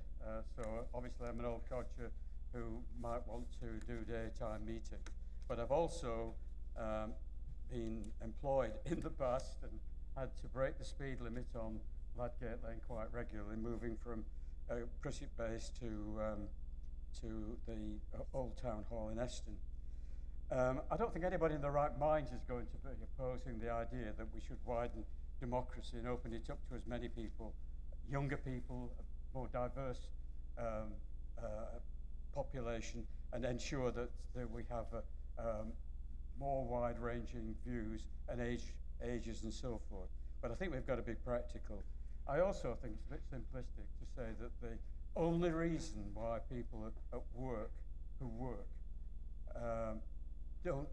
so obviously I'm an old codger who might want to do daytime meeting. But I've also been employed in the past and had to break the speed limit on Ladgate Lane quite regularly, moving from Pritchett Base to the Old Town Hall in Eston. I don't think anybody in their right minds is going to be opposing the idea that we should widen democracy and open it up to as many people, younger people, a more diverse population, and ensure that we have more wide-ranging views and ages and so forth. But I think we've got to be practical. I also think it's a bit simplistic to say that the only reason why people at work who work don't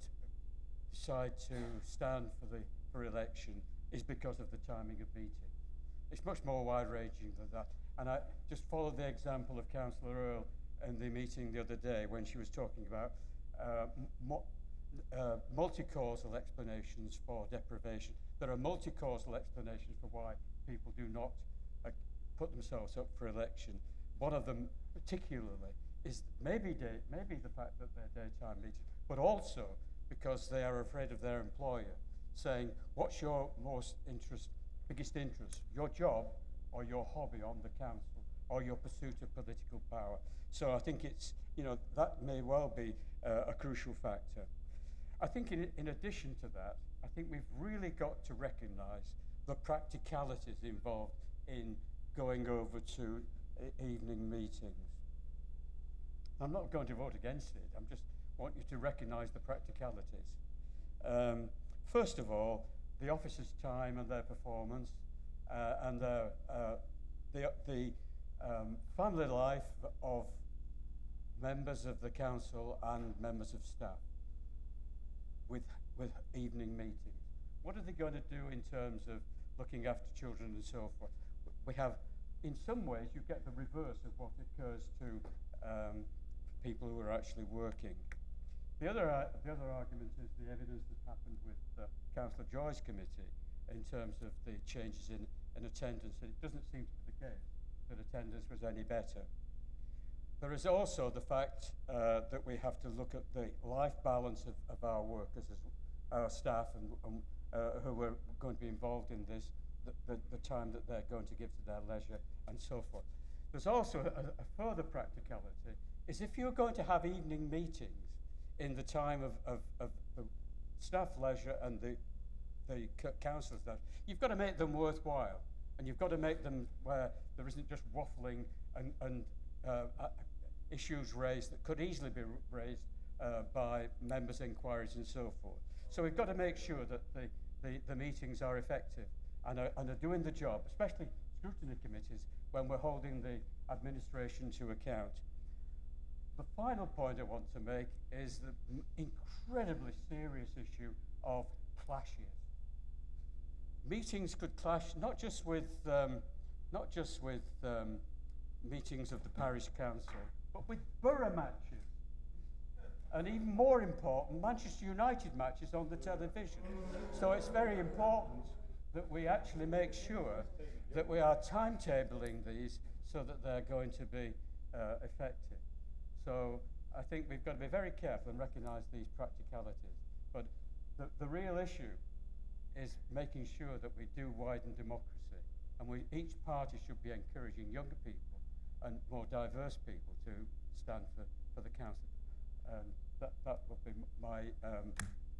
decide to stand for election is because of the timing of meeting. It's much more wide-ranging than that. And I just follow the example of Councillor Earle in the meeting the other day when she was talking about multi-causal explanations for deprivation. There are multi-causal explanations for why people do not put themselves up for election. One of them particularly is maybe the fact that they're daytime meetings, but also because they are afraid of their employer saying, what's your biggest interest, your job or your hobby on the council or your pursuit of political power? So I think it's, that may well be a crucial factor. I think in addition to that, I think we've really got to recognise the practicalities involved in going over to evening meetings. I'm not going to vote against it. I just want you to recognise the practicalities. First of all, the officers' time and their performance, and the family life of members of the council and members of staff with evening meetings. What are they going to do in terms of looking after children and so forth? We have, in some ways, you get the reverse of what occurs to people who are actually working. The other argument is the evidence that happened with Councillor Joy's committee in terms of the changes in attendance, and it doesn't seem to be the case that attendance was any better. There is also the fact that we have to look at the life balance of our workers, our staff, and who are going to be involved in this, the time that they're going to give to their leisure, and so forth. There's also a further practicality, is if you're going to have evening meetings in the time of the staff leisure and the council's leisure, you've got to make them worthwhile, and you've got to make them where there isn't just waffling and issues raised that could easily be raised by members' inquiries and so forth. So we've got to make sure that the meetings are effective and are doing the job, especially scrutiny committees, when we're holding the administration to account. The final point I want to make is the incredibly serious issue of clashes. Meetings could clash not just with meetings of the parish council, but with borough matches, and even more important, Manchester United matches on the television. So it's very important that we actually make sure that we are timetabling these so that they're going to be effective. So I think we've got to be very careful and recognise these practicalities. But the real issue is making sure that we do widen democracy, and each party should be encouraging younger people and more diverse people to stand for the council. That would be my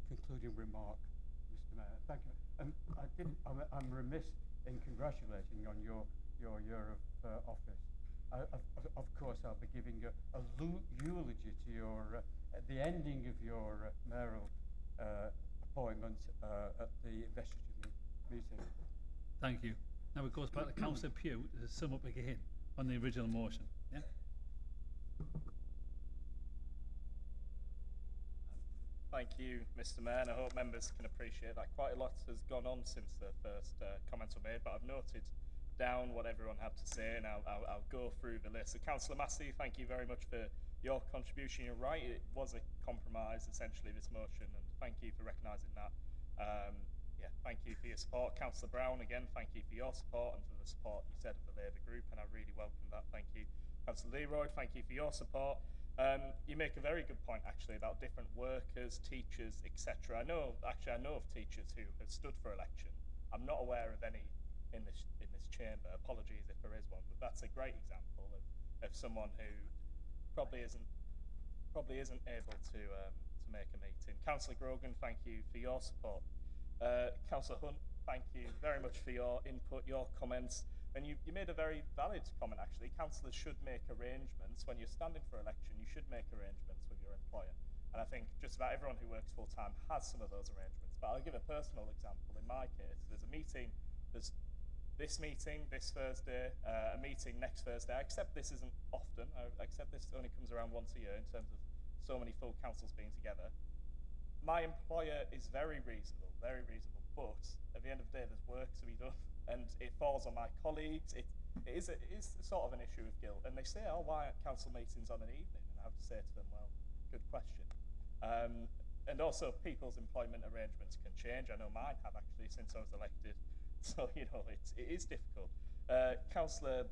concluding remark, Mr. Mayor. Thank you. I'm remiss in congratulating on your year of office. Of course, I'll be giving a eulogy to your at the ending of your mayoral appointment at the investiture meeting. Thank you. Now it goes back to Councillor Pugh to sum up again on the original motion. Yeah. Thank you, Mr. Mayor, and I hope members can appreciate that quite a lot has gone on since the first comments were made, but I've noted down what everyone had to say, and I'll go through the list. So, Councillor Massey, thank you very much for your contribution. You're right, it was a compromise, essentially, this motion, and thank you for recognising that. Yeah, thank you for your support. Councillor Brown, again, thank you for your support and for the support you said of the Labour group, and I really welcome that. Thank you. Councillor Leroy, thank you for your support. You make a very good point, actually, about different workers, teachers, etc. I know of teachers who have stood for election. I'm not aware of any in this chamber. Apologies if there is one, but that's a great example of someone who probably isn't able to make a meeting. Councillor Grogan, thank you for your support. Councillor Hunt, thank you very much for your input, your comments. And you made a very valid comment, actually. Councillors should make arrangements. When you're standing for election, you should make arrangements with your employer. And I think just about everyone who works full-time has some of those arrangements. But I'll give a personal example. In my case, there's a meeting, there's this meeting this Thursday, a meeting next Thursday. I accept this isn't often. I accept this only comes around once a year in terms of so many full councils being together. My employer is very reasonable, but at the end of the day, there's work to be done, and it falls on my colleagues. It is sort of an issue of guilt, and they say, oh, why aren't council meetings on an evening? And I have to say to them, well, good question. And also, people's employment arrangements can change. I know mine have actually since I was elected, so it is difficult. Councillor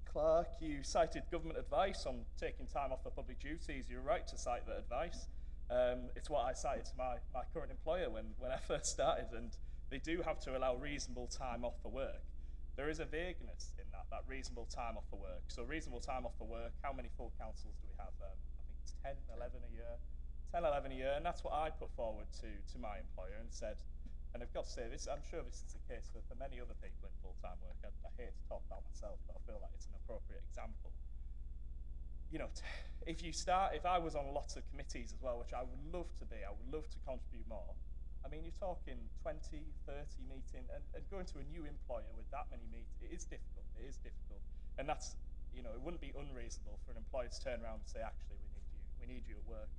Clark, you cited government advice on taking time off for public duties. You're right to cite that advice. It's what I cited to my current employer when I first started, and they do have to allow reasonable time off for work. There is a vagueness in that reasonable time off for work. So reasonable time off for work, how many full councils do we have? I think it's 10, 11 a year. 10, 11 a year, and that's what I put forward to my employer and said, and I've got to say this, I'm sure this is the case for many other people in full-time work. I hate to talk about myself, but I feel like it's an appropriate example. If I was on lots of committees as well, which I would love to be, I would love to contribute more. I mean, you're talking 20, 30 meetings, and going to a new employer with that many meetings, it is difficult. And that's, it wouldn't be unreasonable for an employer to turn around and say, actually, we need you at work.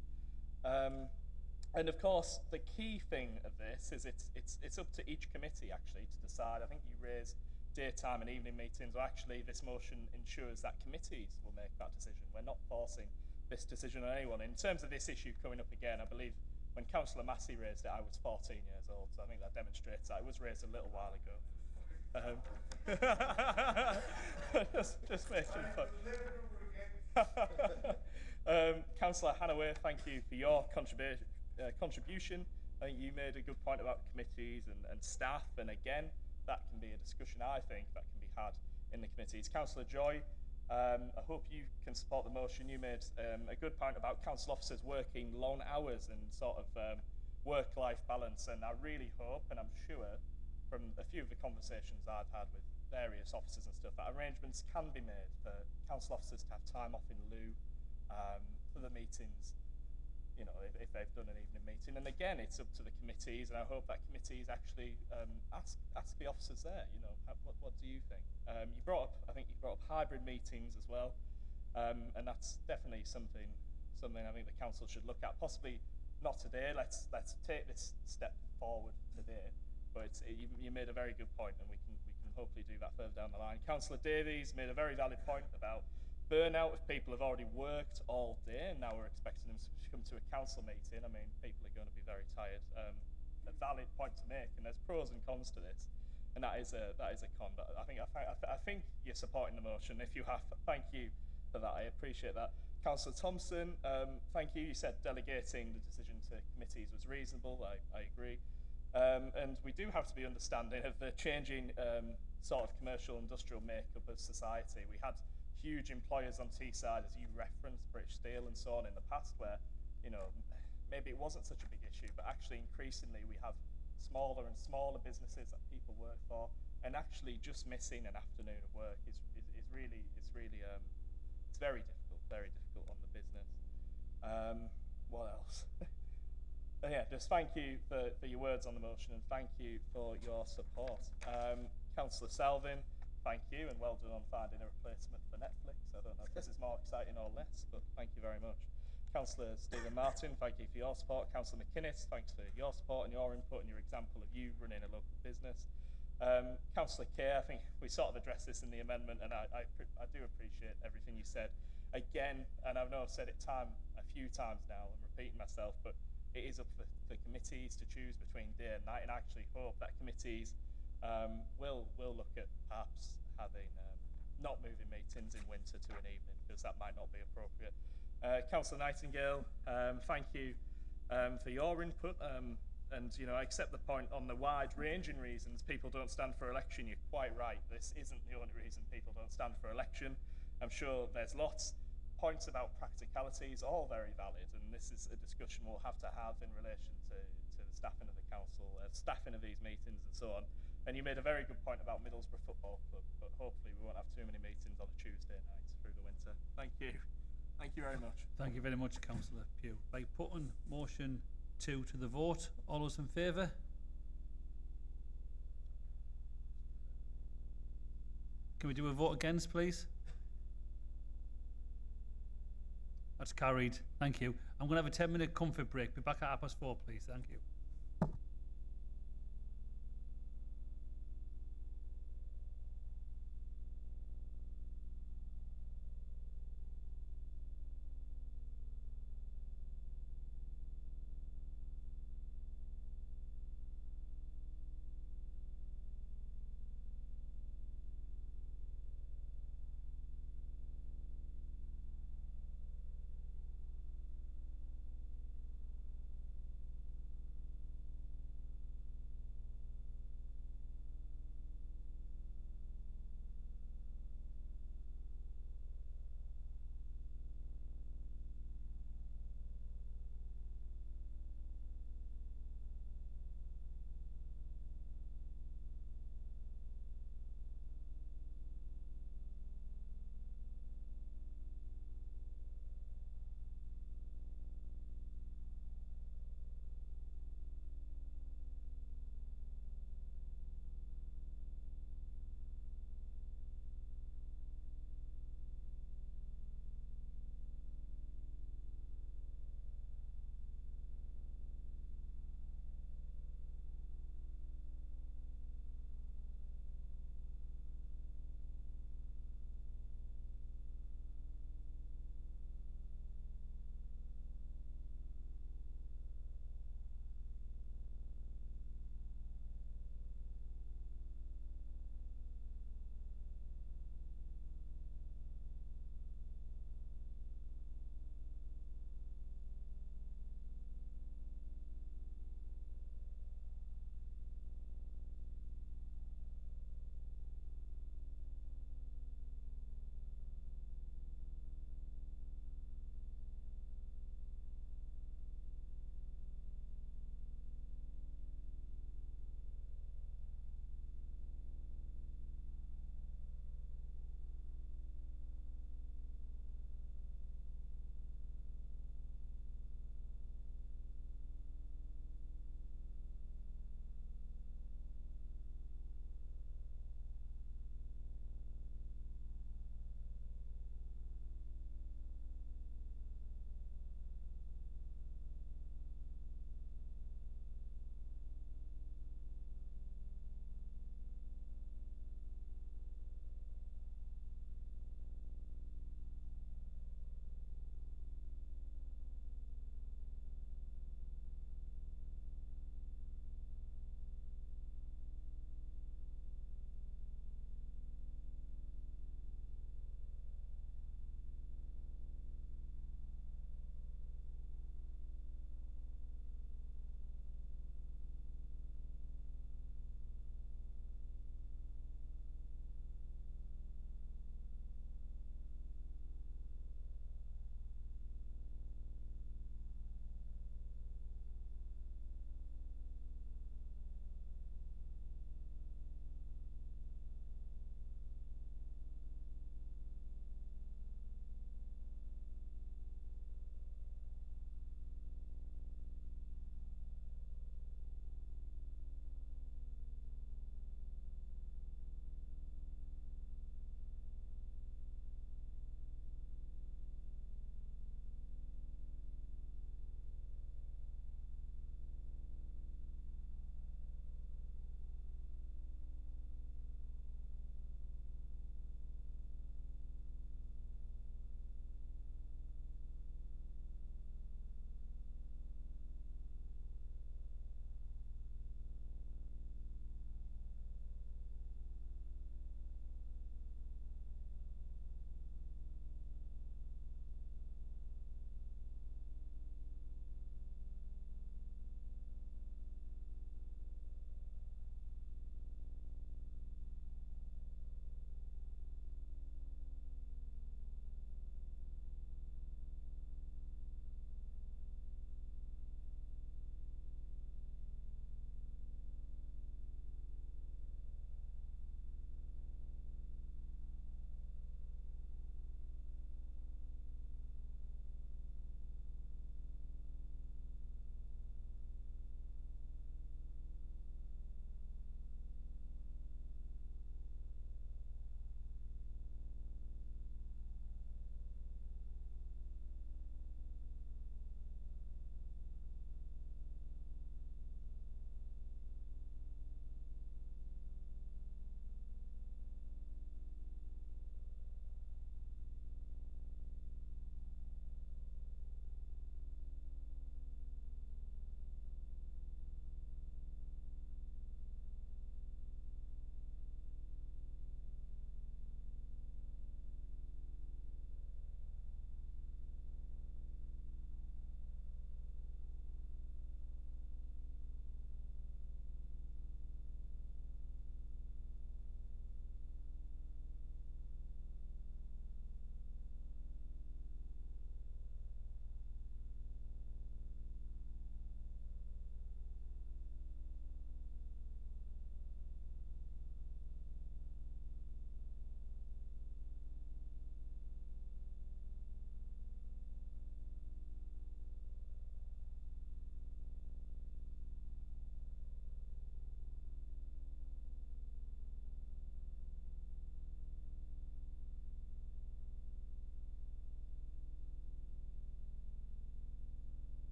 And of course, the key thing of this is it's up to each committee actually to decide. I think you raised daytime and evening meetings. Well, actually, this motion ensures that committees will make that decision. We're not forcing this decision on anyone. In terms of this issue coming up again, I believe when Councillor Massey raised it, I was 14 years old, so I think that demonstrates that it was raised a little while ago. Just making fun. Councillor Hannaway, thank you for your contribution. I think you made a good point about committees and staff, and again, that can be a discussion, I think, that can be had in the committees. Councillor Joy, I hope you can support the motion. You made a good point about council officers working long hours and sort of work-life balance, and I really hope, and I'm sure from a few of the conversations I've had with various officers and stuff, that arrangements can be made for council officers to have time off in lieu for the meetings, if they've done an evening meeting. And again, it's up to the committees, and I hope that committees actually ask the officers there, what do you think? I think you brought up hybrid meetings as well, and that's definitely something I think the council should look at. Possibly not today. Let's take this step forward today, but you made a very good point, and we can hopefully do that further down the line. Councillor Davies made a very valid point about burnout. If people have already worked all day and now we're expecting them to come to a council meeting, I mean, people are going to be very tired. A valid point to make, and there's pros and cons to this, and that is a con. But I think you're supporting the motion. If you have, thank you for that. I appreciate that. Councillor Thompson, thank you. You said delegating the decision to committees was reasonable. I agree. And we do have to be understanding of the changing sort of commercial industrial makeup of society. We had huge employers on Teesside, as you referenced, British Steel and so on in the past, where maybe it wasn't such a big issue, but actually increasingly we have smaller and smaller businesses that people work for, and actually just missing an afternoon of work is really it's very difficult on the business. What else? Yeah, just thank you for your words on the motion, and thank you for your support. Councillor Selvin, thank you, and well done on finding a replacement for Netflix. I don't know if this is more exciting or less, but thank you very much. Councillor Stephen Martin, thank you for your support. Councillor McInnes, thanks for your support and your input and your example of you running a local business. Councillor Kay, I think we sort of addressed this in the amendment, and I do appreciate everything you said. Again, and I know I've said it a few times now, I'm repeating myself, but it is up for committees to choose between day and night, and I actually hope that committees will look at perhaps having not moving meetings in winter to an evening, because that might not be appropriate. Councillor Nightingale, thank you for your input, and I accept the point on the wide-ranging reasons people don't stand for election. You're quite right. This isn't the only reason people don't stand for election. I'm sure there's lots. Points about practicalities, all very valid, and this is a discussion we'll have to have in relation to the staffing of the council, staffing of these meetings and so on. And you made a very good point about Middlesbrough Football Club, but hopefully we won't have too many meetings on a Tuesday night through the winter. Thank you. Thank you very much. Thank you very much, Councillor Pugh. By putting motion 2 to the vote, all those in favour? Can we do a vote against, please? That's carried. Thank you. I'm going to have a 10-minute comfort break. Be back at 4:30, please. Thank you.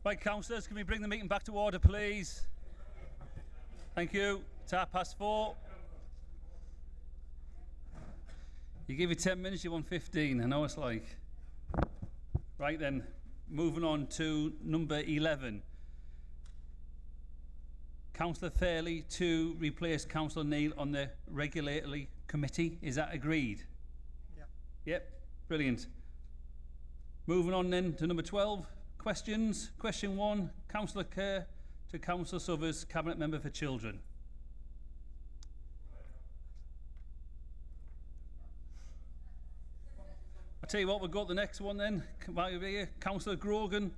Right, councillors, can we bring the meeting back to order, please? Thank you. It's 4:30. You give you 10 minutes, you want 15. I know it's like. Right then, moving on to number 11. Councillor Fairley to replace Councillor Neil on the regulatory committee. Is that agreed? Yeah. Yep, brilliant. Moving on then to number 12. Questions. Question 1, Councillor Kerr to Councillor Suthers, Cabinet Member for Children. I'll tell you what, we'll go to the next one then. Come back over here. Councillor Grogan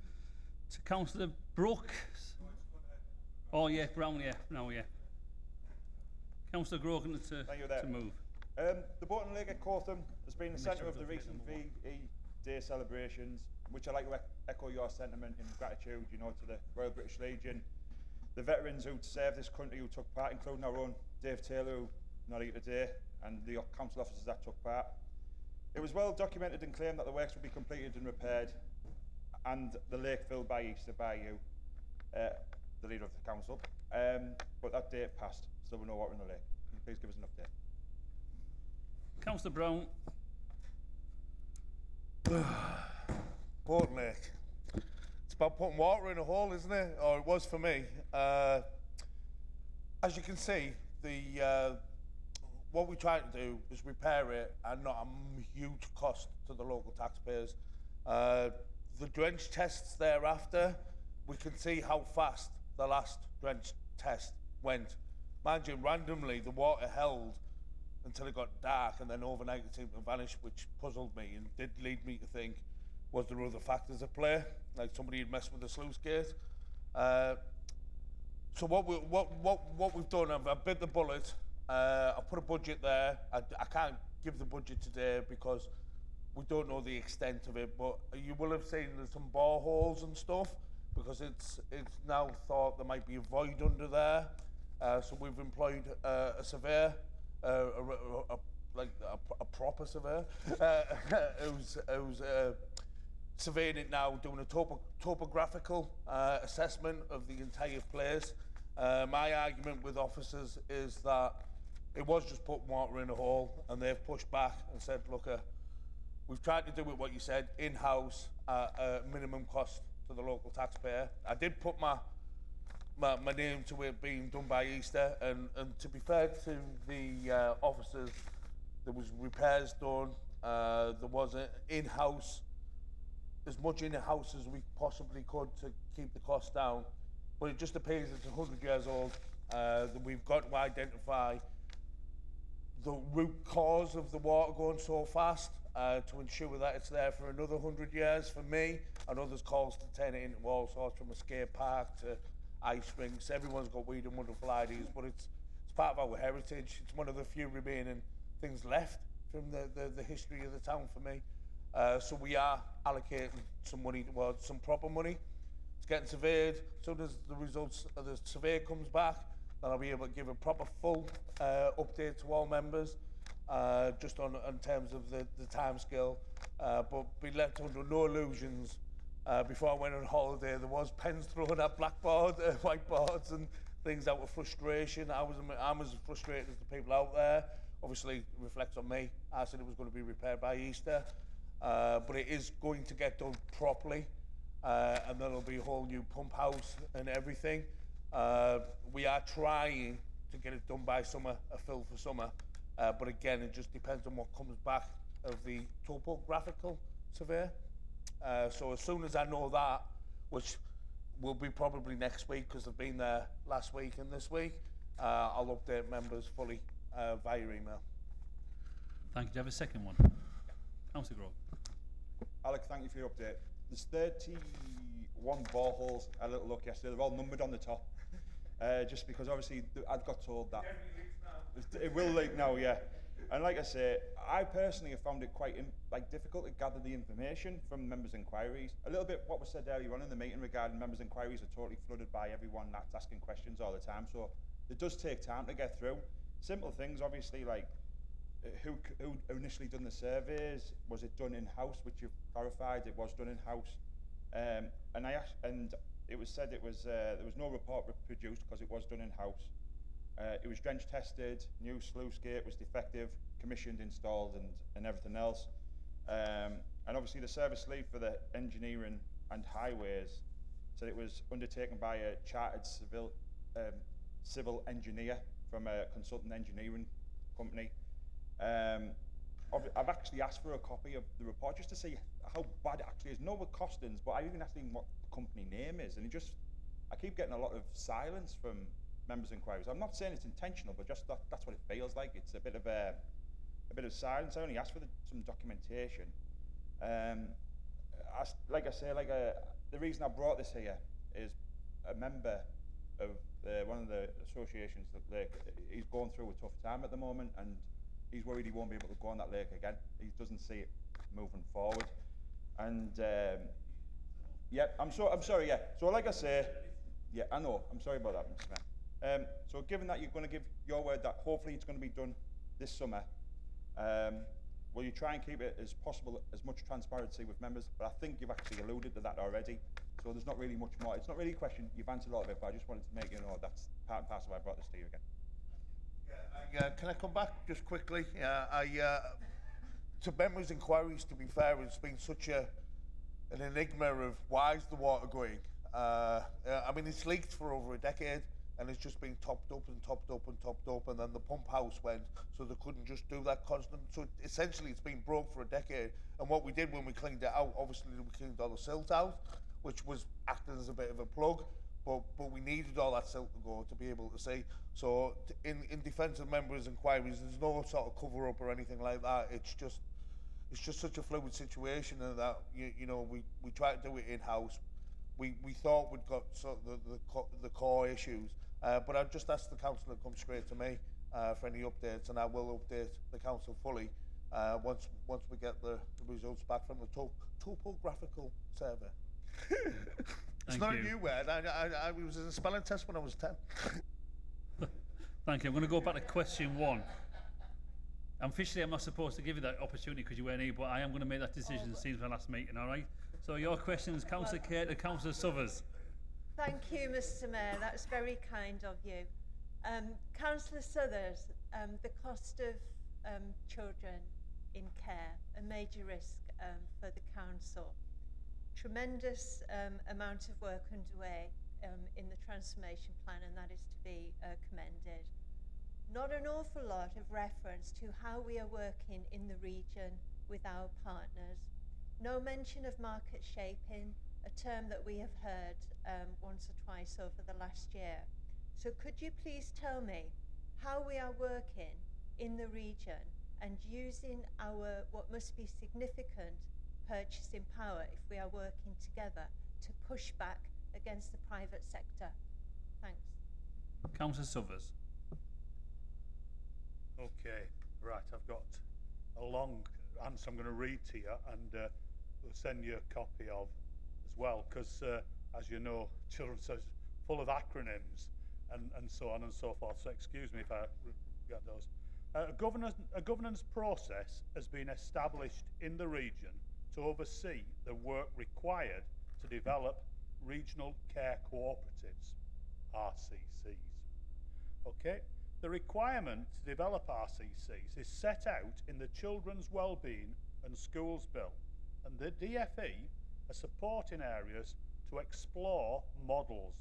to Councillor Brooke. Oh yeah, Brown, yeah. No, yeah. Councillor Grogan to move. The Boating Lake at Cotham has been the centre of the recent VE Day celebrations, which I like to echo your sentiment in gratitude, you know, to the Royal British Legion, the veterans who served this country who took part, including our own Dave Taylor, who's not here today, and the council officers that took part. It was well documented and claimed that the works would be completed and repaired, and the lake filled by Easter by you, the leader of the council. But that date passed, so we know what we're in the lake. Can you please give us an update? Councillor Brown. Boating Lake. It's about putting water in a hole, isn't it? Or it was for me. As you can see, what we try to do is repair it and not a huge cost to the local taxpayers. The drench tests thereafter, we can see how fast the last drench test went. Mind you, randomly the water held until it got dark, and then overnight it seemed to vanish, which puzzled me and did lead me to think, was there other factors at play, like somebody had messed with the sluice gate? So what we've done, I've bit the bullet. I've put a budget there. I can't give the budget today because we don't know the extent of it, but you will have seen there's some boreholes and stuff, because it's now thought there might be a void under there. So we've employed a surveyor, like a proper surveyor, who's surveying it now, doing a topographical assessment of the entire place. My argument with officers is that it was just putting water in a hole, and they've pushed back and said, look, we've tried to do it what you said, in-house, minimum cost to the local taxpayer. I did put my name to it being done by Easter, and to be fair to the officers, there was repairs done, there was an in-house, as much in-house as we possibly could to keep the cost down, but it just appears it's 100 years old, that we've got to identify the root cause of the water going so fast, to ensure that it's there for another 100 years for me, and others calls to turn it into all sorts, from a skate park to ice rinks. Everyone's got weird and wonderful ideas, but it's part of our heritage. It's one of the few remaining things left from the history of the town for me. So we are allocating some money towards some proper money. It's getting surveyed. As soon as the results of the survey comes back, then I'll be able to give a proper full update to all members, just on terms of the time scale, but be left under no illusions. Before I went on holiday, there was pens thrown at blackboard, whiteboards and things out of frustration. I'm as frustrated as the people out there. Obviously, it reflects on me. I said it was going to be repaired by Easter, but it is going to get done properly, and there'll be a whole new pump house and everything. We are trying to get it done by summer, a fill for summer, but again, it just depends on what comes back of the topographical survey. So as soon as I know that, which will be probably next week because I've been there last week and this week, I'll update members fully via email. Thank you. Do you have a second one? Councillor Grove. Alec, thank you for your update. There's 31 boreholes. I had a little look yesterday. They're all numbered on the top. Just because obviously I got told that it will leak now, yeah. And like I say, I personally have found it quite difficult to gather the information from members' inquiries. A little bit what was said earlier on in the meeting regarding members' inquiries are totally flooded by everyone that's asking questions all the time. So it does take time to get through. Simple things, obviously, like who initially done the surveys? Was it done in-house, which you've clarified? It was done in-house. And it was said there was no report produced because it was done in-house. It was drench tested, new sluice gate was defective, commissioned, installed and everything else. And obviously the service lead for the engineering and highways said it was undertaken by a chartered civil engineer from a consultant engineering company. I've actually asked for a copy of the report just to see how bad it actually is. No costings, but I even asked him what the company name is, and I keep getting a lot of silence from members' inquiries. I'm not saying it's intentional, but just that's what it feels like. It's a bit of silence. I only asked for some documentation. The reason I brought this here is a member of one of the associations that he's going through a tough time at the moment, and he's worried he won't be able to go on that lake again. He doesn't see it moving forward. And yeah, I'm sorry, yeah. So like I say, yeah, I know, I'm sorry about that, Mr. Mayor. So given that you're going to give your word that hopefully it's going to be done this summer, will you try and keep it as possible, as much transparency with members? But I think you've actually alluded to that already. So there's not really much more. It's not really a question. You've answered a lot of it, but I just wanted to make you know that's part and parcel why I brought this to you again. Can I come back just quickly? To members' inquiries, to be fair, it's been such an enigma of why is the water going. I mean, it's leaked for over a decade, and it's just been topped up and topped up and topped up, and then the pump house went, so they couldn't just do that constant. So essentially, it's been broke for a decade. And what we did when we cleaned it out, obviously, we cleaned all the silt out, which was acting as a bit of a plug. But we needed all that silt to go to be able to see. So in defence of members' inquiries, there's no sort of cover up or anything like that. It's just such a fluid situation, and that you know we try to do it in house. We thought we'd got sort of the core issues, but I'd just ask the council to come straight to me for any updates, and I will update the council fully once we get the results back from the topographical survey. It's not a new word. I was in a spelling test when I was 10. Thank you. I'm going to go back to question 1. Officially, I'm not supposed to give you that opportunity because you weren't here, but I am going to make that decision as soon as my last meeting, all right? So your questions, Councillor Kate and Councillor Suthers. Thank you, Mr. Mayor. That's very kind of you. Councillor Suthers, the cost of children in care, a major risk for the council. Tremendous amount of work underway in the transformation plan, and that is to be commended. Not an awful lot of reference to how we are working in the region with our partners. No mention of market shaping, a term that we have heard once or twice over the last year. So could you please tell me how we are working in the region and using our what must be significant purchasing power if we are working together to push back against the private sector? Thanks. Councillor Suthers. Okay, right, I've got a long answer I'm going to read to you, and we'll send you a copy of as well, because as you know, children's service is full of acronyms and so on and so forth, so excuse me if I get those. A governance process has been established in the region to oversee the work required to develop regional care cooperatives, RCCs. Okay? The requirement to develop RCCs is set out in the Children's Wellbeing and Schools Bill, and the DFE are supporting areas to explore models.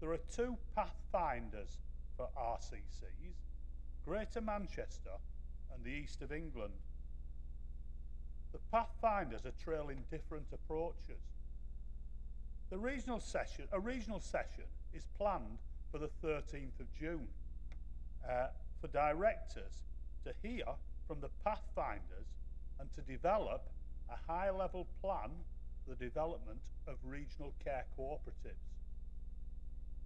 There are 2 pathfinders for RCCs, Greater Manchester and the East of England. The pathfinders are trailing different approaches. A regional session is planned for the 13th of June for directors to hear from the pathfinders and to develop a high-level plan for the development of regional care cooperatives.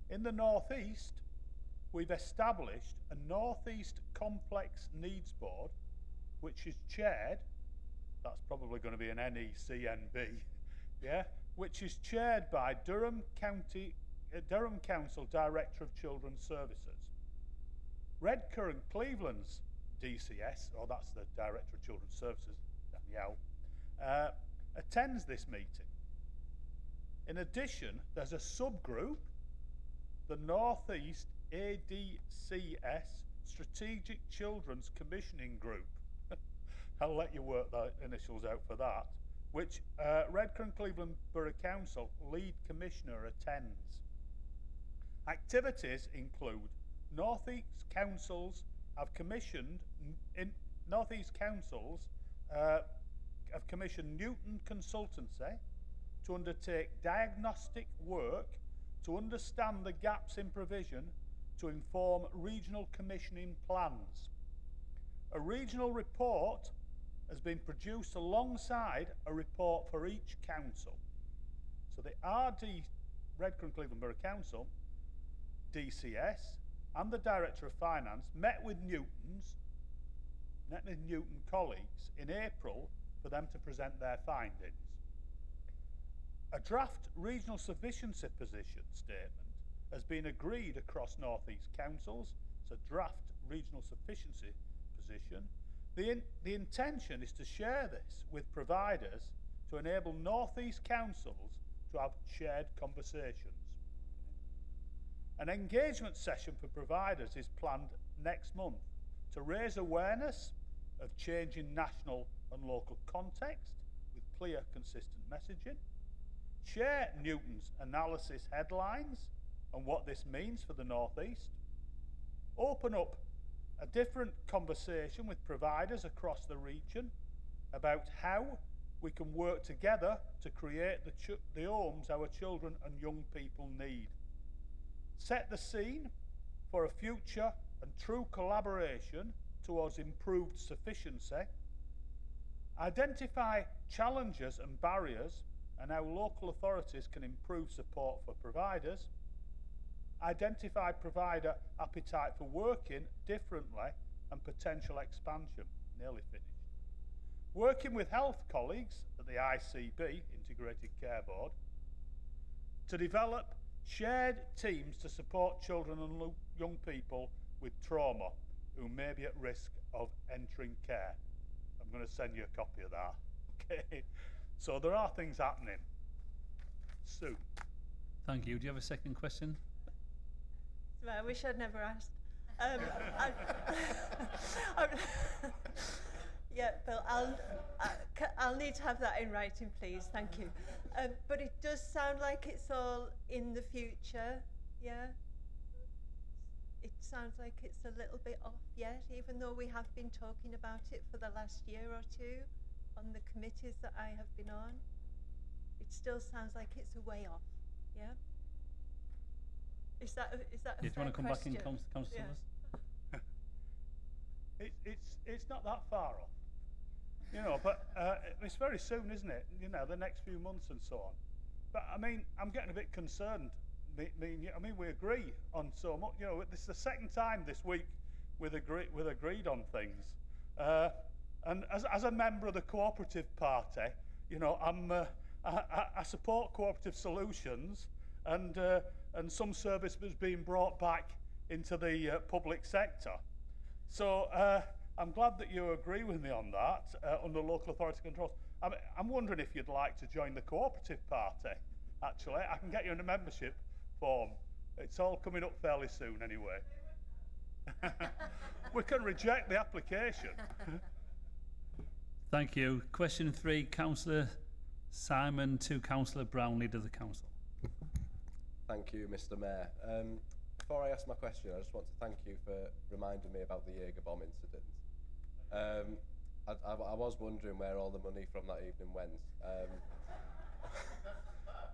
In the North East, we've established a North East Complex Needs Board, which is chaired, that's probably going to be an NECNB, yeah, which is chaired by Durham Council Director of Children's Services. Redcar and Cleveland's DCS, or that's the Director of Children's Services, Danielle, attends this meeting. In addition, there's a subgroup, the North East ADCS Strategic Children's Commissioning Group. I'll let you work the initials out for that, which Redcar and Cleveland Borough Council lead commissioner attends. Activities include North East Councils have commissioned Newton Consultancy to undertake diagnostic work to understand the gaps in provision to inform regional commissioning plans. A regional report has been produced alongside a report for each council. So the RD, Redcar and Cleveland Borough Council, DCS, and the Director of Finance met with Newton colleagues in April for them to present their findings. A draft regional sufficiency position statement has been agreed across North East councils. It's a draft regional sufficiency position. The intention is to share this with providers to enable North East councils to have shared conversations. An engagement session for providers is planned next month to raise awareness of changing national and local context with clear, consistent messaging, share Newton's analysis headlines and what this means for the North East, open up a different conversation with providers across the region about how we can work together to create the homes our children and young people need. Set the scene for a future and true collaboration towards improved sufficiency. Identify challenges and barriers and how local authorities can improve support for providers. Identify provider appetite for working differently and potential expansion. Nearly finished. Working with health colleagues at the ICB, Integrated Care Board, to develop shared teams to support children and young people with trauma who may be at risk of entering care. I'm going to send you a copy of that. Okay. So there are things happening soon. Thank you. Do you have a second question? I wish I'd never asked. Yeah, Bill, I'll need to have that in writing, please. Thank you. But it does sound like it's all in the future, yeah? It sounds like it's a little bit off yet, even though we have been talking about it for the last year or two on the committees that I have been on. It still sounds like it's a way off, yeah? Is that a Do you fair want to come question? back in, Councillor? It's not that far off, you know, but it's very soon, isn't it? You know, the next few months and so on. But I mean, I'm getting a bit concerned. I mean, we agree on so much. You know, this is the second time this week we've agreed on things. And as a member of the Cooperative Party, you know, I support cooperative solutions, and some services being brought back into the public sector. So I'm glad that you agree with me on that under local authority control. I'm wondering if you'd like to join the Cooperative Party. Actually, I can get you in a membership form. It's all coming up fairly soon anyway. We can reject the application. Thank you. Question 3, Councillor Simon to Councillor Brown, Leader of the Council. Thank you, Mr. Mayor. Before I ask my question, I just want to thank you for reminding me about the Jaeger bomb incident. I was wondering where all the money from that evening went.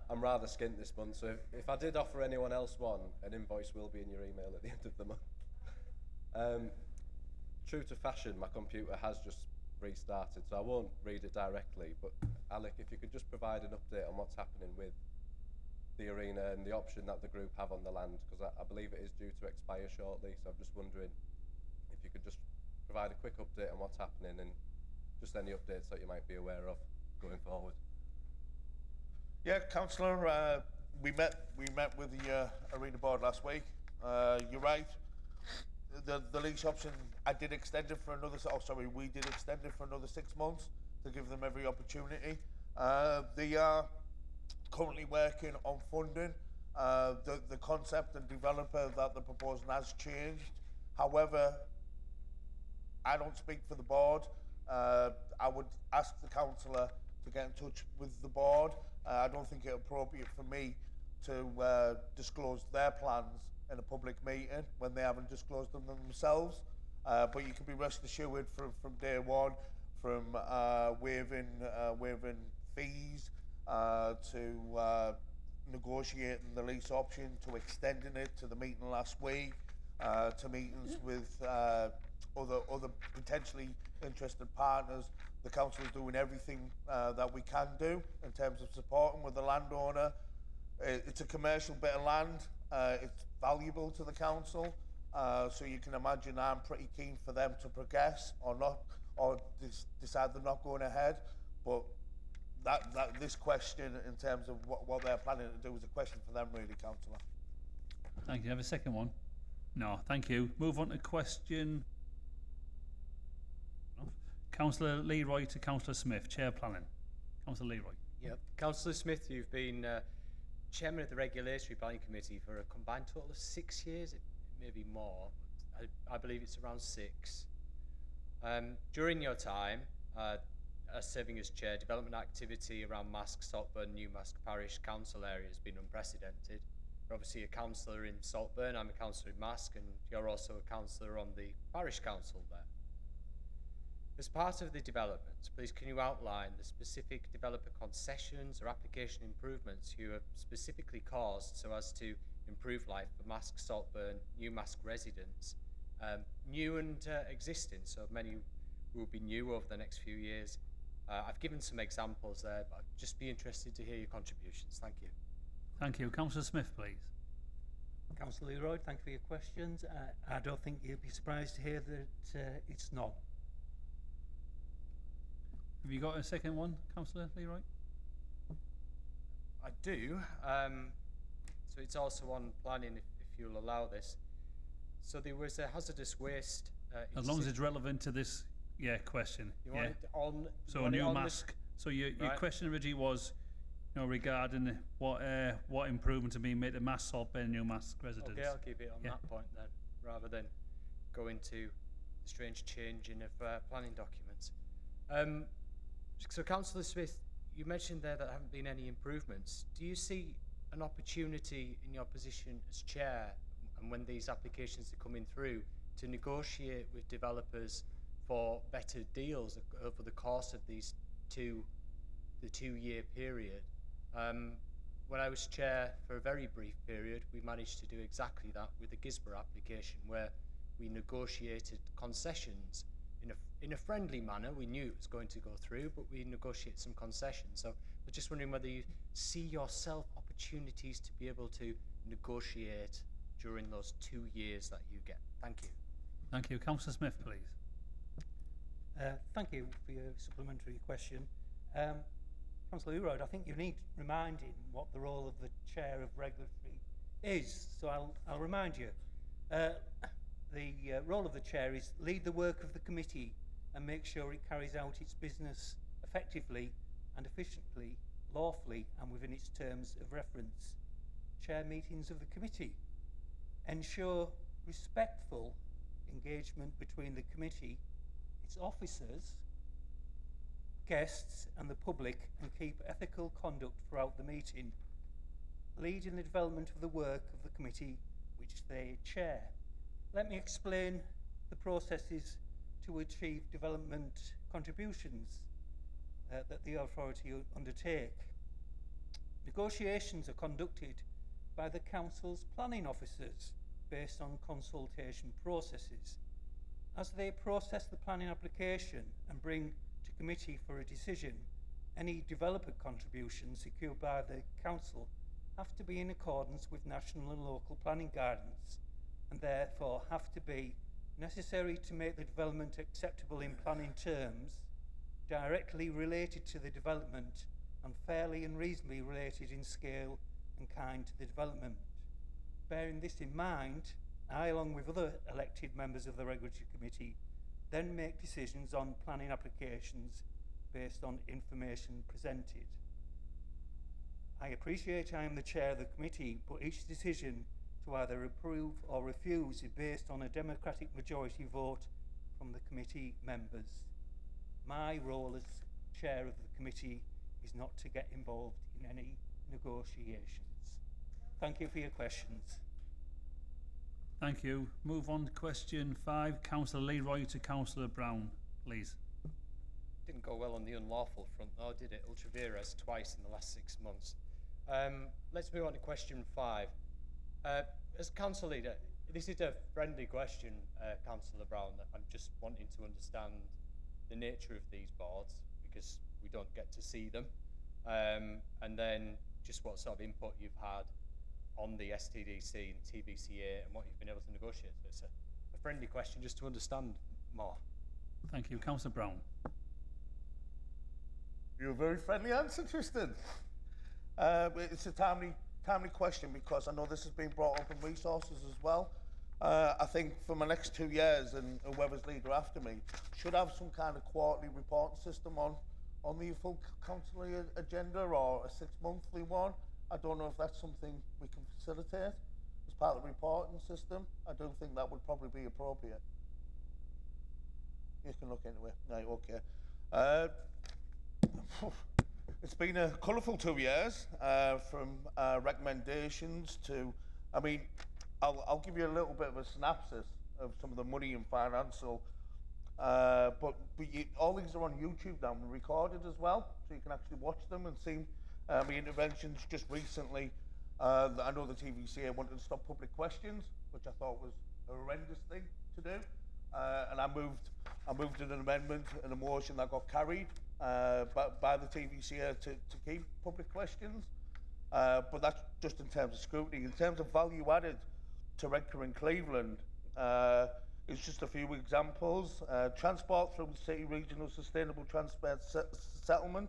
I'm rather skint this month, so if I did offer anyone else one, an invoice will be in your email at the end of the month. True to fashion, my computer has just restarted, so I won't read it directly, but Alec, if you could just provide an update on what's happening with the arena and the option that the group have on the land, because I believe it is due to expire shortly, so I'm just wondering if you could just provide a quick update on what's happening and just any updates that you might be aware of going forward. Yeah, Councillor, we met with the arena board last week. You're right. The lease option, I did extend it for another. Oh, sorry, we did extend it for another 6 months to give them every opportunity. currently working on funding. The concept and developer that they're proposing has changed. However, I don't speak for the board. I would ask the councillor to get in touch with the board. I don't think it's appropriate for me to disclose their plans in a public meeting when they haven't disclosed them themselves. But you can be rest assured from day one, from waiving fees to negotiating the lease option, to extending it, to the meeting last week, to meetings with other potentially interested partners. The council is doing everything that we can do in terms of supporting with the landowner. It's a commercial bit of land. It's valuable to the council, so you can imagine I'm pretty keen for them to progress or not, or decide they're not going ahead. But this question in terms of what they're planning to do is a question for them, really, councillor. Thank you. Have a second one? No, thank you. Move on to question. Councillor Leroy to Councillor Smith, Chair Planning. Councillor Leroy. Yep. Councillor Smith, you've been Chairman of the Regulatory Planning Committee for a combined total of 6 years, maybe more. I believe it's around 6. During your time, serving as Chair, development activity around Mask, Saltburn, Newmask Parish Council area has been unprecedented. You're obviously a councillor in Saltburn, I'm a councillor in Mask, and you're also a councillor on the Parish Council there. As part of the development, please can you outline the specific developer concessions or application improvements you have specifically caused so as to improve life for Mask, Saltburn, Newmask residents, new and existing, so many will be new over the next few years. I've given some examples there, but I'd just be interested to hear your contributions. Thank you. Thank you. Councillor Smith, please. Councillor Leroy, thank you for your questions. I don't think you'll be surprised to hear that it's not. Have you got a second one, Councillor Leroy? I do. So it's also on planning, if you'll allow this. So there was a hazardous waste. As long as it's relevant to this question. You want it on? So a new mask. So your question originally was, regarding what improvements are being made to Mask, Saltburn, New Mask residents. Okay, I'll keep it on that point then, rather than go into the strange changing of planning documents. So, Councillor Smith, you mentioned there that there haven't been any improvements. Do you see an opportunity in your position as Chair, and when these applications are coming through, to negotiate with developers for better deals over the course of the 2-year period? When I was Chair for a very brief period, we managed to do exactly that with the Gisborough application, where we negotiated concessions in a friendly manner. We knew it was going to go through, but we negotiated some concessions. So we're just wondering whether you see yourself opportunities to be able to negotiate during those 2 years that you get. Thank you. Thank you. Councillor Smith, please. Thank you for your supplementary question. Councillor Leroy, I think you need reminding what the role of the Chair of Regulatory is. So I'll remind you. The role of the Chair is lead the work of the committee and make sure it carries out its business effectively and efficiently, lawfully and within its terms of reference. Chair meetings of the committee. Ensure respectful engagement between the committee, its officers, guests and the public, and keep ethical conduct throughout the meeting. Lead in the development of the work of the committee which they chair. Let me explain the processes to achieve development contributions that the authority undertake. Negotiations are conducted by the Council's planning officers based on consultation processes. As they process the planning application and bring to committee for a decision, any developer contributions secured by the Council have to be in accordance with national and local planning guidance, and therefore have to be necessary to make the development acceptable in planning terms, directly related to the development, and fairly and reasonably related in scale and kind to the development. Bearing this in mind, I, along with other elected members of the Regulatory Committee, then make decisions on planning applications based on information presented. I appreciate I am the chair of the committee, but each decision to either approve or refuse is based on a democratic majority vote from the committee members. My role as chair of the committee is not to get involved in any negotiations. Thank you for your questions. Thank you. Move on to question 5. Councillor Leroy to Councillor Brown, please. Didn't go well on the unlawful front though, did it? Ultra vires twice in the last 6 months. Let's move on to question 5. As council leader, this is a friendly question, Councillor Brown. I'm just wanting to understand the nature of these boards because we don't get to see them, and then just what sort of input you've had on the STDC and TBCA and what you've been able to negotiate. So it's a friendly question just to understand more. Thank you. Councillor Brown. You're a very friendly answer, Tristan. It's a timely question because I know this has been brought up in resources as well. I think for my next 2 years and whoever's leader after me should have some kind of quarterly reporting system on the full council agenda or a 6-monthly one. I don't know if that's something we can facilitate as part of the reporting system. I don't think that would probably be appropriate. You can look into it. Right, okay. It's been a colourful 2 years from recommendations to, I mean, I'll give you a little bit of a synopsis of some of the money and financial, but all these are on YouTube now and recorded as well, so you can actually watch them and see the interventions. Just recently, I know the TVCA wanted to stop public questions, which I thought was a horrendous thing to do, and I moved in an amendment, an motion that got carried by the TVCA to keep public questions, but that's just in terms of scrutiny. In terms of value added to Redcar and Cleveland, it's just a few examples. Transport through the City Regional Sustainable Transport Settlement,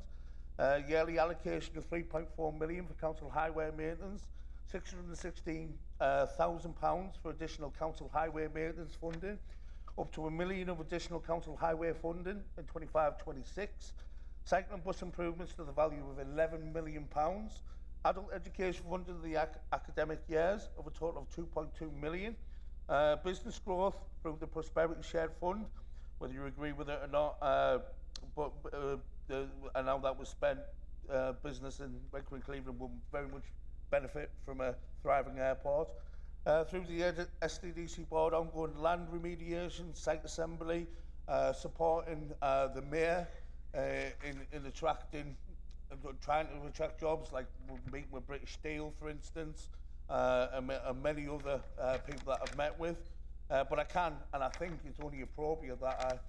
yearly allocation of £3.4 million for council highway maintenance, £616,000 for additional council highway maintenance funding, up to £1 million of additional council highway funding in 25-26, cycle and bus improvements to the value of £11 million, adult education funding of the academic years of a total of £2.2 million, business growth through the Prosperity Shared Fund, whether you agree with it or not, and how that was spent, business in Redcar and Cleveland will very much benefit from a thriving airport. Through the STDC board, ongoing land remediation, site assembly, supporting the mayor in attracting, trying to attract jobs, like meeting with British Steel, for instance, and many other people that I've met with. But I can, and I think it's only appropriate that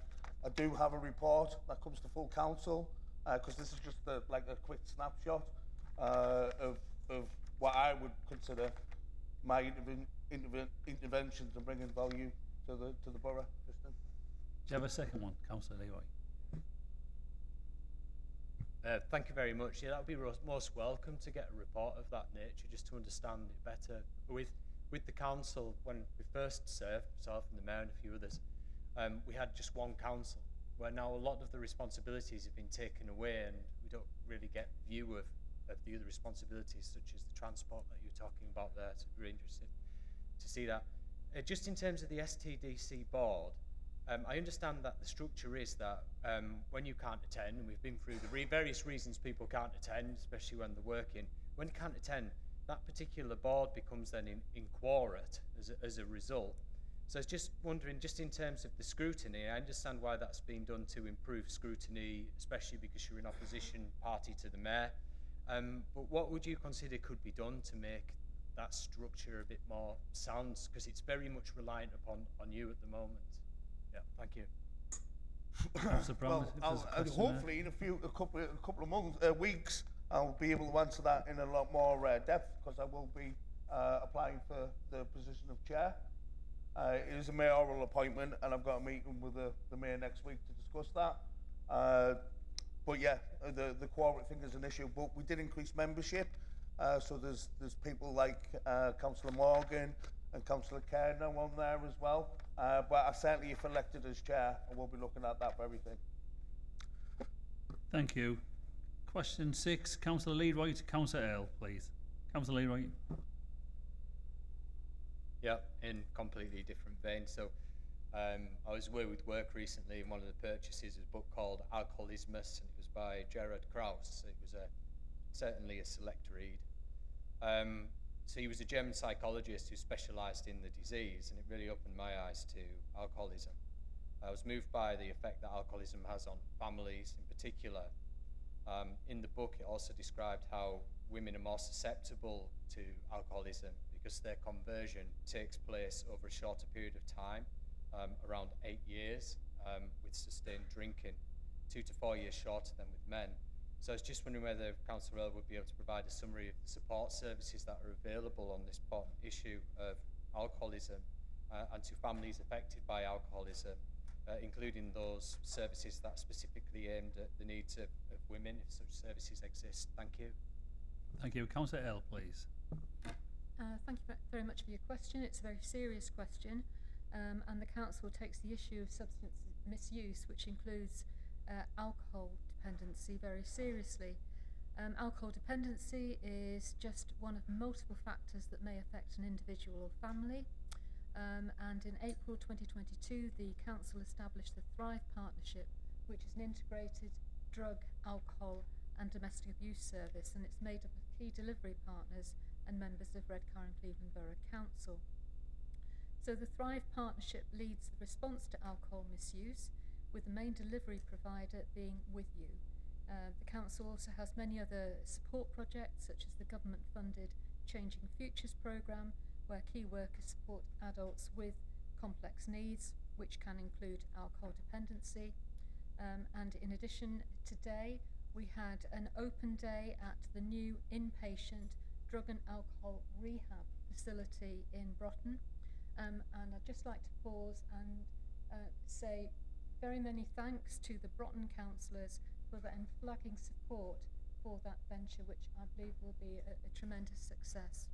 I do have a report that comes to full council, because this is just like a quick snapshot of what I would consider my interventions and bringing value to the borough. Tristan. Do you have a second one, Councillor Leroy? Thank you very much. Yeah, that would be most welcome to get a report of that nature, just to understand it better. With the council, when we first served, myself and the mayor and a few others, we had just one council, where now a lot of the responsibilities have been taken away, and we don't really get view of the other responsibilities, such as the transport that you're talking about there. So we're interested to see that. Just in terms of the STDC board, I understand that the structure is that when you can't attend, and we've been through the various reasons people can't attend, especially when they're working, when you can't attend, that particular board becomes then inquirate as a result. So I was just wondering, just in terms of the scrutiny, I understand why that's been done to improve scrutiny, especially because you're in opposition party to the mayor. But what would you consider could be done to make that structure a bit more sound? Because it's very much reliant on you at the moment. Yeah, thank you. Well, hopefully in a couple of months, weeks, I'll be able to answer that in a lot more depth, because I will be applying for the position of chair. It is a mayoral appointment, and I've got a meeting with the mayor next week to discuss that. But yeah, the quorum thing is an issue, but we did increase membership. So there's people like Councillor Morgan and Councillor Kerr now on there as well. But I certainly, if elected as chair, I will be looking at that very thing. Thank you. Question 6, Councillor Leroy to Councillor Earl, please. Councillor Leroy. Yeah, in completely different vein. So I was away with work recently, and one of the purchases is a book called Alcoholismus, and it was by Gerard Krauss. It was certainly a select read. So he was a German psychologist who specialised in the disease, and it really opened my eyes to alcoholism. I was moved by the effect that alcoholism has on families in particular. In the book, it also described how women are more susceptible to alcoholism because their conversion takes place over a shorter period of time, around 8 years, with sustained drinking, 2 to 4 years shorter than with men. So I was just wondering whether Councillor Earl would be able to provide a summary of the support services that are available on this important issue of alcoholism and to families affected by alcoholism, including those services that are specifically aimed at the needs of women, if such services exist. Thank you. Thank you. Councillor Earl, please. Thank you very much for your question. It's a very serious question, and the Council takes the issue of substance misuse, which includes alcohol dependency, very seriously. Alcohol dependency is just one of multiple factors that may affect an individual or family. And in April 2022, the Council established the Thrive Partnership, which is an integrated drug, alcohol and domestic abuse service, and it's made up of key delivery partners and members of Redcar and Cleveland Borough Council. So the Thrive Partnership leads the response to alcohol misuse, with the main delivery provider being With You. The Council also has many other support projects, such as the government-funded Changing Futures programme, where key workers support adults with complex needs, which can include alcohol dependency. And in addition, today we had an open day at the new inpatient drug and alcohol rehab facility in Broughton. And I'd just like to pause and say very many thanks to the Broughton councillors for their unflagging support for that venture, which I believe will be a tremendous success.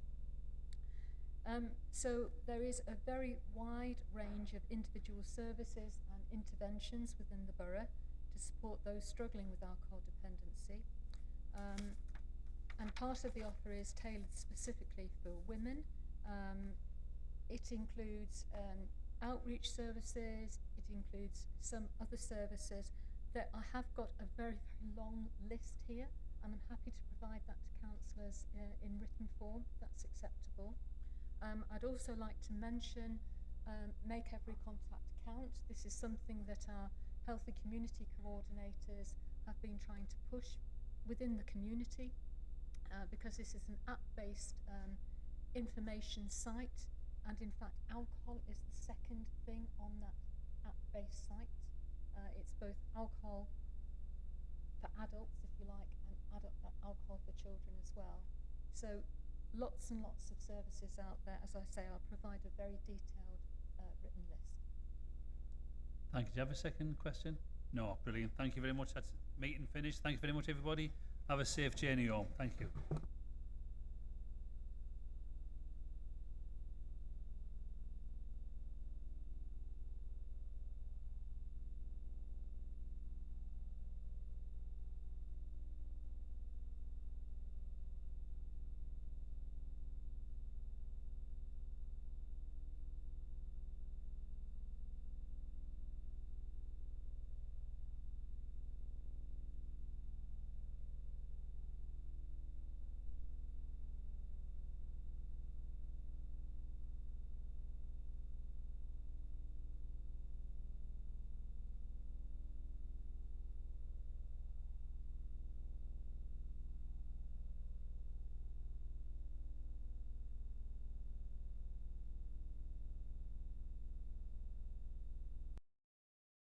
So there is a very wide range of individual services and interventions within the borough to support those struggling with alcohol dependency. And part of the offer is tailored specifically for women. It includes outreach services, it includes some other services that I have got a very, very long list here, and I'm happy to provide that to councillors in written form, if that's acceptable. I'd also like to mention Make Every Contact Count. This is something that our health and community coordinators have been trying to push within the community because this is an app-based information site, and in fact alcohol is the second thing on that app-based site. It's both alcohol for adults, if you like, and alcohol for children as well. So lots and lots of services out there. As I say, I'll provide a very detailed written list. Thank you. Do you have a second question? No, brilliant. Thank you very much. That's meeting finished. Thank you very much, everybody. Have a safe journey home. Thank you.